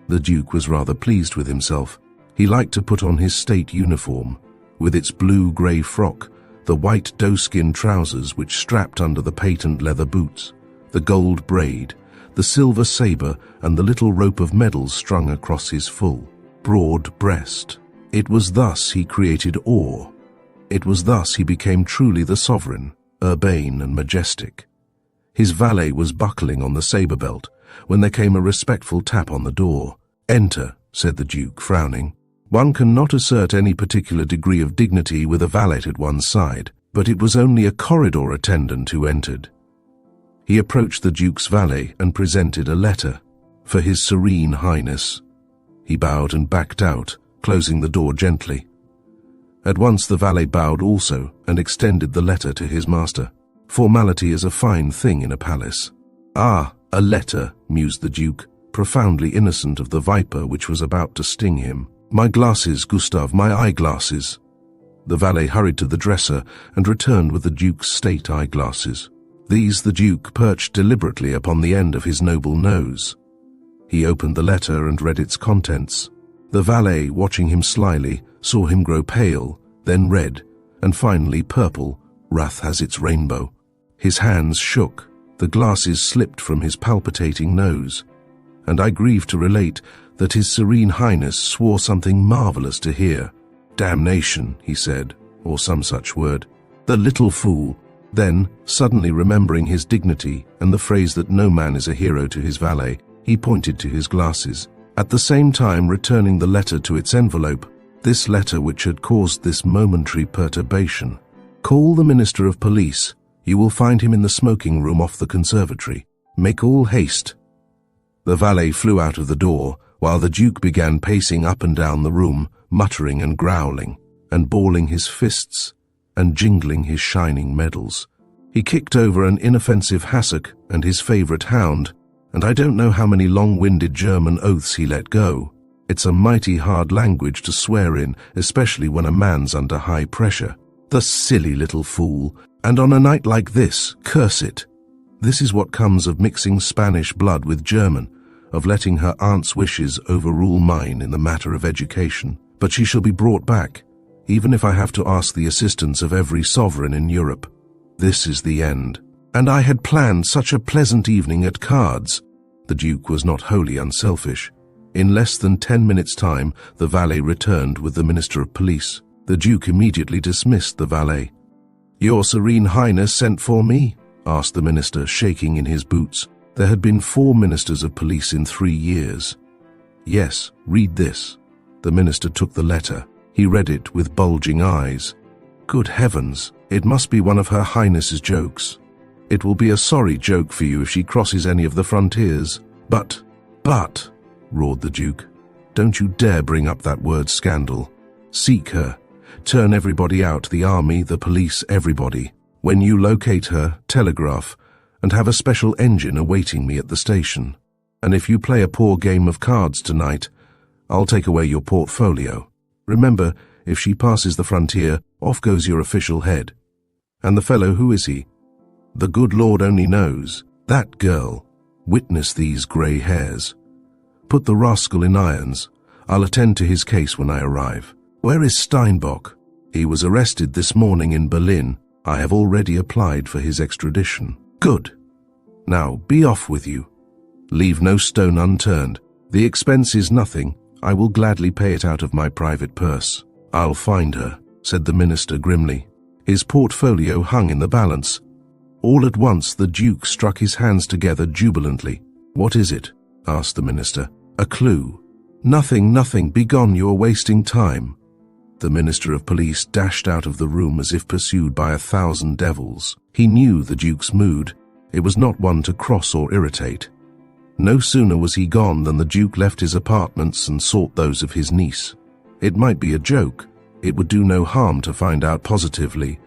The Duke was rather pleased with himself. He liked to put on his state uniform, with its blue-grey frock, the white doeskin trousers which strapped under the patent leather boots, the gold braid, the silver sabre, and the little rope of medals strung across his full, broad breast. It was thus he created awe. It was thus he became truly the sovereign, urbane and majestic. His valet was buckling on the sabre belt when there came a respectful tap on the door. "Enter," said the Duke, frowning. One cannot assert any particular degree of dignity with a valet at one's side, but it was only a corridor attendant who entered. He approached the Duke's valet and presented a letter. "For His Serene Highness." He bowed and backed out, closing the door gently. At once the valet bowed also and extended the letter to his master. Formality is a fine thing in a palace. "Ah, a letter," mused the Duke, profoundly innocent of the viper which was about to sting him. "My glasses, Gustav, my eyeglasses." The valet hurried to the dresser and returned with the Duke's state eyeglasses. These the Duke perched deliberately upon the end of his noble nose. He opened the letter and read its contents. The valet, watching him slyly, saw him grow pale, then red, and finally purple. Wrath has its rainbow. His hands shook, the glasses slipped from his palpitating nose, and I grieve to relate that His Serene Highness swore something marvelous to hear. "Damnation," he said, or some such word. "The little fool." Then, suddenly remembering his dignity and the phrase that no man is a hero to his valet, he pointed to his glasses, at the same time returning the letter to its envelope, this letter which had caused this momentary perturbation. "Call the Minister of Police. You will find him in the smoking room off the conservatory. Make all haste." The valet flew out of the door, while the Duke began pacing up and down the room, muttering and growling, and balling his fists, and jingling his shining medals. He kicked over an inoffensive hassock and his favourite hound, and I don't know how many long-winded German oaths he let go. It's a mighty hard language to swear in, especially when a man's under high pressure. The silly little fool, and on a night like this, curse it. This is what comes of mixing Spanish blood with German, of letting her aunt's wishes overrule mine in the matter of education. But she shall be brought back, even if I have to ask the assistance of every sovereign in Europe. This is the end. And I had planned such a pleasant evening at cards. The Duke was not wholly unselfish. In less than 10 minutes' time, the valet returned with the Minister of Police. The Duke immediately dismissed the valet. "Your Serene Highness sent for me?" asked the minister, shaking in his boots. There had been 4 ministers of police in 3 years. "Yes, read this." The minister took the letter. He read it with bulging eyes. "Good heavens, it must be one of Her Highness's jokes. It will be a sorry joke for you if she crosses any of the frontiers. But, roared the Duke, "don't you dare bring up that word scandal. Seek her. Turn everybody out, the army, the police, everybody. When you locate her, telegraph, and have a special engine awaiting me at the station. And if you play a poor game of cards tonight, I'll take away your portfolio. Remember, if she passes the frontier, off goes your official head. And the fellow, who is he? The good Lord only knows. That girl. Witness these grey hairs. Put the rascal in irons. I'll attend to his case when I arrive. Where is Steinbock? He was arrested this morning in Berlin. I have already applied for his extradition. Good. Now, be off with you. Leave no stone unturned. The expense is nothing. I will gladly pay it out of my private purse. I'll find her, said the minister grimly. His portfolio hung in the balance. All at once the Duke struck his hands together jubilantly. What is it? Asked the minister. A clue. Nothing, begone, you are wasting time. The Minister of Police dashed out of the room as if pursued by 1,000 devils. He knew the Duke's mood. It was not one to cross or irritate. No sooner was he gone than the Duke left his apartments and sought those of his niece. It might be a joke. It would do no harm to find out positively.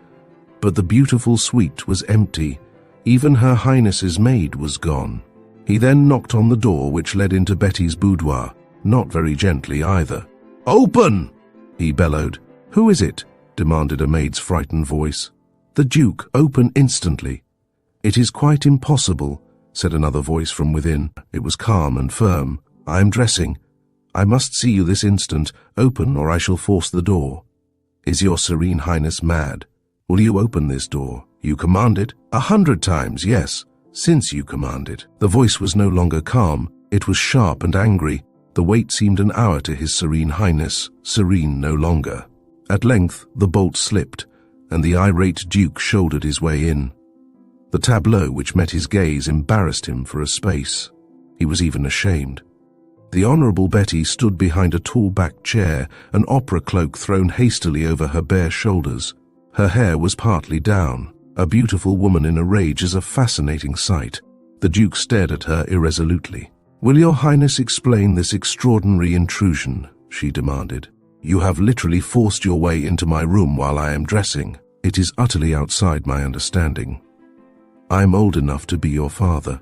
but the beautiful suite was empty. Even Her Highness's maid was gone. He then knocked on the door which led into Betty's boudoir, not very gently either. "Open!" he bellowed. "Who is it?" demanded a maid's frightened voice. "The Duke, open instantly." "It is quite impossible," said another voice from within. It was calm and firm. "I am dressing. I must see you this instant. Open, or I shall force the door." "Is your Serene Highness mad? Will you open this door? You command it?" "100 times, yes, since you command it." The voice was no longer calm. It was sharp and angry. The wait seemed an hour to His Serene Highness, serene no longer. At length the bolt slipped, and the irate Duke shouldered his way in. The tableau which met his gaze embarrassed him for a space. He was even ashamed. The Honourable Betty stood behind a tall-backed chair, an opera cloak thrown hastily over her bare shoulders. Her hair was partly down. A beautiful woman in a rage is a fascinating sight. The Duke stared at her irresolutely. "Will your Highness explain this extraordinary intrusion?" she demanded. "You have literally forced your way into my room while I am dressing. It is utterly outside my understanding. I am old enough to be your father.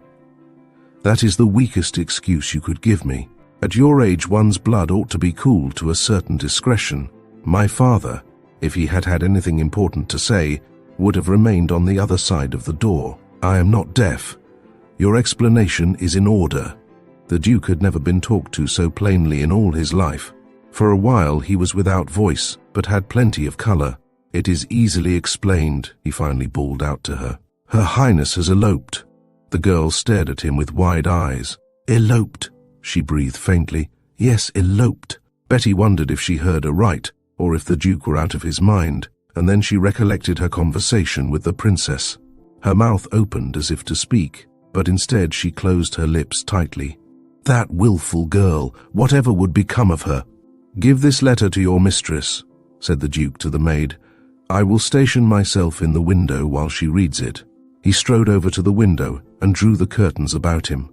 That is the weakest excuse you could give me. At your age, one's blood ought to be cooled to a certain discretion. My father, if he had had anything important to say, would have remained on the other side of the door. I am not deaf. Your explanation is in order." The Duke had never been talked to so plainly in all his life. For a while he was without voice, but had plenty of colour. "It is easily explained," he finally bawled out to her. "Her Highness has eloped." The girl stared at him with wide eyes. "Eloped," she breathed faintly. "Yes, eloped." Betty wondered if she heard aright, or if the Duke were out of his mind, and then she recollected her conversation with the princess. Her mouth opened as if to speak, but instead she closed her lips tightly. That willful girl, whatever would become of her? "Give this letter to your mistress," said the Duke to the maid. "I will station myself in the window while she reads it." He strode over to the window and drew the curtains about him.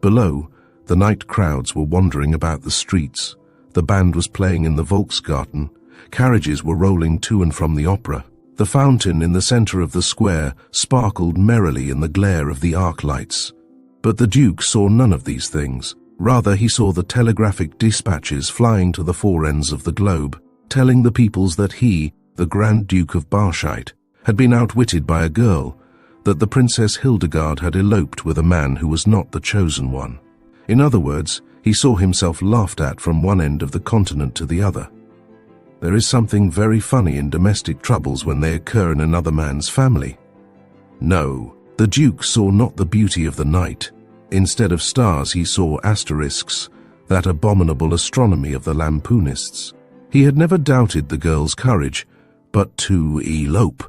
Below, the night crowds were wandering about the streets. The band was playing in the Volksgarten. Carriages were rolling to and from the opera. The fountain in the center of the square sparkled merrily in the glare of the arc lights. But the Duke saw none of these things. Rather, he saw the telegraphic dispatches flying to the four ends of the globe, telling the peoples that he, the Grand Duke of Barscheid, had been outwitted by a girl, that the Princess Hildegard had eloped with a man who was not the chosen one. In other words, he saw himself laughed at from one end of the continent to the other. There is something very funny in domestic troubles when they occur in another man's family. No, the Duke saw not the beauty of the night. Instead of stars, he saw asterisks, that abominable astronomy of the lampoonists. He had never doubted the girl's courage, but to elope,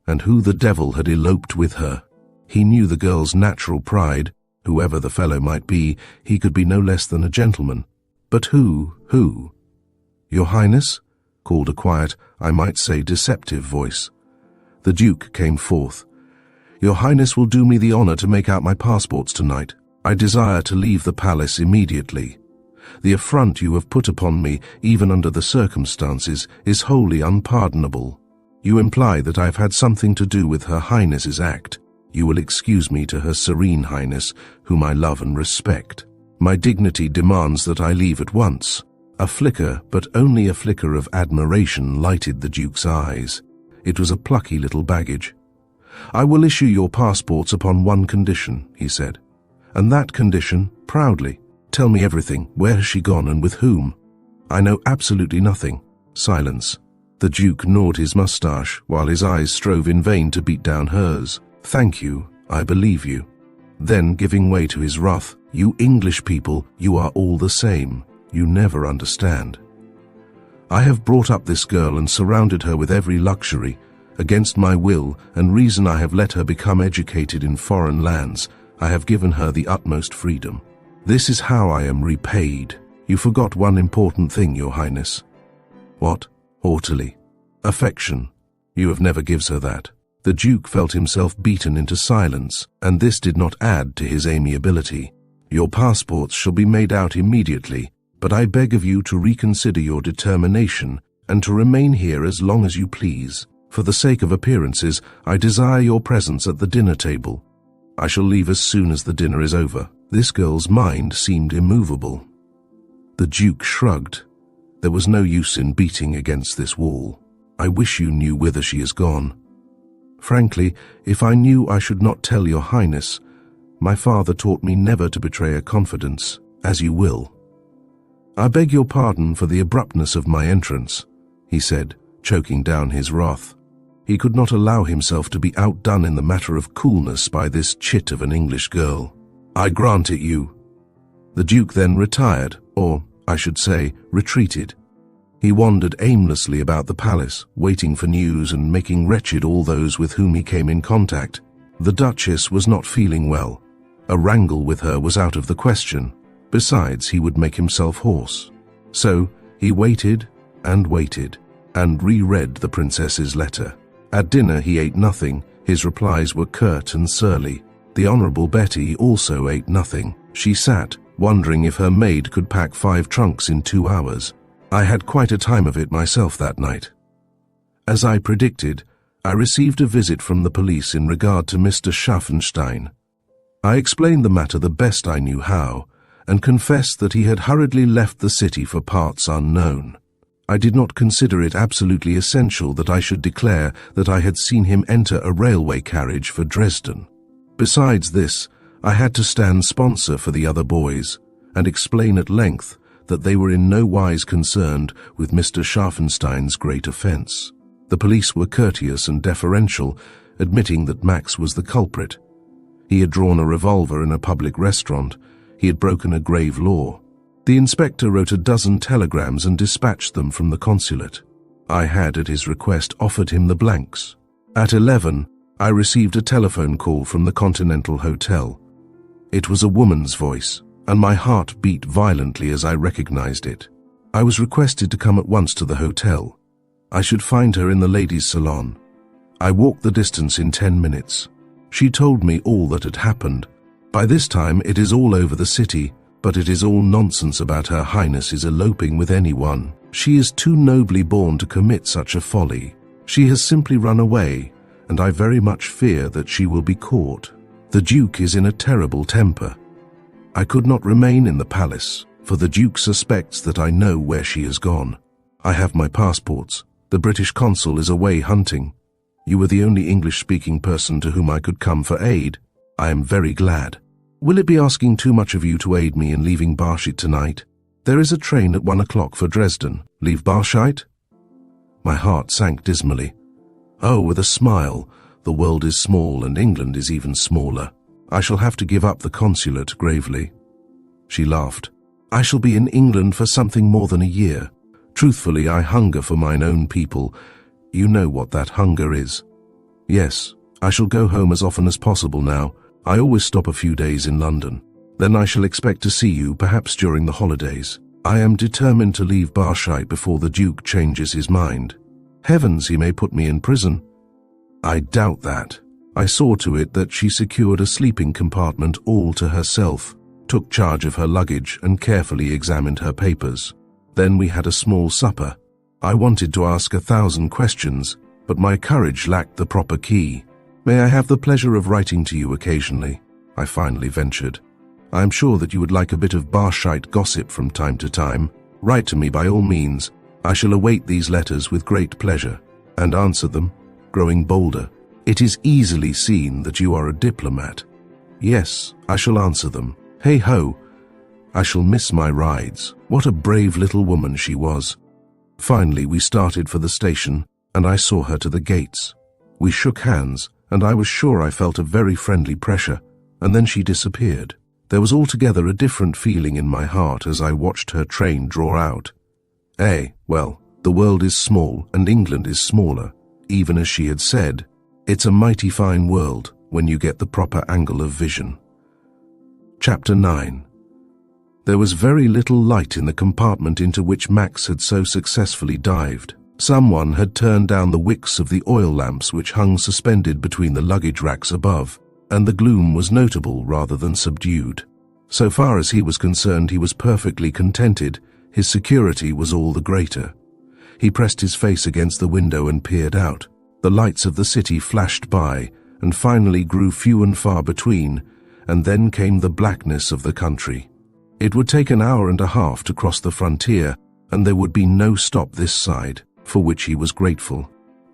and who the devil had eloped with her? He knew the girl's natural pride. Whoever the fellow might be, he could be no less than a gentleman. But who? "Your Highness?" called a quiet, I might say deceptive voice. The Duke came forth. "Your Highness will do me the honor to make out my passports tonight. I desire to leave the palace immediately. The affront you have put upon me, even under the circumstances, is wholly unpardonable. You imply that I have had something to do with Her Highness's act. You will excuse me to Her Serene Highness, whom I love and respect. My dignity demands that I leave at once." A flicker, but only a flicker of admiration, lighted the Duke's eyes. It was a plucky little baggage. "I will issue your passports upon one condition," he said. "And that condition, proudly. Tell me everything. Where has she gone and with whom?" "I know absolutely nothing." Silence. The Duke gnawed his moustache, while his eyes strove in vain to beat down hers. "Thank you. I believe you." Then, giving way to his wrath, "You English people, you are all the same. You never understand. I have brought up this girl and surrounded her with every luxury. Against my will and reason I have let her become educated in foreign lands. I have given her the utmost freedom. This is how I am repaid. You forgot one important thing, Your Highness." "What?" haughtily. "Affection. You have never gives her that." The Duke felt himself beaten into silence, and this did not add to his amiability. "Your passports shall be made out immediately, but I beg of you to reconsider your determination and to remain here as long as you please. For the sake of appearances, I desire your presence at the dinner table. I shall leave as soon as the dinner is over." This girl's mind seemed immovable. The Duke shrugged. There was no use in beating against this wall. "I wish you knew whither she is gone." "Frankly, if I knew, I should not tell your highness. My father taught me never to betray a confidence, as you will." "I beg your pardon for the abruptness of my entrance," he said, choking down his wrath. He could not allow himself to be outdone in the matter of coolness by this chit of an English girl. "I grant it you." The Duke then retired, or, I should say, retreated. He wandered aimlessly about the palace, waiting for news and making wretched all those with whom he came in contact. The Duchess was not feeling well. A wrangle with her was out of the question. Besides, he would make himself hoarse. So he waited, and reread the princess's letter. At dinner he ate nothing. His replies were curt and surly. The Honourable Betty also ate nothing. She sat, wondering if her maid could pack 5 trunks in 2 hours. I had quite a time of it myself that night. As I predicted, I received a visit from the police in regard to Mr. Schaffenstein. I explained the matter the best I knew how, and confessed that he had hurriedly left the city for parts unknown. I did not consider it absolutely essential that I should declare that I had seen him enter a railway carriage for Dresden. Besides this, I had to stand sponsor for the other boys, and explain at length that they were in no wise concerned with Mr. Schaffenstein's great offence. The police were courteous and deferential, admitting that Max was the culprit. He had drawn a revolver in a public restaurant. He had broken a grave law. The inspector wrote a dozen telegrams and dispatched them from the consulate. I had, at his request, offered him the blanks. At 11, I received a telephone call from the Continental Hotel. It was a woman's voice, and my heart beat violently as I recognized it. I was requested to come at once to the hotel. I should find her in the ladies' salon. I walked the distance in 10 minutes. She told me all that had happened. By this time it is all over the city, but it is all nonsense about Her Highness's eloping with anyone. She is too nobly born to commit such a folly. She has simply run away, and I very much fear that she will be caught. The Duke is in a terrible temper. I could not remain in the palace, for the Duke suspects that I know where she has gone. I have my passports. The British consul is away hunting. You were the only English-speaking person to whom I could come for aid. I am very glad. Will it be asking too much of you to aid me in leaving Barschit tonight? There is a train at 1 o'clock for Dresden. Leave Barschit? My heart sank dismally. Oh, with a smile. The world is small, and England is even smaller. I shall have to give up the consulate gravely. She laughed. I shall be in England for something more than a year. Truthfully, I hunger for mine own people. You know what that hunger is. Yes, I shall go home as often as possible now. I always stop a few days in London. Then I shall expect to see you, perhaps during the holidays. I am determined to leave Barschit before the Duke changes his mind. Heavens, he may put me in prison. I doubt that. I saw to it that she secured a sleeping compartment all to herself, took charge of her luggage, and carefully examined her papers. Then we had a small supper. I wanted to ask 1,000 questions, but my courage lacked the proper key. May I have the pleasure of writing to you occasionally? I finally ventured. I am sure that you would like a bit of Barschit gossip from time to time. Write to me by all means. I shall await these letters with great pleasure, and answer them, growing bolder. It is easily seen that you are a diplomat. Yes, I shall answer them. Hey-ho, I shall miss my rides. What a brave little woman she was. Finally, we started for the station, and I saw her to the gates. We shook hands, and I was sure I felt a very friendly pressure, and then she disappeared. There was altogether a different feeling in my heart as I watched her train draw out. Well, the world is small, and England is smaller, even as she had said. It's a mighty fine world when you get the proper angle of vision. Chapter 9. There was very little light in the compartment into which Max had so successfully dived. Someone had turned down the wicks of the oil lamps which hung suspended between the luggage racks above, and the gloom was notable rather than subdued. So far as he was concerned, he was perfectly contented. His security was all the greater. He pressed his face against the window and peered out. The lights of the city flashed by, and finally grew few and far between, and then came the blackness of the country. It would take an hour and a half to cross the frontier, and there would be no stop this side, for which he was grateful.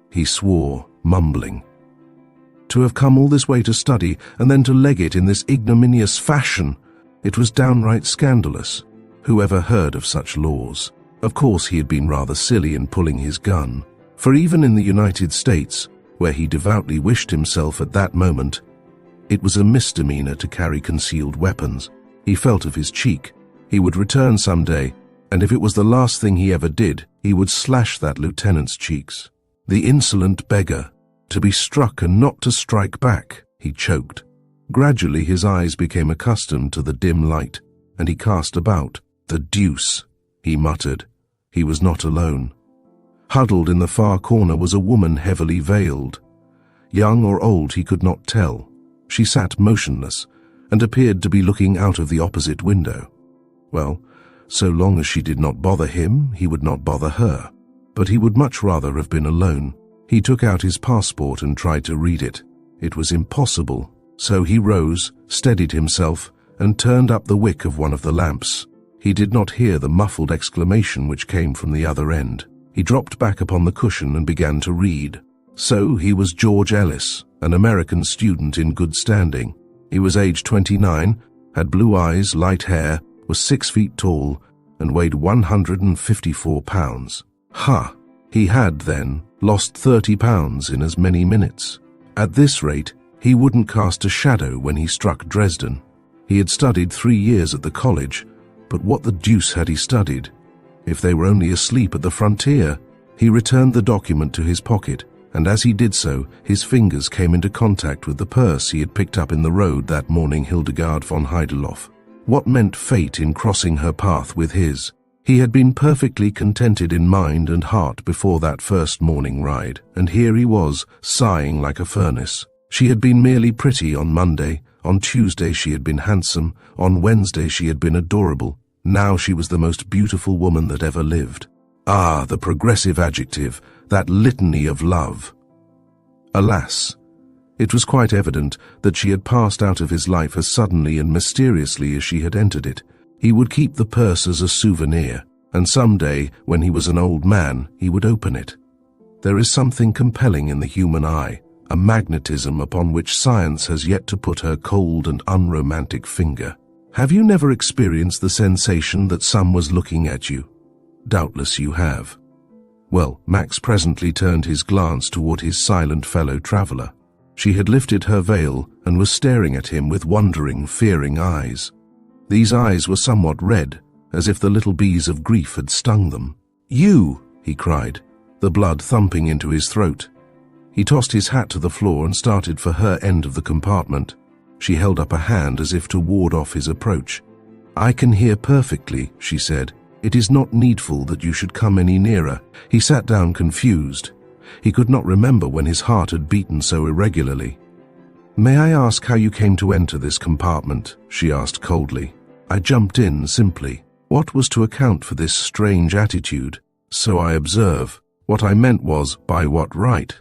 He swore, mumbling. To have come all this way to study, and then to leg it in this ignominious fashion, it was downright scandalous. Whoever heard of such laws? Of course he had been rather silly in pulling his gun, for even in the United States, where he devoutly wished himself at that moment, it was a misdemeanor to carry concealed weapons. He felt of his cheek. He would return some day, and if it was the last thing he ever did, he would slash that lieutenant's cheeks. The insolent beggar! To be struck and not to strike back, he choked. Gradually his eyes became accustomed to the dim light, and he cast about. The deuce, he muttered. He was not alone. Huddled in the far corner was a woman heavily veiled. Young or old he could not tell. She sat motionless, and appeared to be looking out of the opposite window. Well, so long as she did not bother him, he would not bother her. But he would much rather have been alone. He took out his passport and tried to read it. It was impossible, so he rose, steadied himself, and turned up the wick of one of the lamps. He did not hear the muffled exclamation which came from the other end. He dropped back upon the cushion and began to read. So he was George Ellis, an American student in good standing. He was aged 29, had blue eyes, light hair, was 6 feet tall, and weighed 154 pounds. Ha! He had, then, lost 30 pounds in as many minutes. At this rate, he wouldn't cast a shadow when he struck Dresden. He had studied 3 years at the college, but what the deuce had he studied? If they were only asleep at the frontier? He returned the document to his pocket, and as he did so, his fingers came into contact with the purse he had picked up in the road that morning. Hildegard von Heideloff. What meant fate in crossing her path with his? He had been perfectly contented in mind and heart before that first morning ride, and here he was, sighing like a furnace. She had been merely pretty on Monday, on Tuesday she had been handsome, on Wednesday she had been adorable. Now she was the most beautiful woman that ever lived. Ah, the progressive adjective, that litany of love. Alas, it was quite evident that she had passed out of his life as suddenly and mysteriously as she had entered it. He would keep the purse as a souvenir, and some day, when he was an old man, he would open it. There is something compelling in the human eye, a magnetism upon which science has yet to put her cold and unromantic finger. Have you never experienced the sensation that some was looking at you? Doubtless you have. Well, Max presently turned his glance toward his silent fellow traveler. She had lifted her veil and was staring at him with wondering, fearing eyes. These eyes were somewhat red, as if the little bees of grief had stung them. "You!" he cried, the blood thumping into his throat. He tossed his hat to the floor and started for her end of the compartment. She held up a hand as if to ward off his approach. "I can hear perfectly," she said. "It is not needful that you should come any nearer." He sat down confused. He could not remember when his heart had beaten so irregularly. "May I ask how you came to enter this compartment?" she asked coldly. "I jumped in, simply. What was to account for this strange attitude?" "So I observe. What I meant was, by what right?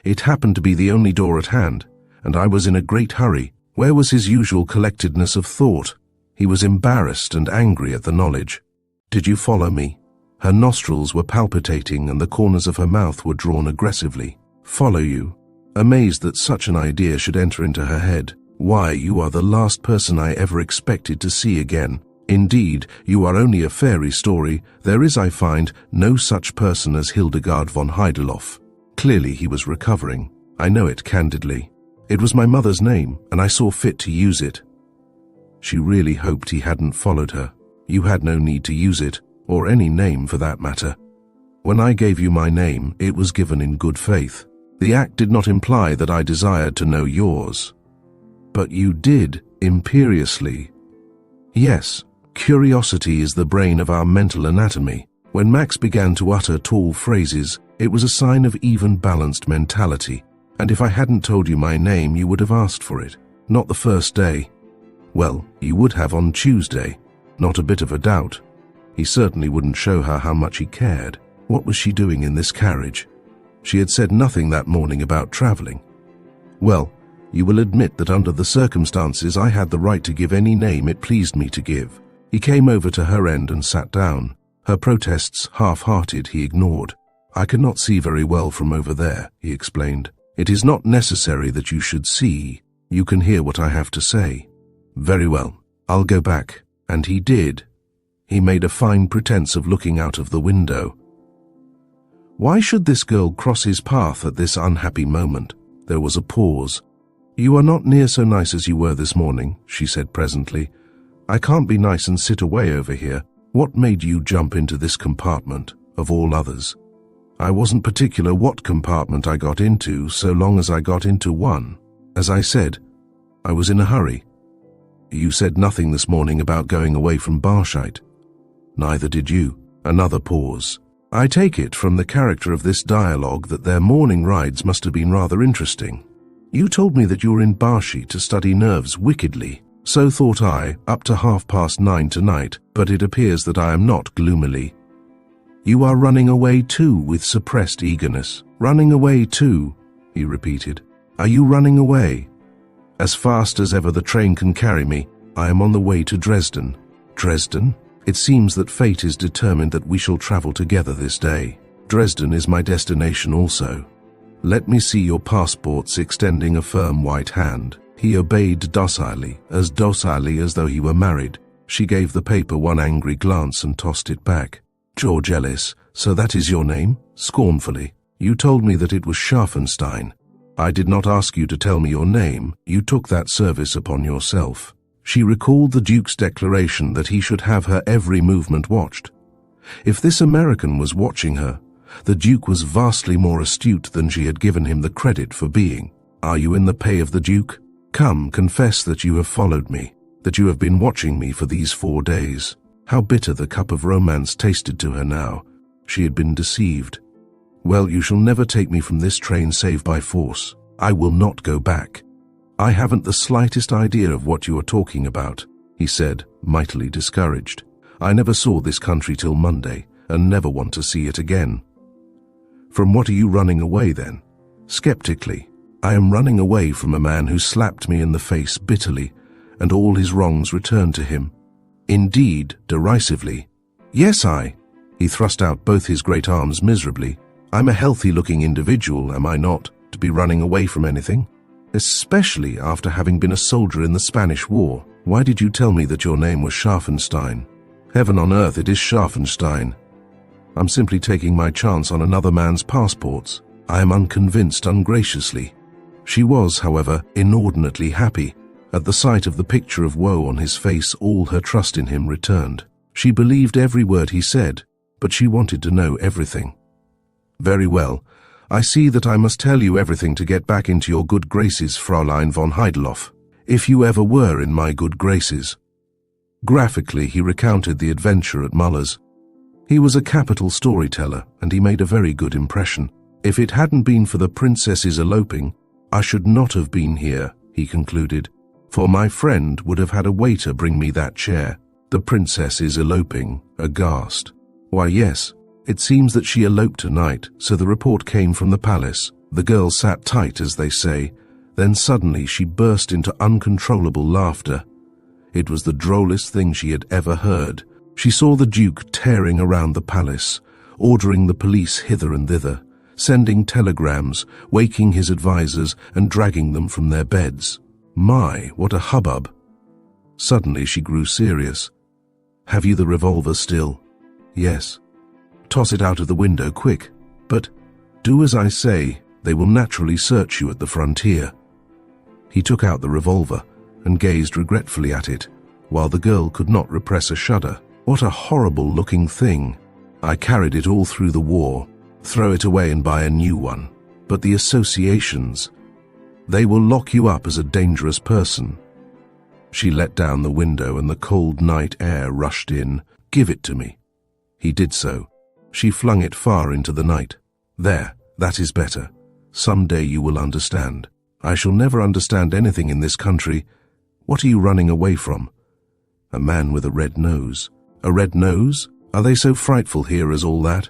It happened to be the only door at hand, and I was in a great hurry." Where was his usual collectedness of thought? He was embarrassed and angry at the knowledge. "Did you follow me?" Her nostrils were palpitating and the corners of her mouth were drawn aggressively. "Follow you?" Amazed that such an idea should enter into her head. "Why, you are the last person I ever expected to see again. Indeed, you are only a fairy story. There is, I find, no such person as Hildegard von Heideloff." Clearly he was recovering. I know it candidly. It was my mother's name, and I saw fit to use it. She really hoped he hadn't followed her. "You had no need to use it, or any name for that matter. When I gave you my name, it was given in good faith. The act did not imply that I desired to know yours." "But you did, imperiously." "Yes, curiosity is the brain of our mental anatomy." When Max began to utter tall phrases, it was a sign of even-balanced mentality. "And if I hadn't told you my name, you would have asked for it. Not the first day." "Well, you would have on Tuesday. Not a bit of a doubt." He certainly wouldn't show her how much he cared. What was she doing in this carriage? She had said nothing that morning about traveling. Well, you will admit that under the circumstances I had the right to give any name it pleased me to give. He came over to her end and sat down. Her protests, half-hearted, he ignored. I cannot see very well from over there, he explained. It is not necessary that you should see. You can hear what I have to say. Very well, I'll go back. And he did. He made a fine pretense of looking out of the window. Why should this girl cross his path at this unhappy moment? There was a pause. You are not near so nice as you were this morning, she said presently. I can't be nice and sit away over here. What made you jump into this compartment, of all others? I wasn't particular what compartment I got into, so long as I got into one. As I said, I was in a hurry. You said nothing this morning about going away from Barshite. Neither did you. Another pause. I take it from the character of this dialogue that their morning rides must have been rather interesting. You told me that you were in Barshi to study nerves wickedly. So thought I, up to 9:30 tonight, but it appears that I am not gloomily. You are running away too, with suppressed eagerness. Running away too, he repeated. Are you running away? As fast as ever the train can carry me, I am on the way to Dresden. Dresden? It seems that fate is determined that we shall travel together this day. Dresden is my destination also. Let me see your passports, extending a firm white hand. He obeyed docilely as though he were married. She gave the paper one angry glance and tossed it back. George Ellis, so that is your name? Scornfully. You told me that it was Scharfenstein. I did not ask you to tell me your name. You took that service upon yourself. She recalled the Duke's declaration that he should have her every movement watched. If this American was watching her, the Duke was vastly more astute than she had given him the credit for being. Are you in the pay of the Duke? Come, confess that you have followed me, that you have been watching me for these 4 days. How bitter the cup of romance tasted to her now. She had been deceived. Well, you shall never take me from this train save by force. I will not go back. I haven't the slightest idea of what you are talking about, he said, mightily discouraged. I never saw this country till Monday, and never want to see it again. From what are you running away then? Skeptically. I am running away from a man who slapped me in the face bitterly, and all his wrongs returned to him. Indeed, derisively. Yes, He thrust out both his great arms miserably. I'm a healthy-looking individual, am I not, to be running away from anything? Especially after having been a soldier in the Spanish War. Why did you tell me that your name was Scharfenstein? Heaven on earth, it is Scharfenstein. I'm simply taking my chance on another man's passports. I am unconvinced ungraciously. She was, however, inordinately happy. At the sight of the picture of woe on his face, all her trust in him returned. She believed every word he said, but she wanted to know everything. Very well. I see that I must tell you everything to get back into your good graces, Fräulein von Heideloff, if you ever were in my good graces. Graphically, he recounted the adventure at Muller's. He was a capital storyteller, and he made a very good impression. If it hadn't been for the princess's eloping, I should not have been here, he concluded, for my friend would have had a waiter bring me that chair. The princess is eloping, aghast. Why, yes, it seems that she eloped tonight, so the report came from the palace. The girl sat tight, as they say. Then suddenly she burst into uncontrollable laughter. It was the drollest thing she had ever heard. She saw the Duke tearing around the palace, ordering the police hither and thither, sending telegrams, waking his advisers and dragging them from their beds. My, what a hubbub! Suddenly she grew serious. Have you the revolver still? Yes. Toss it out of the window, quick. But do as I say, they will naturally search you at the frontier. He took out the revolver and gazed regretfully at it, while the girl could not repress a shudder. What a horrible-looking thing! I carried it all through the war. Throw it away and buy a new one. But the associations, they will lock you up as a dangerous person. She let down the window and the cold night air rushed in. Give it to me. He did so. She flung it far into the night. There, that is better. Some day you will understand. I shall never understand anything in this country. What are you running away from? A man with a red nose. A red nose? Are they so frightful here as all that?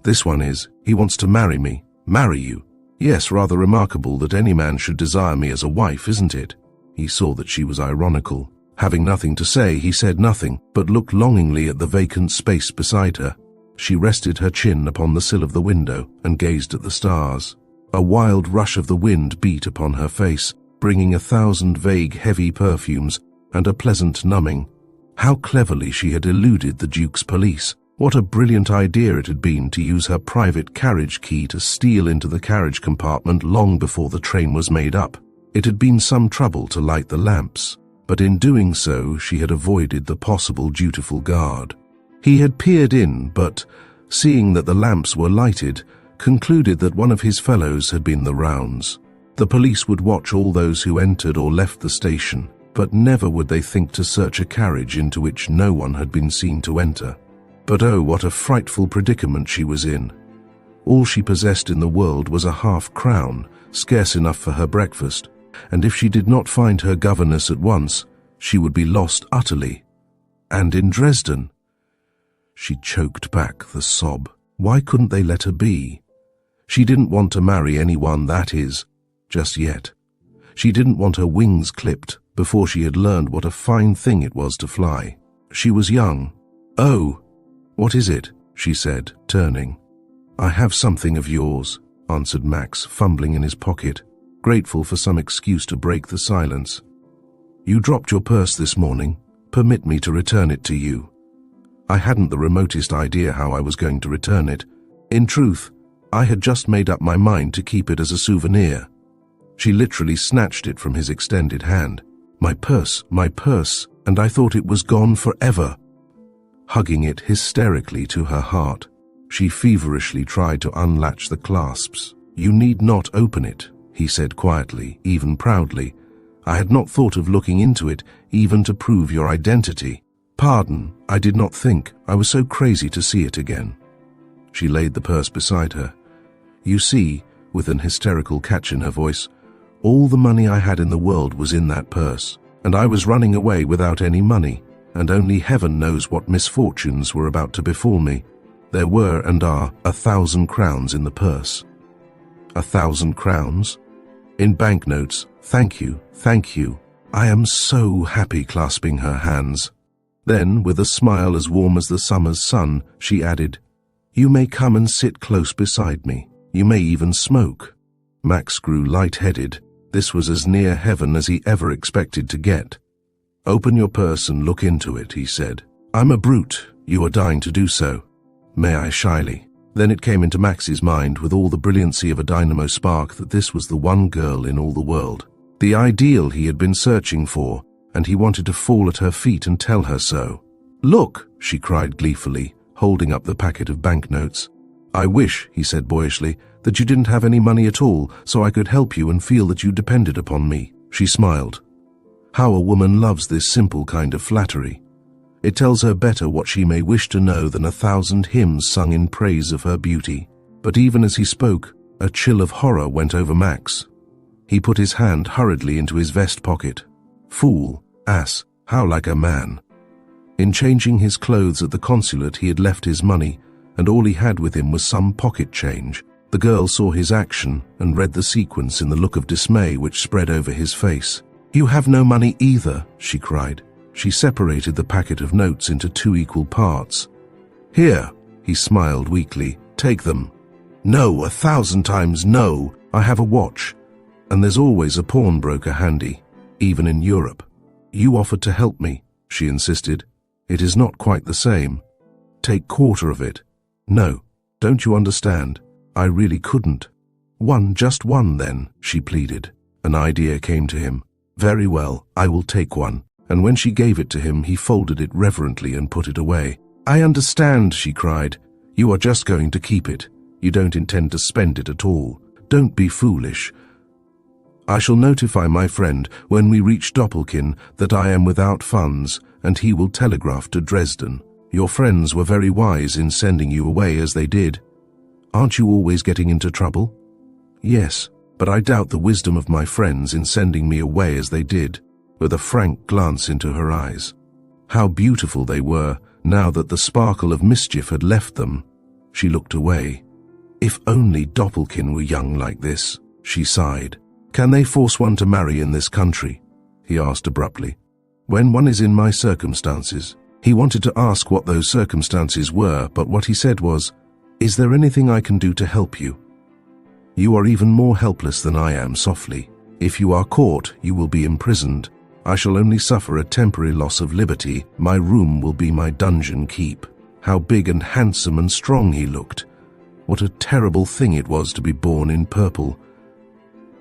This one is. He wants to marry me. Marry you? Yes, rather remarkable that any man should desire me as a wife, isn't it? He saw that she was ironical. Having nothing to say, he said nothing, but looked longingly at the vacant space beside her. She rested her chin upon the sill of the window and gazed at the stars. A wild rush of the wind beat upon her face, bringing 1,000 vague, heavy perfumes and a pleasant numbing. How cleverly she had eluded the Duke's police. What a brilliant idea it had been to use her private carriage key to steal into the carriage compartment long before the train was made up. It had been some trouble to light the lamps, but in doing so she had avoided the possible dutiful guard. He had peered in, but, seeing that the lamps were lighted, concluded that one of his fellows had been the rounds. The police would watch all those who entered or left the station, but never would they think to search a carriage into which no one had been seen to enter. But oh, what a frightful predicament she was in. All she possessed in the world was a half-crown, scarce enough for her breakfast, and if she did not find her governess at once, she would be lost utterly. And in Dresden. She choked back the sob. Why couldn't they let her be? She didn't want to marry anyone, that is, just yet. She didn't want her wings clipped before she had learned what a fine thing it was to fly. She was young. Oh, what is it? She said, turning. I have something of yours, answered Max, fumbling in his pocket, grateful for some excuse to break the silence. You dropped your purse this morning. Permit me to return it to you. I hadn't the remotest idea how I was going to return it. In truth, I had just made up my mind to keep it as a souvenir. She literally snatched it from his extended hand. My purse, and I thought it was gone forever. Hugging it hysterically to her heart, she feverishly tried to unlatch the clasps. You need not open it, he said quietly, even proudly. I had not thought of looking into it, even to prove your identity. Pardon, I did not think. I was so crazy to see it again. She laid the purse beside her. You see, with an hysterical catch in her voice, all the money I had in the world was in that purse, and I was running away without any money, and only heaven knows what misfortunes were about to befall me. There were and are 1,000 crowns in the purse. 1,000 crowns? In banknotes. Thank you, thank you. I am so happy, clasping her hands. Then, with a smile as warm as the summer's sun, she added, You may come and sit close beside me. You may even smoke. Max grew light-headed. This was as near heaven as he ever expected to get. Open your purse and look into it, he said. I'm a brute. You are dying to do so. May I? Shyly. Then it came into Max's mind with all the brilliancy of a dynamo spark that this was the one girl in all the world. The ideal he had been searching for, and he wanted to fall at her feet and tell her so. Look, she cried gleefully, holding up the packet of banknotes. I wish, he said boyishly, that you didn't have any money at all, so I could help you and feel that you depended upon me. She smiled. How a woman loves this simple kind of flattery. It tells her better what she may wish to know than 1,000 hymns sung in praise of her beauty. But even as he spoke, a chill of horror went over Max. He put his hand hurriedly into his vest pocket. Fool, ass, how like a man. In changing his clothes at the consulate he had left his money, and all he had with him was some pocket change. The girl saw his action and read the sequence in the look of dismay which spread over his face. You have no money either, she cried. She separated the packet of notes into 2 equal parts. Here, he smiled weakly, take them. No, 1,000 times no. I have a watch, and there's always a pawnbroker handy, even in Europe. You offered to help me, she insisted. It is not quite the same. Take quarter of it. No, don't you understand? I really couldn't. Just one then, she pleaded. An idea came to him. Very well, I will take one. And when she gave it to him, he folded it reverently and put it away. I understand, she cried. You are just going to keep it. You don't intend to spend it at all. Don't be foolish. I shall notify my friend when we reach Doppelkin that I am without funds, and he will telegraph to Dresden. Your friends were very wise in sending you away as they did. Aren't you always getting into trouble? Yes, but I doubt the wisdom of my friends in sending me away as they did, with a frank glance into her eyes. How beautiful they were, now that the sparkle of mischief had left them. She looked away. If only Doppelkin were young like this, she sighed. Can they force one to marry in this country? He asked abruptly. When one is in my circumstances. He wanted to ask what those circumstances were, but what he said was, Is there anything I can do to help you? You are even more helpless than I am, softly. If you are caught, you will be imprisoned. I shall only suffer a temporary loss of liberty. My room will be my dungeon keep. How big and handsome and strong he looked. What a terrible thing it was to be born in purple.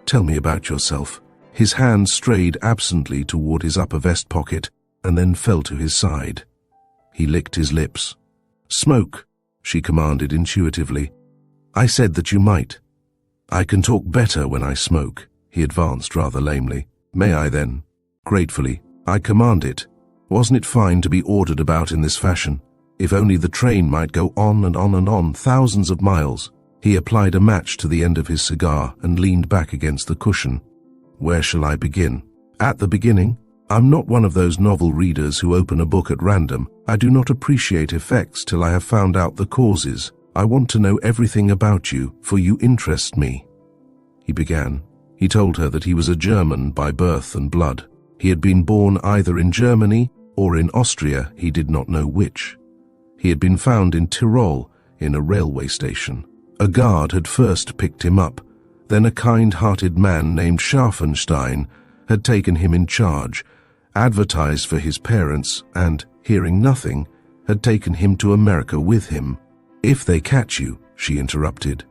Tell me about yourself. His hand strayed absently toward his upper vest pocket and then fell to his side. He licked his lips. Smoke, she commanded intuitively. I said that you might. I can talk better when I smoke, he advanced rather lamely. May I then? Gratefully. I command it. Wasn't it fine to be ordered about in this fashion? If only the train might go on and on and on, thousands of miles. He applied a match to the end of his cigar and leaned back against the cushion. Where shall I begin? At the beginning? I'm not one of those novel readers who open a book at random. I do not appreciate effects till I have found out the causes. I want to know everything about you, for you interest me. He began. He told her that he was a German by birth and blood. He had been born either in Germany or in Austria, he did not know which. He had been found in Tyrol, in a railway station. A guard had first picked him up. Then a kind-hearted man named Scharfenstein had taken him in charge, advertised for his parents, and, hearing nothing, had taken him to America with him. If they catch you, she interrupted,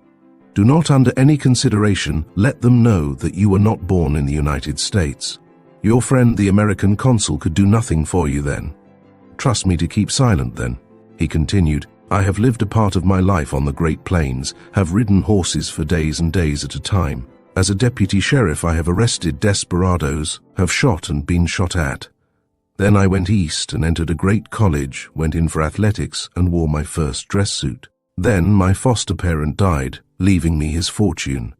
do not under any consideration let them know that you were not born in the United States. Your friend the American consul could do nothing for you then. Trust me to keep silent then, he continued. I have lived a part of my life on the Great Plains, have ridden horses for days and days at a time. As a deputy sheriff I have arrested desperadoes, have shot and been shot at. Then I went east and entered a great college, went in for athletics and wore my first dress suit. Then my foster parent died, leaving me his fortune.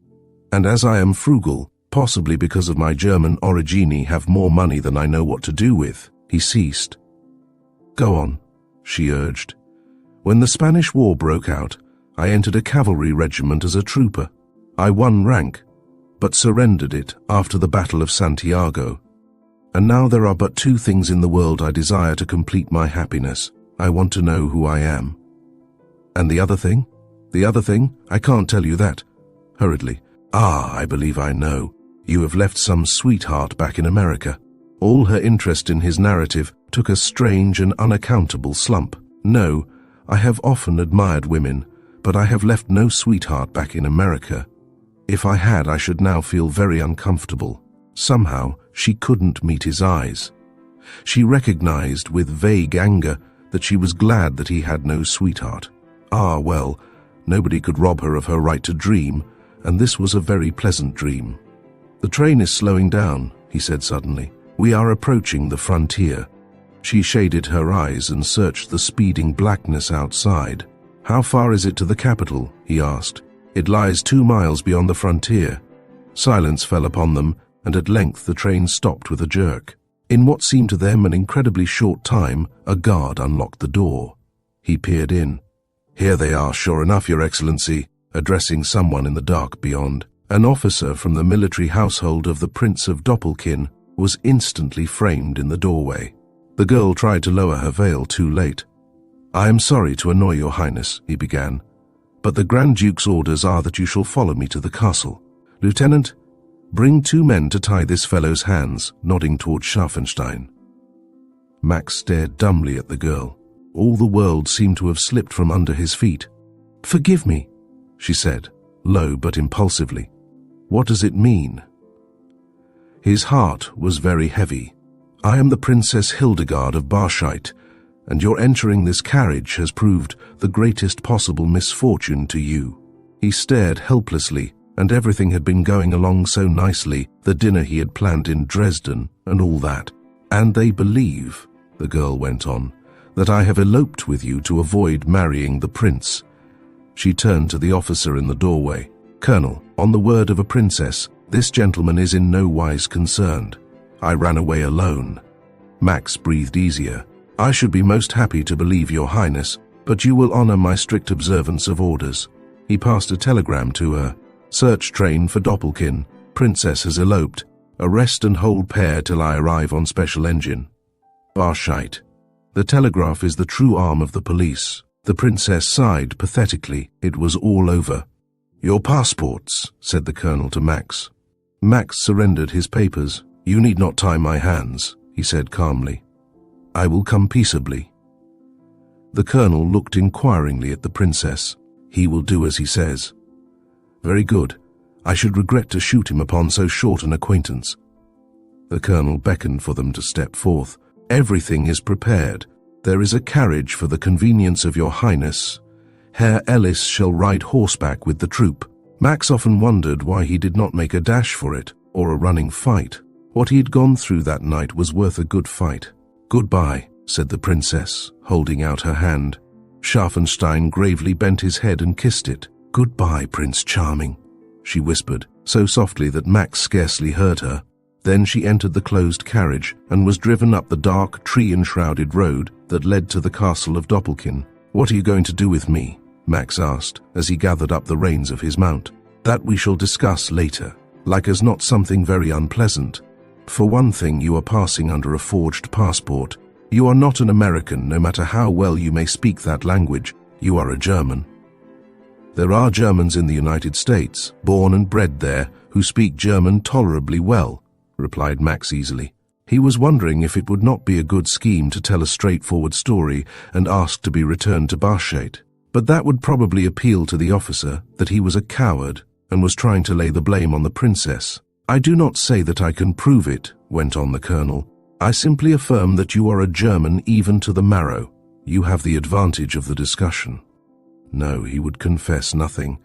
And as I am frugal, possibly because of my German origini, have more money than I know what to do with. He ceased. Go on, she urged. When the Spanish War broke out, I entered a cavalry regiment as a trooper. I won rank, but surrendered it after the Battle of Santiago. And now there are but two things in the world I desire to complete my happiness. I want to know who I am. And the other thing? The other thing? I can't tell you that. Hurriedly. I believe I know. You have left some sweetheart back in America. All her interest in his narrative took a strange and unaccountable slump. No, I have often admired women, but I have left no sweetheart back in America. If I had, I should now feel very uncomfortable. Somehow, she couldn't meet his eyes. She recognized with vague anger that she was glad that he had no sweetheart. Well, nobody could rob her of her right to dream, and this was a very pleasant dream. The train is slowing down, he said suddenly. We are approaching the frontier. She shaded her eyes and searched the speeding blackness outside. How far is it to the capital? He asked. It lies 2 miles beyond the frontier. Silence fell upon them, and at length the train stopped with a jerk. In what seemed to them an incredibly short time, a guard unlocked the door. He peered in. Here they are, sure enough, Your Excellency, addressing someone in the dark beyond. An officer from the military household of the Prince of Doppelkin was instantly framed in the doorway. The girl tried to lower her veil too late. I am sorry to annoy your highness, he began, but the Grand Duke's orders are that you shall follow me to the castle. Lieutenant, bring 2 men to tie this fellow's hands, nodding toward Scharfenstein. Max stared dumbly at the girl. All the world seemed to have slipped from under his feet. Forgive me, she said, low but impulsively. What does it mean? His heart was very heavy. I am the Princess Hildegard of Barscheit, and your entering this carriage has proved the greatest possible misfortune to you. He stared helplessly, and everything had been going along so nicely, the dinner he had planned in Dresden, and all that. And they believe, the girl went on, that I have eloped with you to avoid marrying the prince. She turned to the officer in the doorway. Colonel, on the word of a princess, this gentleman is in no wise concerned. I ran away alone. Max breathed easier. I should be most happy to believe your highness, but you will honor my strict observance of orders. He passed a telegram to her. Search train for Doppelkin. Princess has eloped. Arrest and hold pair till I arrive on special engine. Barshite. The telegraph is the true arm of the police. The princess sighed pathetically. It was all over. Your passports, said the colonel to Max. Max surrendered his papers. You need not tie my hands, he said calmly. I will come peaceably. The colonel looked inquiringly at the princess. He will do as he says. Very good. I should regret to shoot him upon so short an acquaintance. The colonel beckoned for them to step forth. Everything is prepared. There is a carriage for the convenience of your highness. Herr Ellis shall ride horseback with the troop. Max often wondered why he did not make a dash for it, or a running fight. What he had gone through that night was worth a good fight. Goodbye, said the princess, holding out her hand. Scharfenstein gravely bent his head and kissed it. Goodbye, Prince Charming, she whispered, so softly that Max scarcely heard her. Then she entered the closed carriage and was driven up the dark, tree-enshrouded road that led to the castle of Doppelkin. What are you going to do with me? Max asked, as he gathered up the reins of his mount. That we shall discuss later, like as not something very unpleasant. For one thing, you are passing under a forged passport. You are not an American, no matter how well you may speak that language. You are a German. There are Germans in the United States, born and bred there, who speak German tolerably well, replied Max easily. He was wondering if it would not be a good scheme to tell a straightforward story and ask to be returned to Barshite. But that would probably appeal to the officer that he was a coward and was trying to lay the blame on the princess. I do not say that I can prove it, went on the colonel. I simply affirm that you are a German even to the marrow. You have the advantage of the discussion. No, he would confess nothing.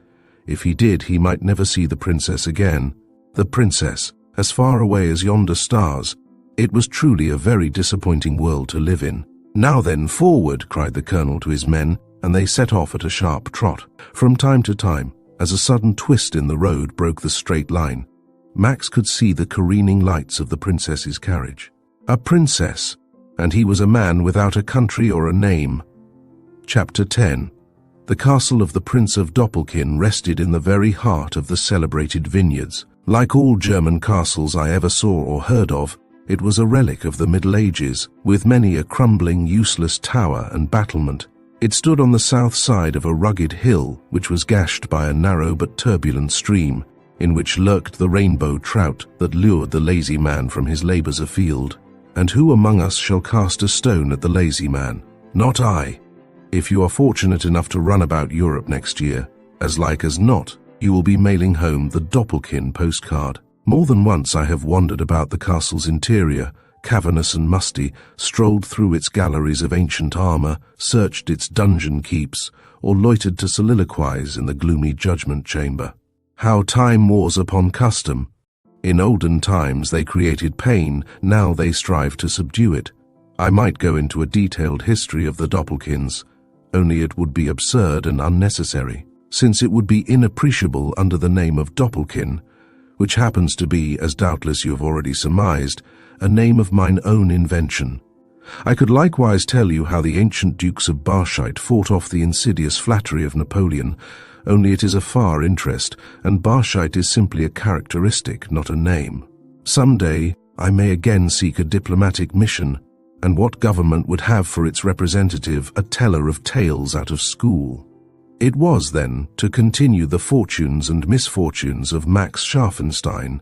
If he did, he might never see the princess again. The princess, as far away as yonder stars. It was truly a very disappointing world to live in. Now then, forward, cried the colonel to his men, and they set off at a sharp trot. From time to time, as a sudden twist in the road broke the straight line, Max could see the careening lights of the princess's carriage. A princess, and he was a man without a country or a name. Chapter 10. The castle of the Prince of Doppelkin rested in the very heart of the celebrated vineyards. Like all German castles I ever saw or heard of, it was a relic of the Middle Ages, with many a crumbling, useless tower and battlement. It stood on the south side of a rugged hill, which was gashed by a narrow but turbulent stream, in which lurked the rainbow trout that lured the lazy man from his labors afield. And who among us shall cast a stone at the lazy man? Not I. If you are fortunate enough to run about Europe next year, as like as not, you will be mailing home the Doppelkin postcard. More than once I have wandered about the castle's interior, cavernous and musty, strolled through its galleries of ancient armor, searched its dungeon keeps, or loitered to soliloquize in the gloomy judgment chamber. How time wars upon custom. In olden times they created pain, now they strive to subdue it. I might go into a detailed history of the Doppelkins, only it would be absurd and unnecessary, since it would be inappreciable under the name of Doppelkin, which happens to be, as doubtless you have already surmised, a name of mine own invention. I could likewise tell you how the ancient dukes of Barshite fought off the insidious flattery of Napoleon, only it is a far interest, and Barshite is simply a characteristic, not a name. Some day I may again seek a diplomatic mission, and what government would have for its representative a teller of tales out of school? It was, then, to continue the fortunes and misfortunes of Max Scharfenstein,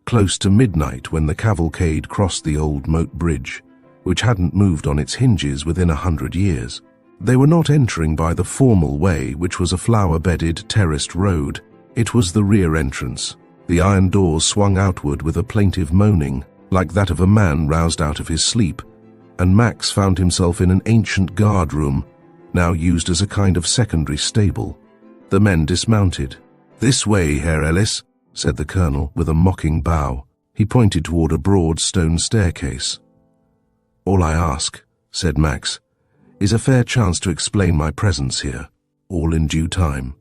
close to midnight when the cavalcade crossed the old moat bridge, which hadn't moved on its hinges within 100 years. They were not entering by the formal way, which was a flower-bedded, terraced road. It was the rear entrance. The iron doors swung outward with a plaintive moaning, like that of a man roused out of his sleep, and Max found himself in an ancient guard room, now used as a kind of secondary stable. The men dismounted. "This way, Herr Ellis," said the colonel with a mocking bow. He pointed toward a broad stone staircase. "All I ask," said Max, "is a fair chance to explain my presence here, all in due time.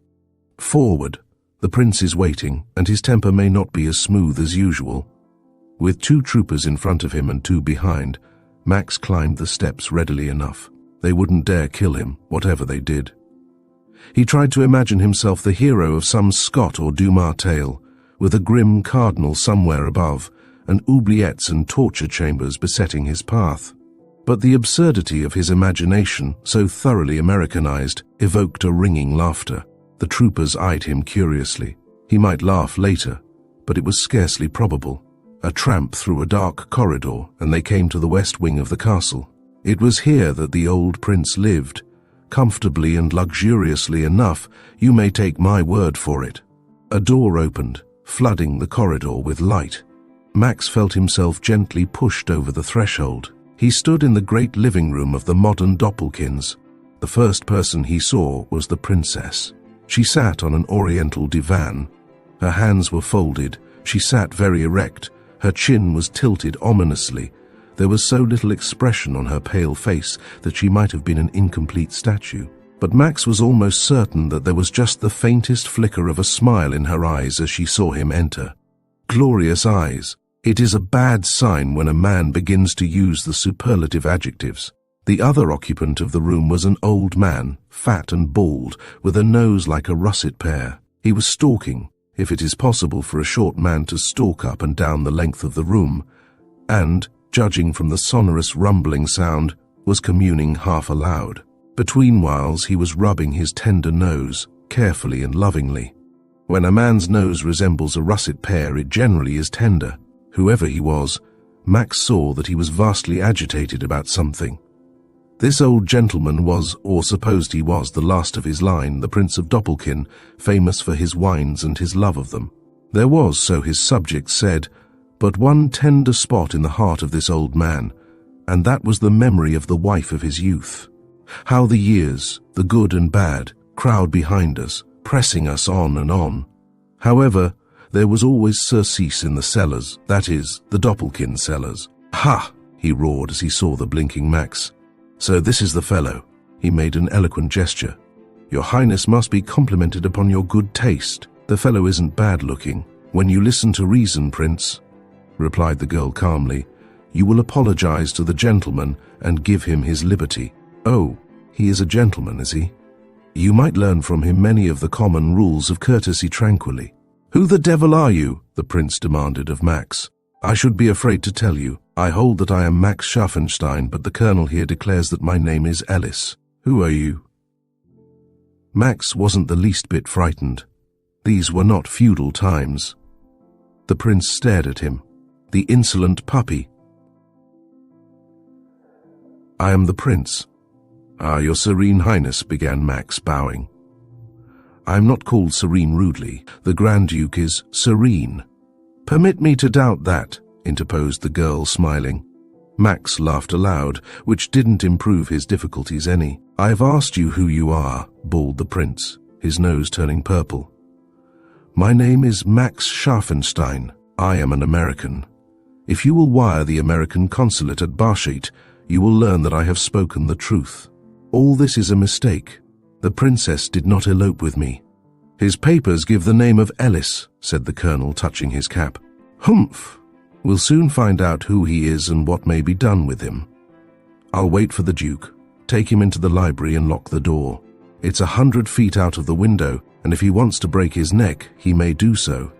Forward. The prince is waiting, and his temper may not be as smooth as usual." With 2 troopers in front of him and 2 behind, Max climbed the steps readily enough. They wouldn't dare kill him, whatever they did. He tried to imagine himself the hero of some Scott or Dumas tale, with a grim cardinal somewhere above, and oubliettes and torture chambers besetting his path. But the absurdity of his imagination, so thoroughly Americanized, evoked a ringing laughter. The troopers eyed him curiously. He might laugh later, but it was scarcely probable. A tramp through a dark corridor, and they came to the west wing of the castle. It was here that the old prince lived, comfortably and luxuriously enough, you may take my word for it. A door opened, flooding the corridor with light. Max felt himself gently pushed over the threshold. He stood in the great living room of the modern Doppelkins. The first person he saw was the princess. She sat on an oriental divan. Her hands were folded. She sat very erect. Her chin was tilted ominously. There was so little expression on her pale face that she might have been an incomplete statue. But Max was almost certain that there was just the faintest flicker of a smile in her eyes as she saw him enter. Glorious eyes. It is a bad sign when a man begins to use the superlative adjectives. The other occupant of the room was an old man, fat and bald, with a nose like a russet pear. He was stalking, if it is possible for a short man to stalk up and down the length of the room, and, judging from the sonorous rumbling sound, was communing half aloud. Between whiles he was rubbing his tender nose, carefully and lovingly. When a man's nose resembles a russet pear, it generally is tender. Whoever he was, Max saw that he was vastly agitated about something. This old gentleman was, or supposed he was, the last of his line, the Prince of Doppelkin, famous for his wines and his love of them. There was, so his subjects said, but one tender spot in the heart of this old man, and that was the memory of the wife of his youth. How the years, the good and bad, crowd behind us, pressing us on and on. However, there was always surcease in the cellars, that is, the Doppelkin cellars. "Ha!" he roared as he saw the blinking Max. "So this is the fellow." He made an eloquent gesture. "Your Highness must be complimented upon your good taste. The fellow isn't bad-looking. When you listen to reason, Prince," replied the girl calmly, "you will apologize to the gentleman and give him his liberty." "Oh, he is a gentleman, is he? You might learn from him many of the common rules of courtesy tranquilly." "Who the devil are you?" the prince demanded of Max. "I should be afraid to tell you. I hold that I am Max Scharfenstein, but the colonel here declares that my name is Ellis. Who are you?" Max wasn't the least bit frightened. These were not feudal times. The prince stared at him. The insolent puppy. "I am the prince." "Ah, your Serene Highness," began Max, bowing. "I am not called Serene rudely. The Grand Duke is Serene." "Permit me to doubt that," interposed the girl, smiling. Max laughed aloud, which didn't improve his difficulties any. "I have asked you who you are," bawled the prince, his nose turning purple. "My name is Max Scharfenstein. I am an American. If you will wire the American consulate at Barshit, you will learn that I have spoken the truth. All this is a mistake. The princess did not elope with me." "His papers give the name of Ellis," said the colonel, touching his cap. "Humph! We'll soon find out who he is and what may be done with him. I'll wait for the Duke, take him into the library and lock the door. It's 100 feet out of the window, and if he wants to break his neck, he may do so.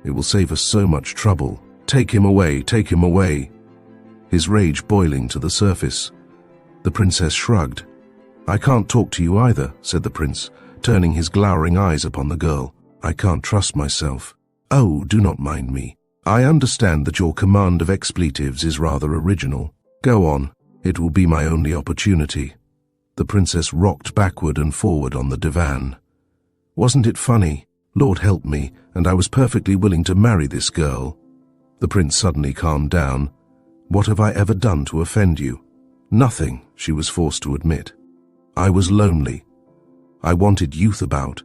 It will save us so much trouble. Take him away, take him away." His rage boiling to the surface. The princess shrugged. "I can't talk to you either," said the prince, turning his glowering eyes upon the girl. "I can't trust myself." "Oh, do not mind me. I understand that your command of expletives is rather original. Go on, it will be my only opportunity." The princess rocked backward and forward on the divan. "Wasn't it funny? Lord help me, and I was perfectly willing to marry this girl." The prince suddenly calmed down. "What have I ever done to offend you?" "Nothing," she was forced to admit. "I was lonely. I wanted youth about.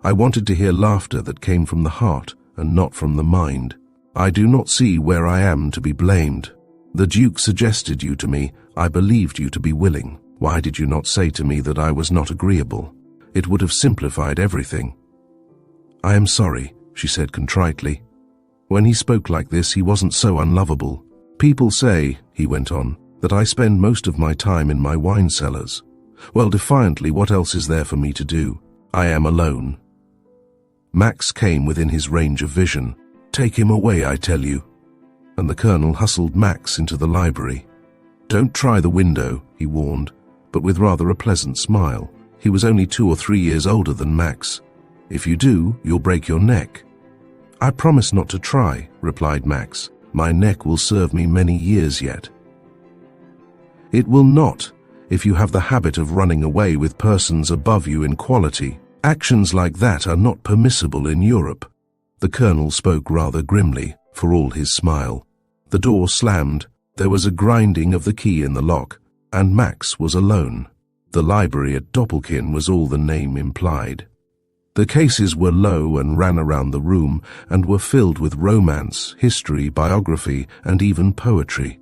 I wanted to hear laughter that came from the heart and not from the mind. I do not see where I am to be blamed. The Duke suggested you to me. I believed you to be willing. Why did you not say to me that I was not agreeable? It would have simplified everything." "I am sorry," she said contritely. When he spoke like this, he wasn't so unlovable. "People say," he went on, "that I spend most of my time in my wine cellars. Well, defiantly, what else is there for me to do? I am alone." Max came within his range of vision. "Take him away, I tell you." And the colonel hustled Max into the library. "Don't try the window," he warned, but with rather a pleasant smile. He was only 2 or 3 years older than Max. "If you do, you'll break your neck." "I promise not to try," replied Max. "My neck will serve me many years yet." "It will not, if you have the habit of running away with persons above you in quality. Actions like that are not permissible in Europe." The colonel spoke rather grimly, for all his smile. The door slammed, there was a grinding of the key in the lock, and Max was alone. The library at Doppelkin was all the name implied. The cases were low and ran around the room, and were filled with romance, history, biography, and even poetry.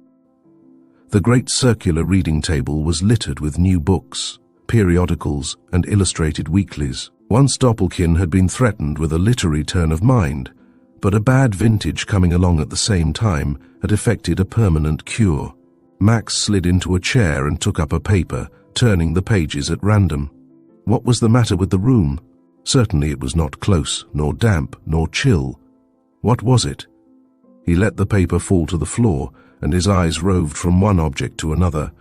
The great circular reading table was littered with new books, periodicals, and illustrated weeklies. Once Doppelkin had been threatened with a literary turn of mind, but a bad vintage coming along at the same time had effected a permanent cure. Max slid into a chair and took up a paper, turning the pages at random. What was the matter with the room? Certainly it was not close, nor damp, nor chill. What was it? He let the paper fall to the floor, and his eyes roved from one object to another.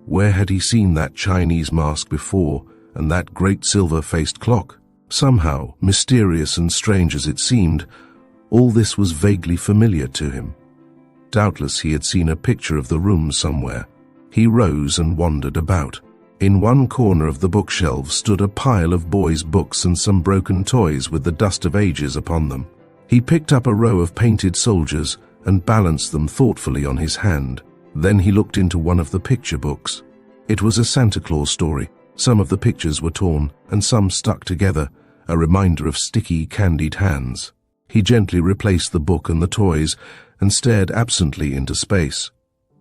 Where had he seen that Chinese mask before, and that great silver-faced clock? Somehow, mysterious and strange as it seemed, all this was vaguely familiar to him. Doubtless he had seen a picture of the room somewhere. He rose and wandered about. In one corner of the bookshelves stood a pile of boys' books and some broken toys with the dust of ages upon them. He picked up a row of painted soldiers and balanced them thoughtfully on his hand. Then he looked into one of the picture books. It was a Santa Claus story. Some of the pictures were torn and some stuck together, a reminder of sticky, candied hands. He gently replaced the book and the toys and stared absently into space.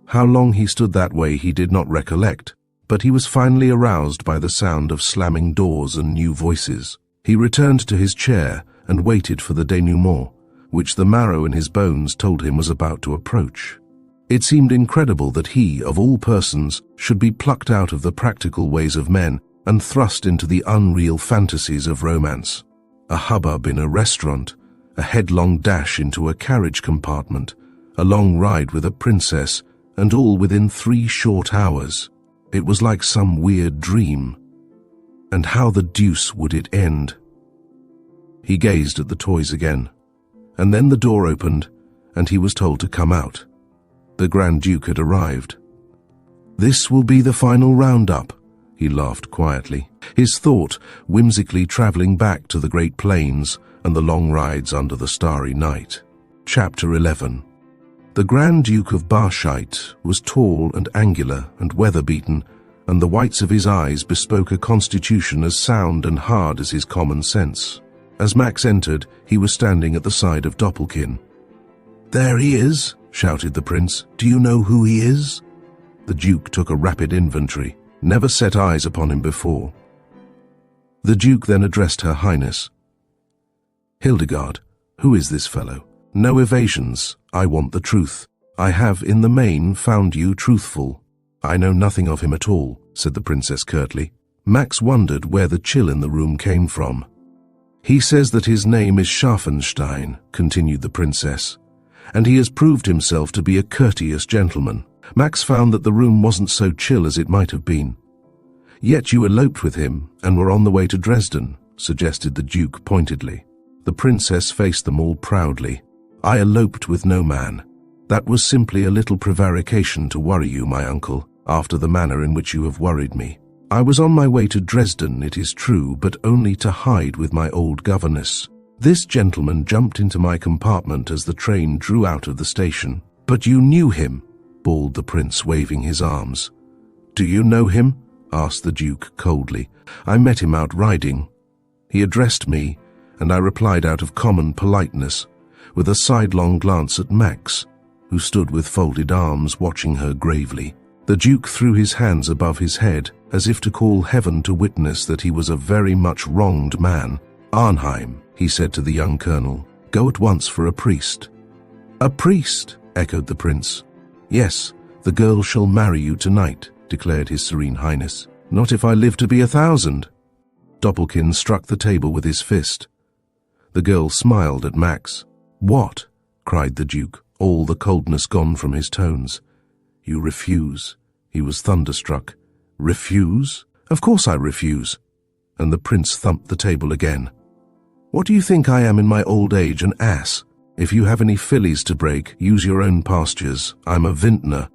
How long he stood that way he did not recollect, but he was finally aroused by the sound of slamming doors and new voices. He returned to his chair and waited for the denouement, which the marrow in his bones told him was about to approach. It seemed incredible that he, of all persons, should be plucked out of the practical ways of men and thrust into the unreal fantasies of romance. A hubbub in a restaurant, a headlong dash into a carriage compartment, a long ride with a princess, and all within 3 short hours. It was like some weird dream. And how the deuce would it end? He gazed at the toys again, and then the door opened, and he was told to come out. The Grand Duke had arrived. "This will be the final roundup," he laughed quietly, his thought whimsically travelling back to the Great Plains and the long rides under the starry night. Chapter 11. The Grand Duke of Barscheit was tall and angular and weather-beaten, and the whites of his eyes bespoke a constitution as sound and hard as his common sense. As Max entered, he was standing at the side of Doppelkin. "There he is," shouted the prince. "Do you know who he is?" The Duke took a rapid inventory, never set eyes upon him before. The Duke then addressed Her Highness. "Hildegard, who is this fellow? No evasions. I want the truth. I have, in the main, found you truthful." "I know nothing of him at all," said the princess curtly. Max wondered where the chill in the room came from. "He says that his name is Scharfenstein," continued the princess, "and he has proved himself to be a courteous gentleman." Max found that the room wasn't so chill as it might have been. "Yet you eloped with him and were on the way to Dresden," suggested the Duke pointedly. The princess faced them all proudly. "I eloped with no man. That was simply a little prevarication to worry you, my uncle, after the manner in which you have worried me. I was on my way to Dresden, it is true, but only to hide with my old governess. This gentleman jumped into my compartment as the train drew out of the station." "But you knew him?" bawled the prince, waving his arms. "Do you know him?" asked the Duke coldly. "I met him out riding. He addressed me, and I replied out of common politeness, with a sidelong glance at Max, who stood with folded arms watching her gravely. The Duke threw his hands above his head, as if to call heaven to witness that he was a very much wronged man. "Arnheim," he said to the young colonel, "go at once for a priest." "A priest?" echoed the prince. "Yes, the girl shall marry you tonight," declared His Serene Highness. "Not if I live to be 1,000. Doppelkin struck the table with his fist. The girl smiled at Max. "What?" cried the Duke, all the coldness gone from his tones. "You refuse." He was thunderstruck. "Refuse? Of course I refuse." And the prince thumped the table again. "What do you think I am in my old age, an ass? If you have any fillies to break, use your own pastures. I'm a vintner."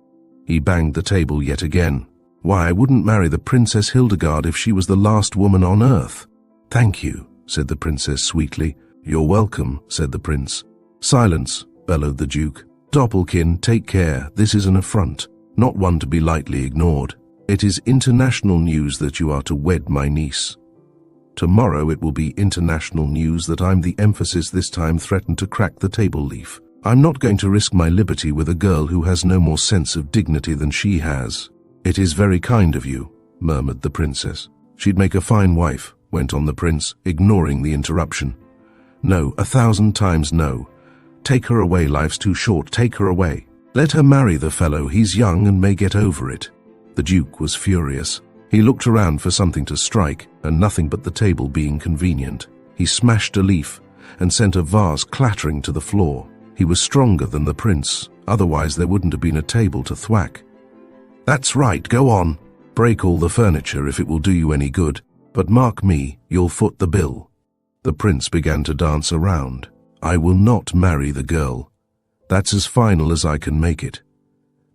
He banged the table yet again. "Why, I wouldn't marry the Princess Hildegard if she was the last woman on earth." "Thank you," said the princess sweetly. "You're welcome," said the prince. "Silence," bellowed the Duke. "Doppelkin, take care. This is an affront, not one to be lightly ignored. It is international news that you are to wed my niece. Tomorrow it will be international news that I'm the emphasis this time threatened to crack the table leaf. I'm not going to risk my liberty with a girl who has no more sense of dignity than she has." "It is very kind of you," murmured the princess. "She'd make a fine wife," went on the prince, ignoring the interruption. "No, 1,000 times no. Take her away, life's too short, take her away. Let her marry the fellow, he's young and may get over it." The Duke was furious. He looked around for something to strike, and nothing but the table being convenient. He smashed a leaf and sent a vase clattering to the floor. He was stronger than the prince, otherwise there wouldn't have been a table to thwack. "That's right, go on. Break all the furniture if it will do you any good, but mark me, you'll foot the bill." The prince began to dance around. "I will not marry the girl. That's as final as I can make it.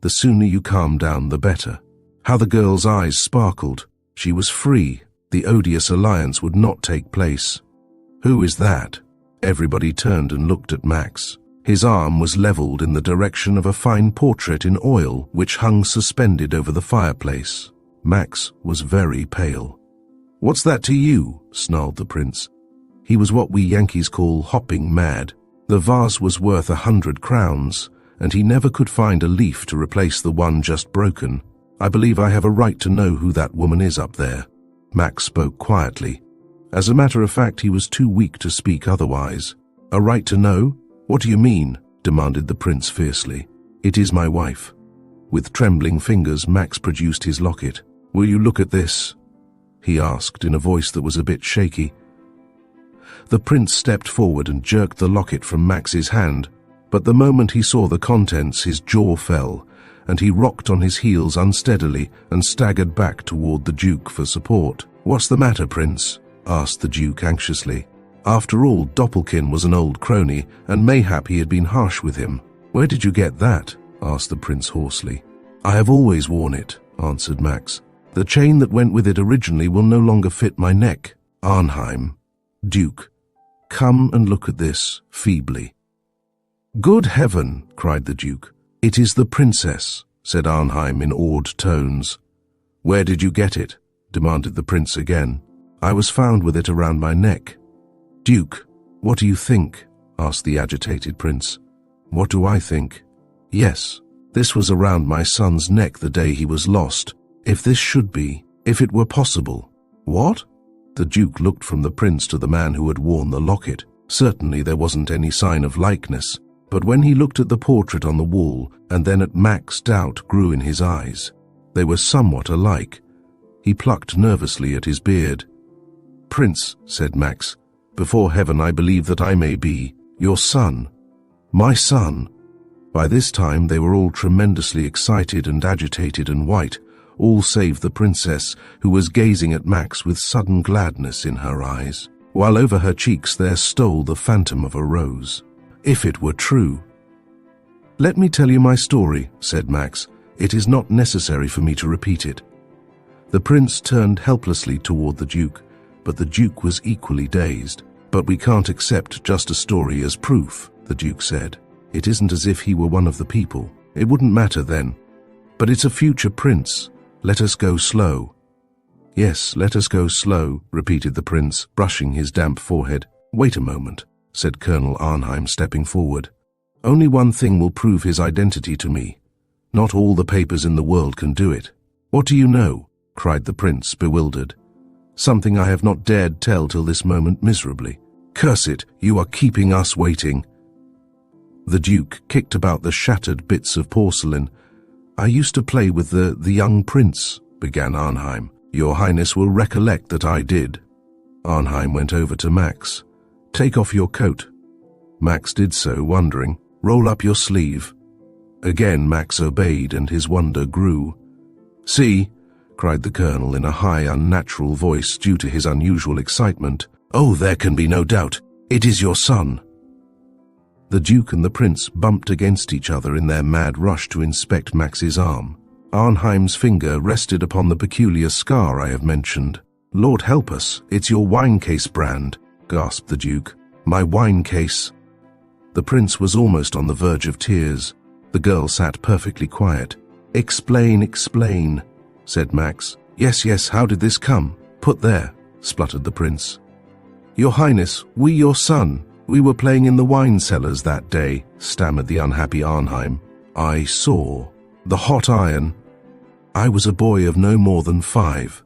The sooner you calm down, the better." How the girl's eyes sparkled. She was free. The odious alliance would not take place. "Who is that?" Everybody turned and looked at Max. His arm was leveled in the direction of a fine portrait in oil which hung suspended over the fireplace. Max was very pale. "What's that to you?" snarled the prince. He was what we Yankees call hopping mad. The vase was worth 100 crowns, and he never could find a leaf to replace the one just broken. "I believe I have a right to know who that woman is up there." Max spoke quietly. As a matter of fact, he was too weak to speak otherwise. "A right to know? What do you mean?" demanded the prince fiercely. "It is my wife." With trembling fingers, Max produced his locket. "Will you look at this?" he asked in a voice that was a bit shaky. The prince stepped forward and jerked the locket from Max's hand, but the moment he saw the contents, his jaw fell, and he rocked on his heels unsteadily and staggered back toward the Duke for support. "What's the matter, Prince?" asked the Duke anxiously. After all, Doppelkin was an old crony, and mayhap he had been harsh with him. "Where did you get that?" asked the prince hoarsely. "I have always worn it," answered Max. "The chain that went with it originally will no longer fit my neck." Arnheim. "Duke, come and look at this," feebly. "Good heaven!" cried the Duke. "It is the princess," said Arnheim in awed tones. "Where did you get it?" demanded the prince again. "I was found with it around my neck." "Duke, what do you think?" asked the agitated prince. "What do I think?" "Yes, this was around my son's neck the day he was lost. If this should be, if it were possible." "What?" The Duke looked from the prince to the man who had worn the locket. Certainly there wasn't any sign of likeness, but when he looked at the portrait on the wall and then at Max, doubt grew in his eyes. They were somewhat alike. He plucked nervously at his beard. "Prince," said Max, "before heaven I believe that I may be your son." "My son?" By this time they were all tremendously excited and agitated and white, all save the princess, who was gazing at Max with sudden gladness in her eyes, while over her cheeks there stole the phantom of a rose. If it were true. "Let me tell you my story," said Max. "It is not necessary for me to repeat it." The prince turned helplessly toward the Duke, but the Duke was equally dazed. "But we can't accept just a story as proof," the Duke said. "It isn't as if he were one of the people. It wouldn't matter then. But it's a future prince. Let us go slow." "Yes, let us go slow," repeated the prince, brushing his damp forehead. "Wait a moment," said Colonel Arnheim, stepping forward. "Only one thing will prove his identity to me. Not all the papers in the world can do it." "What do you know?" cried the prince, bewildered. "Something I have not dared tell till this moment miserably." "Curse it, you are keeping us waiting." The Duke kicked about the shattered bits of porcelain. "I used to play with the young prince," began Arnheim. "Your Highness will recollect that I did." Arnheim went over to Max. "Take off your coat." Max did so, wondering. "Roll up your sleeve." Again Max obeyed, and his wonder grew. "See," cried the colonel in a high, unnatural voice due to his unusual excitement. "Oh, there can be no doubt. It is your son." The Duke and the Prince bumped against each other in their mad rush to inspect Max's arm. Arnheim's finger rested upon the peculiar scar I have mentioned. "Lord help us, it's your wine case brand," gasped the Duke. "My wine case." The Prince was almost on the verge of tears. The girl sat perfectly quiet. "Explain, explain," said Max. Yes, how did this come?" "Put there," spluttered the Prince. "Your Highness, your son. We were playing in the wine cellars that day," stammered the unhappy Arnheim. "I saw the hot iron. I was a boy of no more than 5.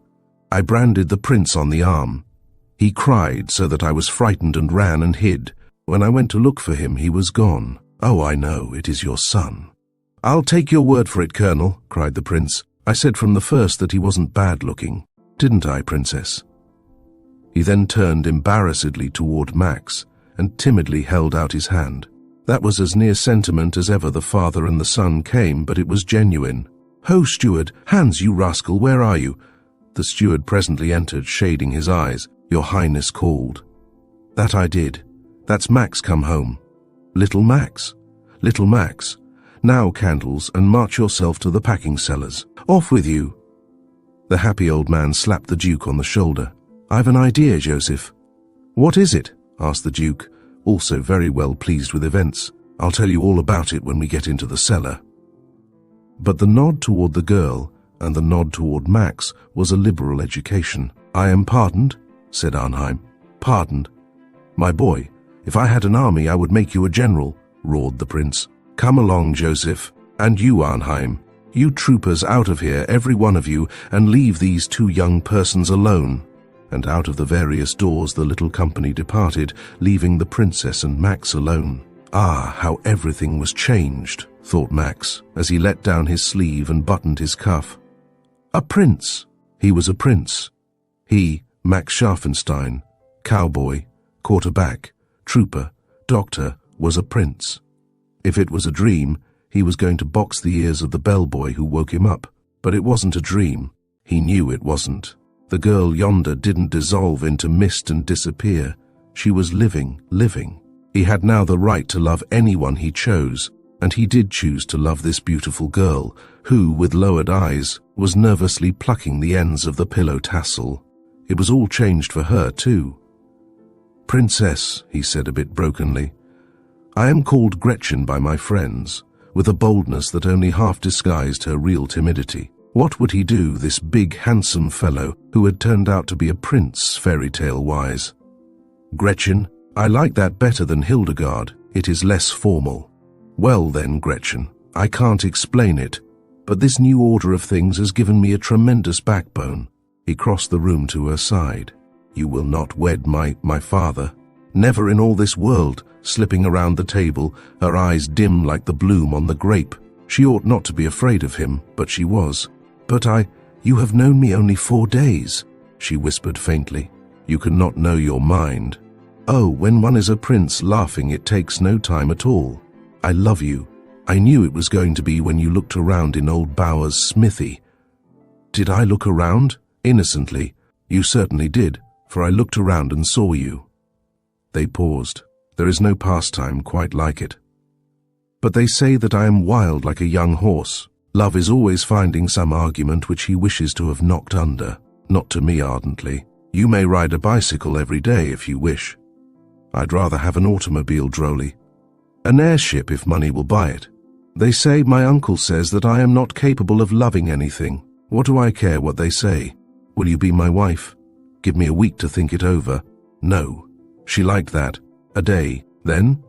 I branded the Prince on the arm. He cried so that I was frightened and ran and hid. When I went to look for him, he was gone. Oh, I know, it is your son." "I'll take your word for it, Colonel," cried the Prince. "I said from the first that he wasn't bad-looking. Didn't I, Princess?" He then turned embarrassedly toward Max and timidly held out his hand. That was as near sentiment as ever the father and the son came, but it was genuine. "Ho, steward! Hans, you rascal, where are you?" The steward presently entered, shading his eyes. "Your Highness called." "That I did. That's Max come home." "Little Max? Little Max. Now, candles, and march yourself to the packing cellars. Off with you." The happy old man slapped the Duke on the shoulder. "I've an idea, Joseph." "What is it?" asked the Duke, also very well pleased with events. "I'll tell you all about it when we get into the cellar." But the nod toward the girl and the nod toward Max was a liberal education. "I am pardoned," said Arnheim. "Pardoned? My boy, if I had an army I would make you a general," roared the Prince. "Come along, Joseph, and you, Arnheim. You troopers out of here, every one of you, and leave these 2 young persons alone." And out of the various doors the little company departed, leaving the Princess and Max alone. Ah, how everything was changed, thought Max, as he let down his sleeve and buttoned his cuff. A prince! He was a prince. He, Max Scharfenstein, cowboy, quarterback, trooper, doctor, was a prince. If it was a dream, he was going to box the ears of the bellboy who woke him up. But it wasn't a dream. He knew it wasn't. The girl yonder didn't dissolve into mist and disappear. She was living. He had now the right to love anyone he chose, and he did choose to love this beautiful girl, who, with lowered eyes, was nervously plucking the ends of the pillow tassel. It was all changed for her, too. "Princess," he said a bit brokenly, "I am called Gretchen by my friends, with a boldness that only half disguised her real timidity. What would he do, this big, handsome fellow, who had turned out to be a prince, fairy-tale-wise? Gretchen, I like that better than Hildegard. It is less formal. Well then, Gretchen, I can't explain it, but this new order of things has given me a tremendous backbone." He crossed the room to her side. "You will not wed my father? Never in all this world," slipping around the table, her eyes dim like the bloom on the grape. She ought not to be afraid of him, but she was. "But you have known me only 4 days," she whispered faintly. "You cannot know your mind. Oh, when one is a prince laughing, it takes no time at all. I love you. I knew it was going to be when you looked around in old Bauer's smithy." "Did I look around?" Innocently. "You certainly did, for I looked around and saw you." They paused. There is no pastime quite like it. "But they say that I am wild like a young horse. Love is always finding some argument which he wishes to have knocked under. Not to me ardently. You may ride a bicycle every day if you wish. I'd rather have an automobile, drolly. An airship if money will buy it. They say, my uncle says, that I am not capable of loving anything. What do I care what they say? Will you be my wife? Give me a week to think it over." No. She liked that. A day. Then?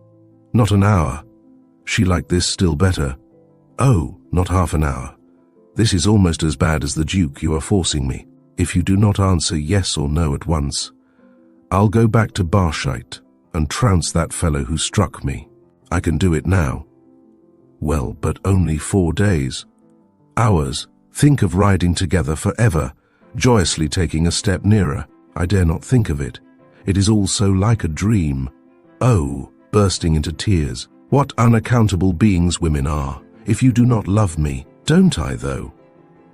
Not an hour. She liked this still better. Oh, not half an hour. This is almost as bad as the Duke you are forcing me. If you do not answer yes or no at once, I'll go back to Barscheit and trounce that fellow who struck me. I can do it now. Well, but only 4 days. Hours. Think of riding together forever, joyously taking a step nearer. I dare not think of it. It is all so like a dream. Oh, bursting into tears. What unaccountable beings women are. If you do not love me, don't I though?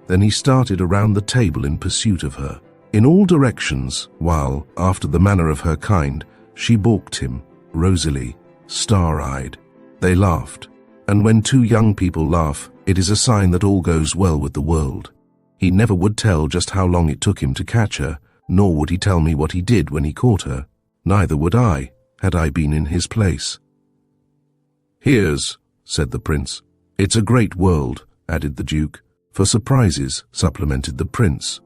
Then he started around the table in pursuit of her, in all directions, while, after the manner of her kind, she balked him, rosily, star-eyed. They laughed, and when two young people laugh, it is a sign that all goes well with the world. He never would tell just how long it took him to catch her, nor would he tell me what he did when he caught her. Neither would I, had I been in his place. "Here's," said the prince. "It's a great world," added the duke. "For surprises," supplemented the prince.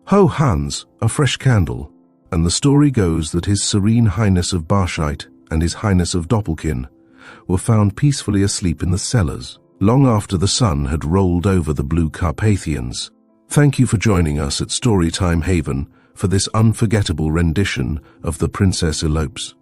"Ho, Hans, a fresh candle." And the story goes that His Serene Highness of Barschheit and His Highness of Doppelkin were found peacefully asleep in the cellars, long after the sun had rolled over the blue Carpathians. Thank you for joining us at Storytime Haven for this unforgettable rendition of the Princess Elopes.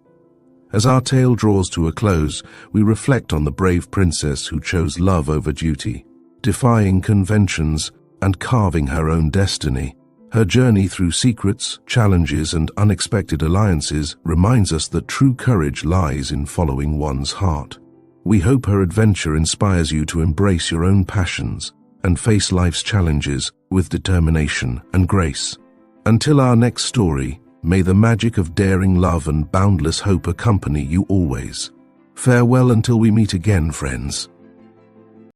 As our tale draws to a close, we reflect on the brave princess who chose love over duty, defying conventions and carving her own destiny. Her journey through secrets, challenges, and unexpected alliances reminds us that true courage lies in following one's heart. We hope her adventure inspires you to embrace your own passions and face life's challenges with determination and grace. Until our next story, may the magic of daring love and boundless hope accompany you always. Farewell until we meet again, friends.